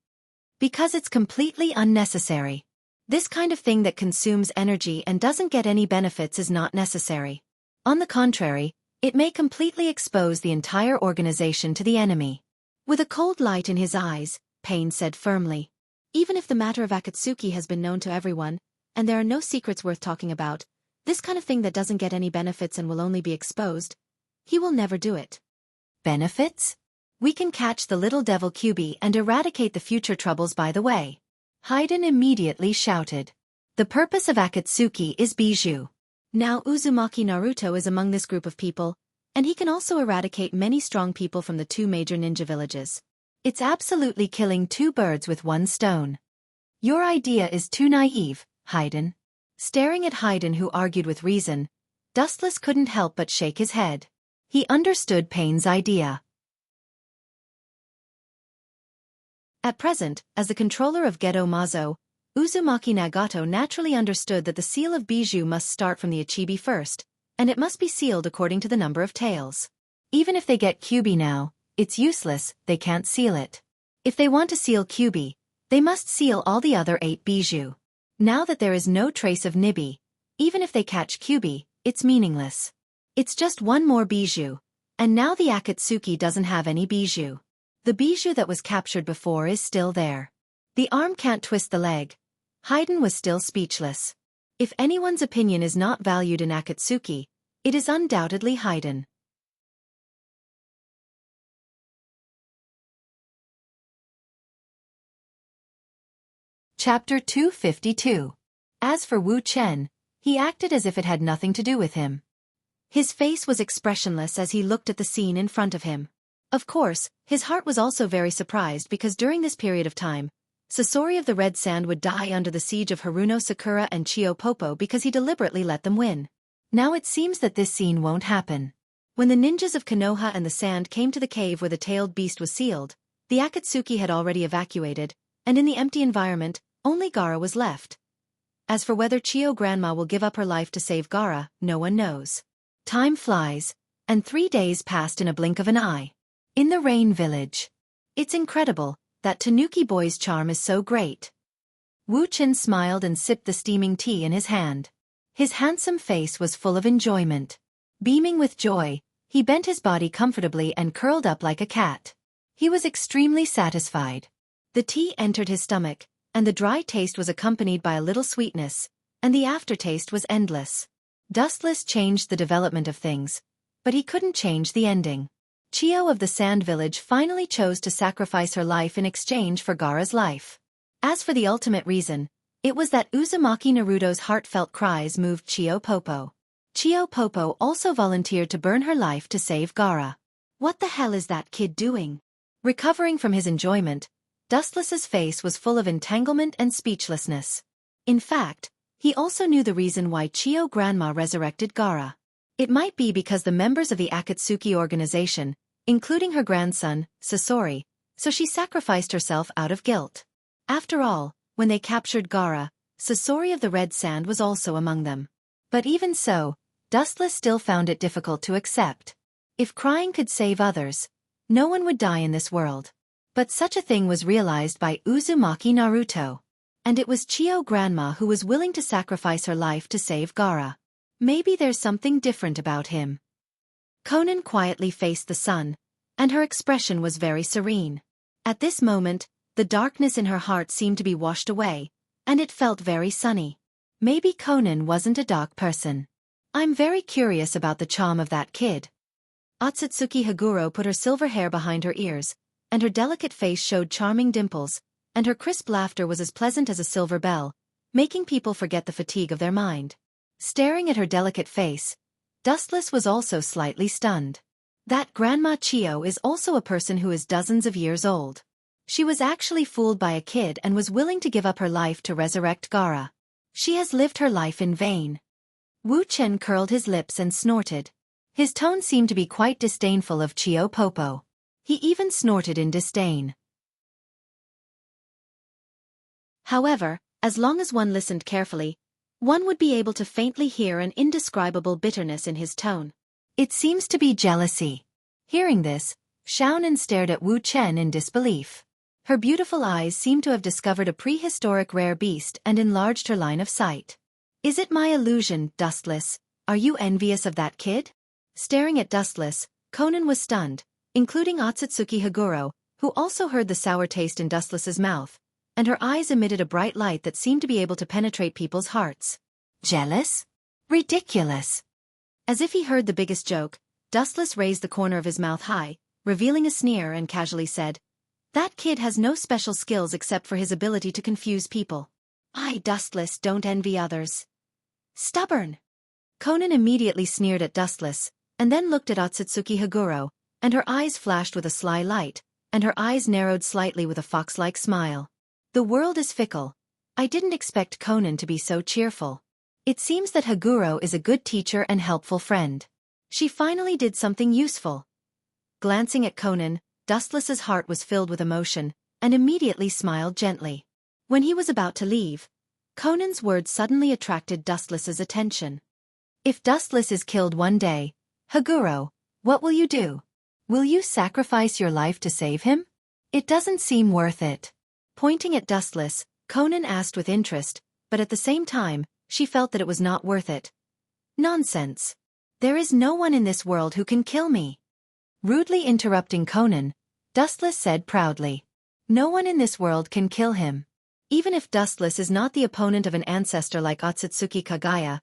Because it's completely unnecessary. This kind of thing that consumes energy and doesn't get any benefits is not necessary. On the contrary, it may completely expose the entire organization to the enemy. With a cold light in his eyes, Pain said firmly, "Even if the matter of Akatsuki has been known to everyone, and there are no secrets worth talking about, this kind of thing that doesn't get any benefits and will only be exposed, he will never do it." "Benefits? We can catch the little devil Kyubi and eradicate the future troubles by the way." Haiden immediately shouted. "The purpose of Akatsuki is Bijou. Now Uzumaki Naruto is among this group of people, and he can also eradicate many strong people from the two major ninja villages. It's absolutely killing two birds with one stone." "Your idea is too naive, Haiden." Staring at Haiden, who argued with reason, Dustless couldn't help but shake his head. He understood Pain's idea. At present, as the controller of Gedo Mazo, Uzumaki Nagato naturally understood that the seal of Bijou must start from the Ichibi first, and it must be sealed according to the number of tails. Even if they get Kyubi now, it's useless, they can't seal it. If they want to seal Kyubi, they must seal all the other 8 Bijou. Now that there is no trace of Nibi, even if they catch Kyubi, it's meaningless. It's just one more Bijou, and now the Akatsuki doesn't have any Bijou. The Bijou that was captured before is still there. The arm can't twist the leg. Haiden was still speechless. If anyone's opinion is not valued in Akatsuki, it is undoubtedly Haiden. Chapter 252. As for Wu Chen, he acted as if it had nothing to do with him. His face was expressionless as he looked at the scene in front of him. Of course, his heart was also very surprised because during this period of time, Sasori of the Red Sand would die under the siege of Haruno Sakura and Chio Popo because he deliberately let them win. Now it seems that this scene won't happen. When the ninjas of Konoha and the Sand came to the cave where the tailed beast was sealed, the Akatsuki had already evacuated, and in the empty environment, only Gaara was left. As for whether Chio Grandma will give up her life to save Gaara, no one knows. Time flies, and 3 days passed in a blink of an eye. In the Rain Village. It's incredible that Tanuki Boy's charm is so great. Wu Chen smiled and sipped the steaming tea in his hand. His handsome face was full of enjoyment. Beaming with joy, he bent his body comfortably and curled up like a cat. He was extremely satisfied. The tea entered his stomach, and the dry taste was accompanied by a little sweetness, and the aftertaste was endless. Dustless changed the development of things, but he couldn't change the ending. Chio of the Sand Village finally chose to sacrifice her life in exchange for Gaara's life. As for the ultimate reason, it was that Uzumaki Naruto's heartfelt cries moved Chio Popo. Chio Popo also volunteered to burn her life to save Gaara. What the hell is that kid doing? Recovering from his enjoyment, Dustless's face was full of entanglement and speechlessness. In fact, he also knew the reason why Chio Grandma resurrected Gaara. It might be because the members of the Akatsuki organization, including her grandson, Sasori, so she sacrificed herself out of guilt. After all, when they captured Gaara, Sasori of the Red Sand was also among them. But even so, Dustless still found it difficult to accept. If crying could save others, no one would die in this world. But such a thing was realized by Uzumaki Naruto. And it was Chio Grandma who was willing to sacrifice her life to save Gaara. Maybe there's something different about him. Konan quietly faced the sun, and her expression was very serene. At this moment, the darkness in her heart seemed to be washed away, and it felt very sunny. Maybe Konan wasn't a dark person. I'm very curious about the charm of that kid. Otsutsuki Haguro put her silver hair behind her ears, and her delicate face showed charming dimples, and her crisp laughter was as pleasant as a silver bell, making people forget the fatigue of their mind. Staring at her delicate face, Dustless was also slightly stunned. That Grandma Chio is also a person who is dozens of years old. She was actually fooled by a kid and was willing to give up her life to resurrect Gaara. She has lived her life in vain. Wu Chen curled his lips and snorted. His tone seemed to be quite disdainful of Chio Popo. He even snorted in disdain. However, as long as one listened carefully, one would be able to faintly hear an indescribable bitterness in his tone. It seems to be jealousy. Hearing this, Xiaofan stared at Wu Chen in disbelief. Her beautiful eyes seemed to have discovered a prehistoric rare beast and enlarged her line of sight. Is it my illusion, Dustless? Are you envious of that kid? Staring at Dustless, Konan was stunned, including Otsutsuki Haguro, who also heard the sour taste in Dustless's mouth, and her eyes emitted a bright light that seemed to be able to penetrate people's hearts. Jealous? Ridiculous! As if he heard the biggest joke, Dustless raised the corner of his mouth high, revealing a sneer and casually said, "That kid has no special skills except for his ability to confuse people. I, Dustless, don't envy others. Stubborn!" Konan immediately sneered at Dustless, and then looked at Otsutsuki Haguro, and her eyes flashed with a sly light, and her eyes narrowed slightly with a fox-like smile. The world is fickle. I didn't expect Konan to be so cheerful. It seems that Haguro is a good teacher and helpful friend. She finally did something useful. Glancing at Konan, Dustless's heart was filled with emotion, and immediately smiled gently. When he was about to leave, Conan's words suddenly attracted Dustless's attention. If Dustless is killed one day, Haguro, what will you do? Will you sacrifice your life to save him? It doesn't seem worth it. Pointing at Dustless, Konan asked with interest, but at the same time, she felt that it was not worth it. Nonsense. There is no one in this world who can kill me. Rudely interrupting Konan, Dustless said proudly. No one in this world can kill him. Even if Dustless is not the opponent of an ancestor like Otsutsuki Kagaya,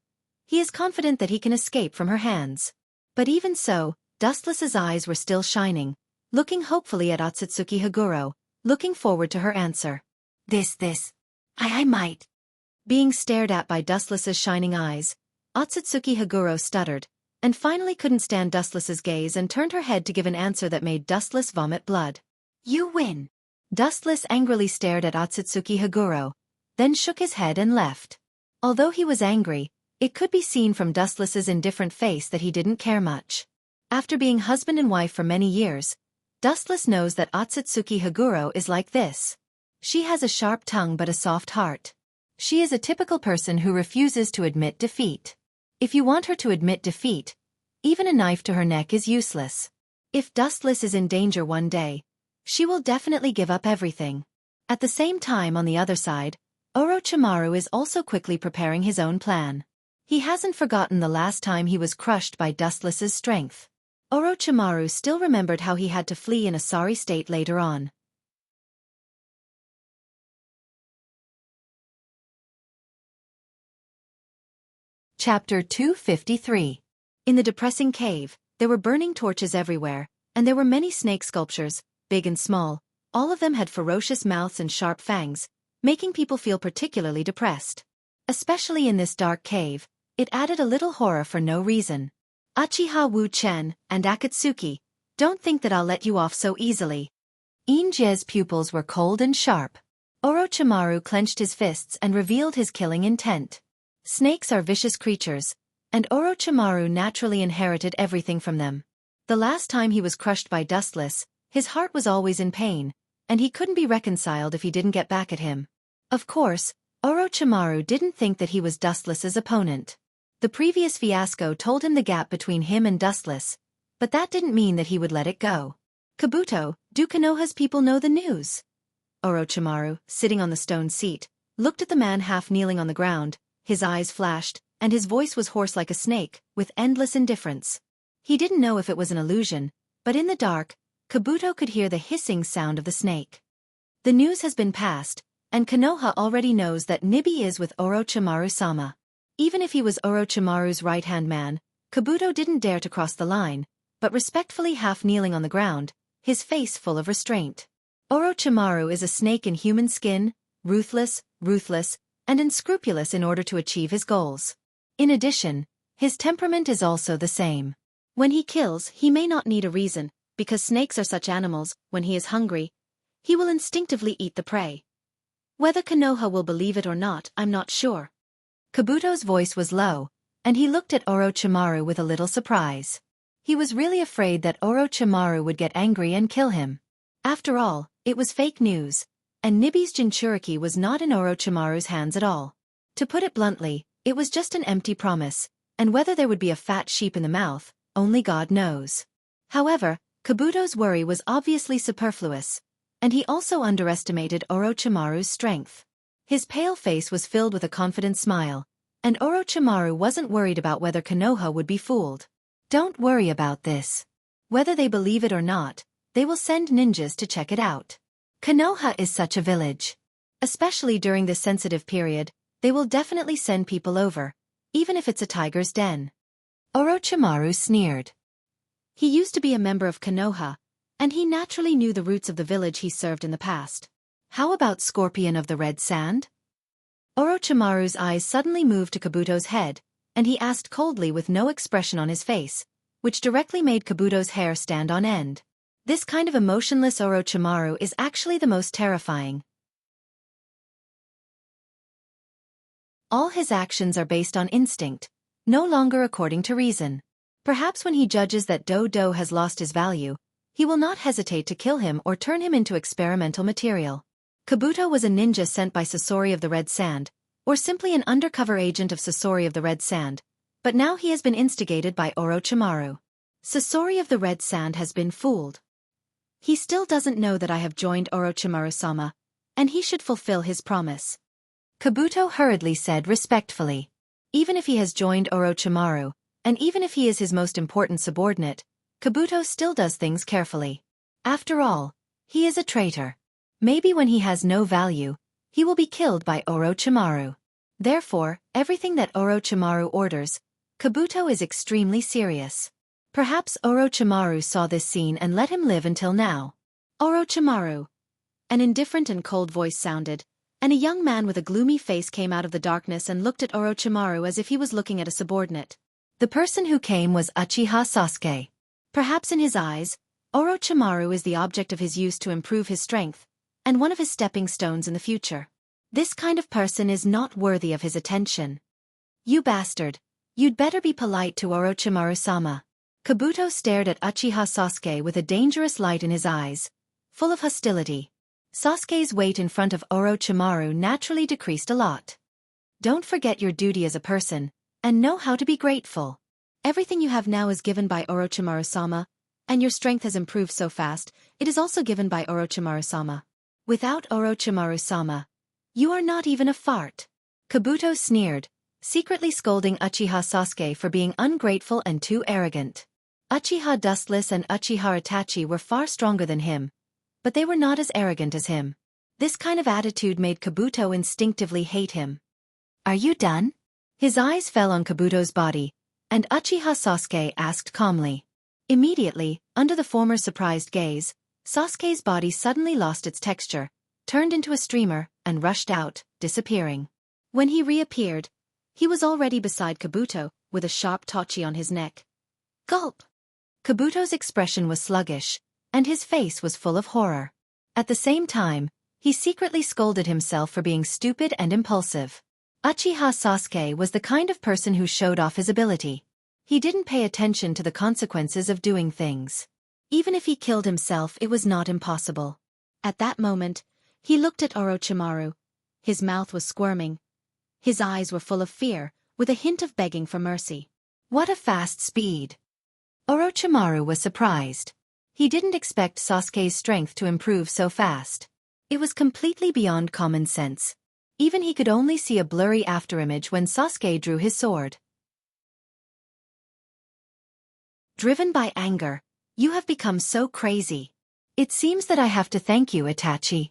he is confident that he can escape from her hands. But even so, Dustless's eyes were still shining, looking hopefully at Otsutsuki Haguro, looking forward to her answer. I might. Being stared at by Dustless's shining eyes, Otsutsuki Haguro stuttered, and finally couldn't stand Dustless's gaze and turned her head to give an answer that made Dustless vomit blood. You win. Dustless angrily stared at Otsutsuki Haguro, then shook his head and left. Although he was angry, it could be seen from Dustless's indifferent face that he didn't care much. After being husband and wife for many years, Dustless knows that Otsutsuki Haguro is like this. She has a sharp tongue but a soft heart. She is a typical person who refuses to admit defeat. If you want her to admit defeat, even a knife to her neck is useless. If Dustless is in danger one day, she will definitely give up everything. At the same time on the other side, Orochimaru is also quickly preparing his own plan. He hasn't forgotten the last time he was crushed by Dustless's strength. Orochimaru still remembered how he had to flee in a sorry state later on. Chapter 253. In the depressing cave, there were burning torches everywhere, and there were many snake sculptures, big and small. All of them had ferocious mouths and sharp fangs, making people feel particularly depressed. Especially in this dark cave, it added a little horror for no reason. Uchiha Wu-chen and Akatsuki, don't think that I'll let you off so easily. Inje's pupils were cold and sharp. Orochimaru clenched his fists and revealed his killing intent. Snakes are vicious creatures, and Orochimaru naturally inherited everything from them. The last time he was crushed by Dustless, his heart was always in pain, and he couldn't be reconciled if he didn't get back at him. Of course, Orochimaru didn't think that he was Dustless's opponent. The previous fiasco told him the gap between him and Dustless, but that didn't mean that he would let it go. Kabuto, do Konoha's people know the news? Orochimaru, sitting on the stone seat, looked at the man half kneeling on the ground. His eyes flashed, and his voice was hoarse like a snake, with endless indifference. He didn't know if it was an illusion, but in the dark, Kabuto could hear the hissing sound of the snake. The news has been passed, and Konoha already knows that Nibi is with Orochimaru-sama. Even if he was Orochimaru's right-hand man, Kabuto didn't dare to cross the line, but respectfully half kneeling on the ground, his face full of restraint. Orochimaru is a snake in human skin, ruthless, and unscrupulous in order to achieve his goals. In addition, his temperament is also the same. When he kills, he may not need a reason, because snakes are such animals. When he is hungry, he will instinctively eat the prey. Whether Konoha will believe it or not, I'm not sure. Kabuto's voice was low, and he looked at Orochimaru with a little surprise. He was really afraid that Orochimaru would get angry and kill him. After all, it was fake news, and Nibi's Jinchuriki was not in Orochimaru's hands at all. To put it bluntly, it was just an empty promise, and whether there would be a fat sheep in the mouth, only God knows. However, Kabuto's worry was obviously superfluous, and he also underestimated Orochimaru's strength. His pale face was filled with a confident smile, and Orochimaru wasn't worried about whether Konoha would be fooled. Don't worry about this. Whether they believe it or not, they will send ninjas to check it out. Konoha is such a village. Especially during this sensitive period, they will definitely send people over, even if it's a tiger's den. Orochimaru sneered. He used to be a member of Konoha, and he naturally knew the roots of the village he served in the past. How about Scorpion of the Red Sand? Orochimaru's eyes suddenly moved to Kabuto's head, and he asked coldly with no expression on his face, which directly made Kabuto's hair stand on end. This kind of emotionless Orochimaru is actually the most terrifying. All his actions are based on instinct, no longer according to reason. Perhaps when he judges that Dodo has lost his value, he will not hesitate to kill him or turn him into experimental material. Kabuto was a ninja sent by Sasori of the Red Sand, or simply an undercover agent of Sasori of the Red Sand, but now he has been instigated by Orochimaru. Sasori of the Red Sand has been fooled. He still doesn't know that I have joined Orochimaru-sama, and he should fulfill his promise. Kabuto hurriedly said respectfully. Even if he has joined Orochimaru, and even if he is his most important subordinate, Kabuto still does things carefully. After all, he is a traitor. Maybe when he has no value, he will be killed by Orochimaru. Therefore, everything that Orochimaru orders, Kabuto is extremely serious. Perhaps Orochimaru saw this scene and let him live until now. Orochimaru. An indifferent and cold voice sounded, and a young man with a gloomy face came out of the darkness and looked at Orochimaru as if he was looking at a subordinate. The person who came was Uchiha Sasuke. Perhaps in his eyes, Orochimaru is the object of his use to improve his strength, and one of his stepping stones in the future. This kind of person is not worthy of his attention. You bastard. You'd better be polite to Orochimaru-sama. Kabuto stared at Uchiha Sasuke with a dangerous light in his eyes, full of hostility. Sasuke's weight in front of Orochimaru naturally decreased a lot. Don't forget your duty as a person, and know how to be grateful. Everything you have now is given by Orochimaru-sama, and your strength has improved so fast, it is also given by Orochimaru-sama. Without Orochimaru-sama, you are not even a fart. Kabuto sneered, secretly scolding Uchiha Sasuke for being ungrateful and too arrogant. Uchiha Dustless and Uchiha Itachi were far stronger than him, but they were not as arrogant as him. This kind of attitude made Kabuto instinctively hate him. Are you done? His eyes fell on Kabuto's body, and Uchiha Sasuke asked calmly. Immediately, under the former's surprised gaze, Sasuke's body suddenly lost its texture, turned into a streamer, and rushed out, disappearing. When he reappeared, he was already beside Kabuto, with a sharp tachi on his neck. Gulp! Kabuto's expression was sluggish, and his face was full of horror. At the same time, he secretly scolded himself for being stupid and impulsive. Uchiha Sasuke was the kind of person who showed off his ability. He didn't pay attention to the consequences of doing things. Even if he killed himself, it was not impossible. At that moment, he looked at Orochimaru. His mouth was squirming. His eyes were full of fear, with a hint of begging for mercy. What a fast speed! Orochimaru was surprised. He didn't expect Sasuke's strength to improve so fast. It was completely beyond common sense. Even he could only see a blurry afterimage when Sasuke drew his sword. Driven by anger, you have become so crazy. It seems that I have to thank you, Itachi.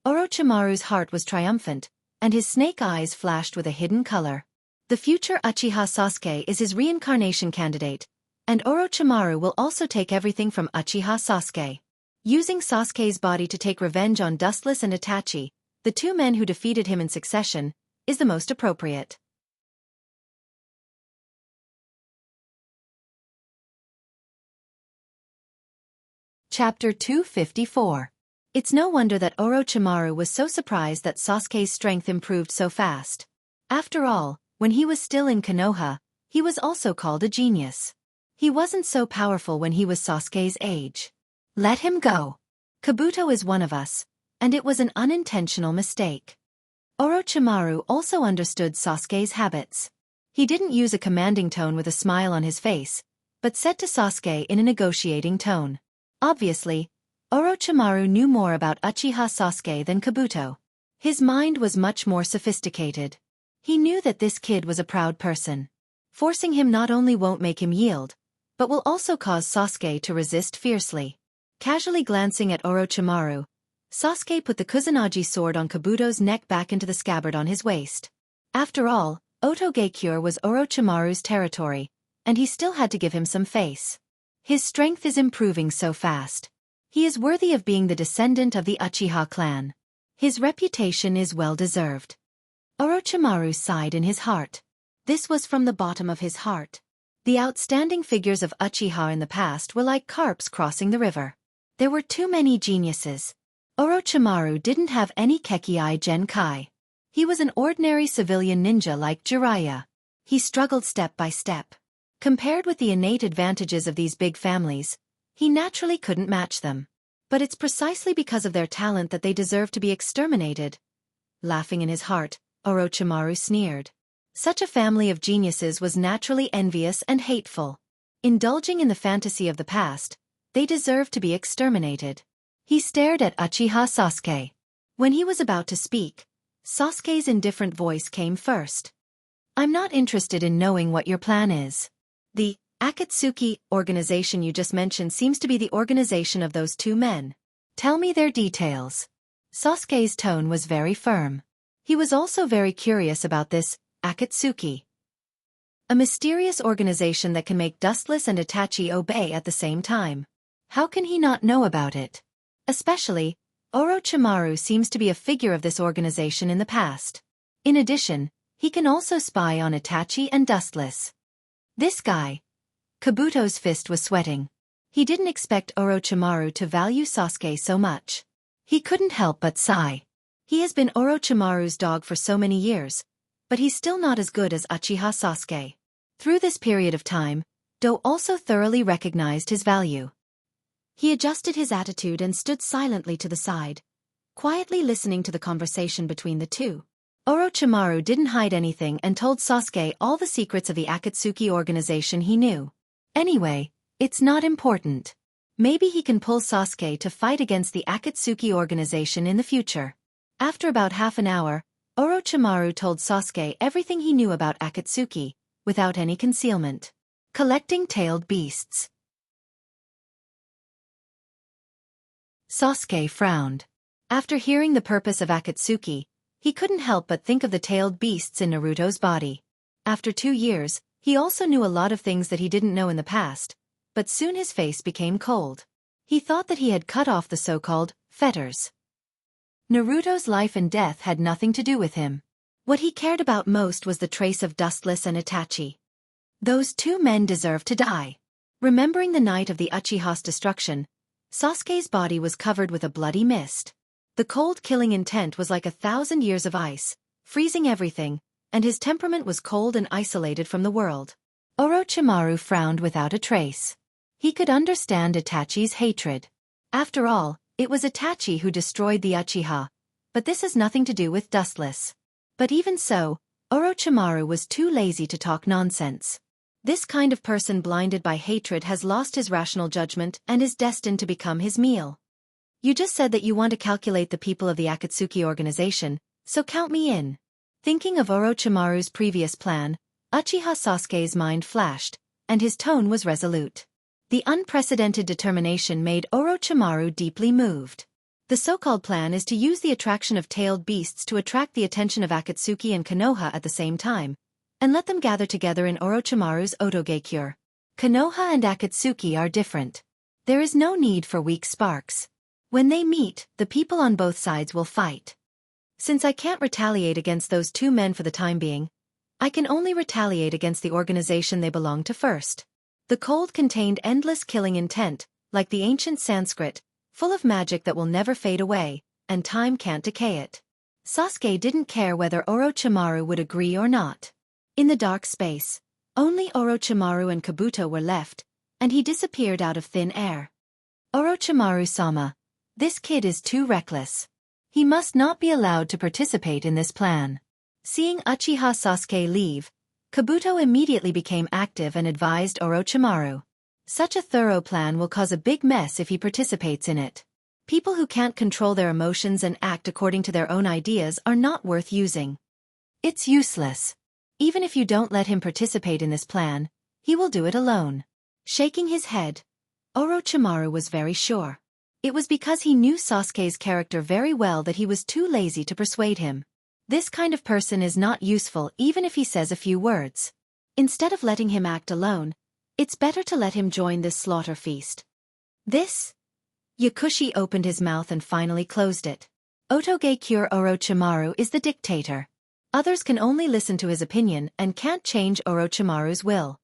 Orochimaru's heart was triumphant, and his snake eyes flashed with a hidden color. The future Uchiha Sasuke is his reincarnation candidate, and Orochimaru will also take everything from Uchiha Sasuke. Using Sasuke's body to take revenge on Dustless and Itachi, the two men who defeated him in succession, is the most appropriate. Chapter 254. It's no wonder that Orochimaru was so surprised that Sasuke's strength improved so fast. After all, when he was still in Konoha, he was also called a genius. He wasn't so powerful when he was Sasuke's age. Let him go. Kabuto is one of us, and it was an unintentional mistake. Orochimaru also understood Sasuke's habits. He didn't use a commanding tone with a smile on his face, but said to Sasuke in a negotiating tone. Obviously, Orochimaru knew more about Uchiha Sasuke than Kabuto. His mind was much more sophisticated. He knew that this kid was a proud person. Forcing him not only won't make him yield, but will also cause Sasuke to resist fiercely. Casually glancing at Orochimaru, Sasuke put the Kusanagi sword on Kabuto's neck back into the scabbard on his waist. After all, Otogakure was Orochimaru's territory, and he still had to give him some face. His strength is improving so fast. He is worthy of being the descendant of the Uchiha clan. His reputation is well-deserved. Orochimaru sighed in his heart. This was from the bottom of his heart. The outstanding figures of Uchiha in the past were like carps crossing the river. There were too many geniuses. Orochimaru didn't have any Kekkei Genkai. He was an ordinary civilian ninja like Jiraiya. He struggled step by step. Compared with the innate advantages of these big families, he naturally couldn't match them. But it's precisely because of their talent that they deserve to be exterminated. Laughing in his heart, Orochimaru sneered. Such a family of geniuses was naturally envious and hateful. Indulging in the fantasy of the past, they deserved to be exterminated. He stared at Uchiha Sasuke. When he was about to speak, Sasuke's indifferent voice came first. I'm not interested in knowing what your plan is. The Akatsuki organization you just mentioned seems to be the organization of those two men. Tell me their details. Sasuke's tone was very firm. He was also very curious about this Akatsuki. A mysterious organization that can make Dustless and Itachi obey at the same time. How can he not know about it? Especially, Orochimaru seems to be a figure of this organization in the past. In addition, he can also spy on Itachi and Dustless. This guy. Kabuto's fist was sweating. He didn't expect Orochimaru to value Sasuke so much. He couldn't help but sigh. He has been Orochimaru's dog for so many years, but he's still not as good as Uchiha Sasuke. Through this period of time, Do also thoroughly recognized his value. He adjusted his attitude and stood silently to the side, quietly listening to the conversation between the two. Orochimaru didn't hide anything and told Sasuke all the secrets of the Akatsuki organization he knew. Anyway, it's not important. Maybe he can pull Sasuke to fight against the Akatsuki organization in the future. After about half an hour, Orochimaru told Sasuke everything he knew about Akatsuki, without any concealment. Collecting tailed beasts. Sasuke frowned. After hearing the purpose of Akatsuki, he couldn't help but think of the tailed beasts in Naruto's body. After 2 years, he also knew a lot of things that he didn't know in the past, but soon his face became cold. He thought that he had cut off the so-called fetters. Naruto's life and death had nothing to do with him. What he cared about most was the trace of Dustless and Itachi. Those 2 men deserved to die. Remembering the night of the Uchiha's destruction, Sasuke's body was covered with a bloody mist. The cold killing intent was like 1,000 years of ice, freezing everything, and his temperament was cold and isolated from the world. Orochimaru frowned without a trace. He could understand Itachi's hatred. After all, it was Itachi who destroyed the Uchiha, but this has nothing to do with Dustless. But even so, Orochimaru was too lazy to talk nonsense. This kind of person blinded by hatred has lost his rational judgment and is destined to become his meal. You just said that you want to calculate the people of the Akatsuki organization, so count me in. Thinking of Orochimaru's previous plan, Uchiha Sasuke's mind flashed, and his tone was resolute. The unprecedented determination made Orochimaru deeply moved. The so-called plan is to use the attraction of tailed beasts to attract the attention of Akatsuki and Konoha at the same time, and let them gather together in Orochimaru's Otogekyure. Konoha and Akatsuki are different. There is no need for weak sparks. When they meet, the people on both sides will fight. Since I can't retaliate against those 2 men for the time being, I can only retaliate against the organization they belong to first. The cold contained endless killing intent, like the ancient Sanskrit, full of magic that will never fade away, and time can't decay it. Sasuke didn't care whether Orochimaru would agree or not. In the dark space, only Orochimaru and Kabuto were left, and he disappeared out of thin air. Orochimaru-sama, this kid is too reckless. He must not be allowed to participate in this plan. Seeing Uchiha Sasuke leave, Kabuto immediately became active and advised Orochimaru. Such a thorough plan will cause a big mess if he participates in it. People who can't control their emotions and act according to their own ideas are not worth using. It's useless. Even if you don't let him participate in this plan, he will do it alone. Shaking his head, Orochimaru was very sure. It was because he knew Sasuke's character very well that he was too lazy to persuade him. This kind of person is not useful even if he says a few words. Instead of letting him act alone, it's better to let him join this slaughter feast. This? Yakushi opened his mouth and finally closed it. Otogekyure Orochimaru is the dictator. Others can only listen to his opinion and can't change Orochimaru's will.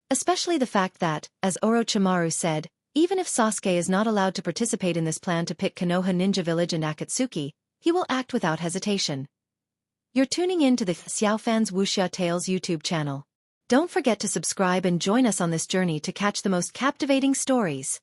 Especially the fact that, as Orochimaru said, even if Sasuke is not allowed to participate in this plan to pick Konoha Ninja Village and Akatsuki, he will act without hesitation. You're tuning in to the Xiaofan's Wuxia Tales YouTube channel. Don't forget to subscribe and join us on this journey to catch the most captivating stories.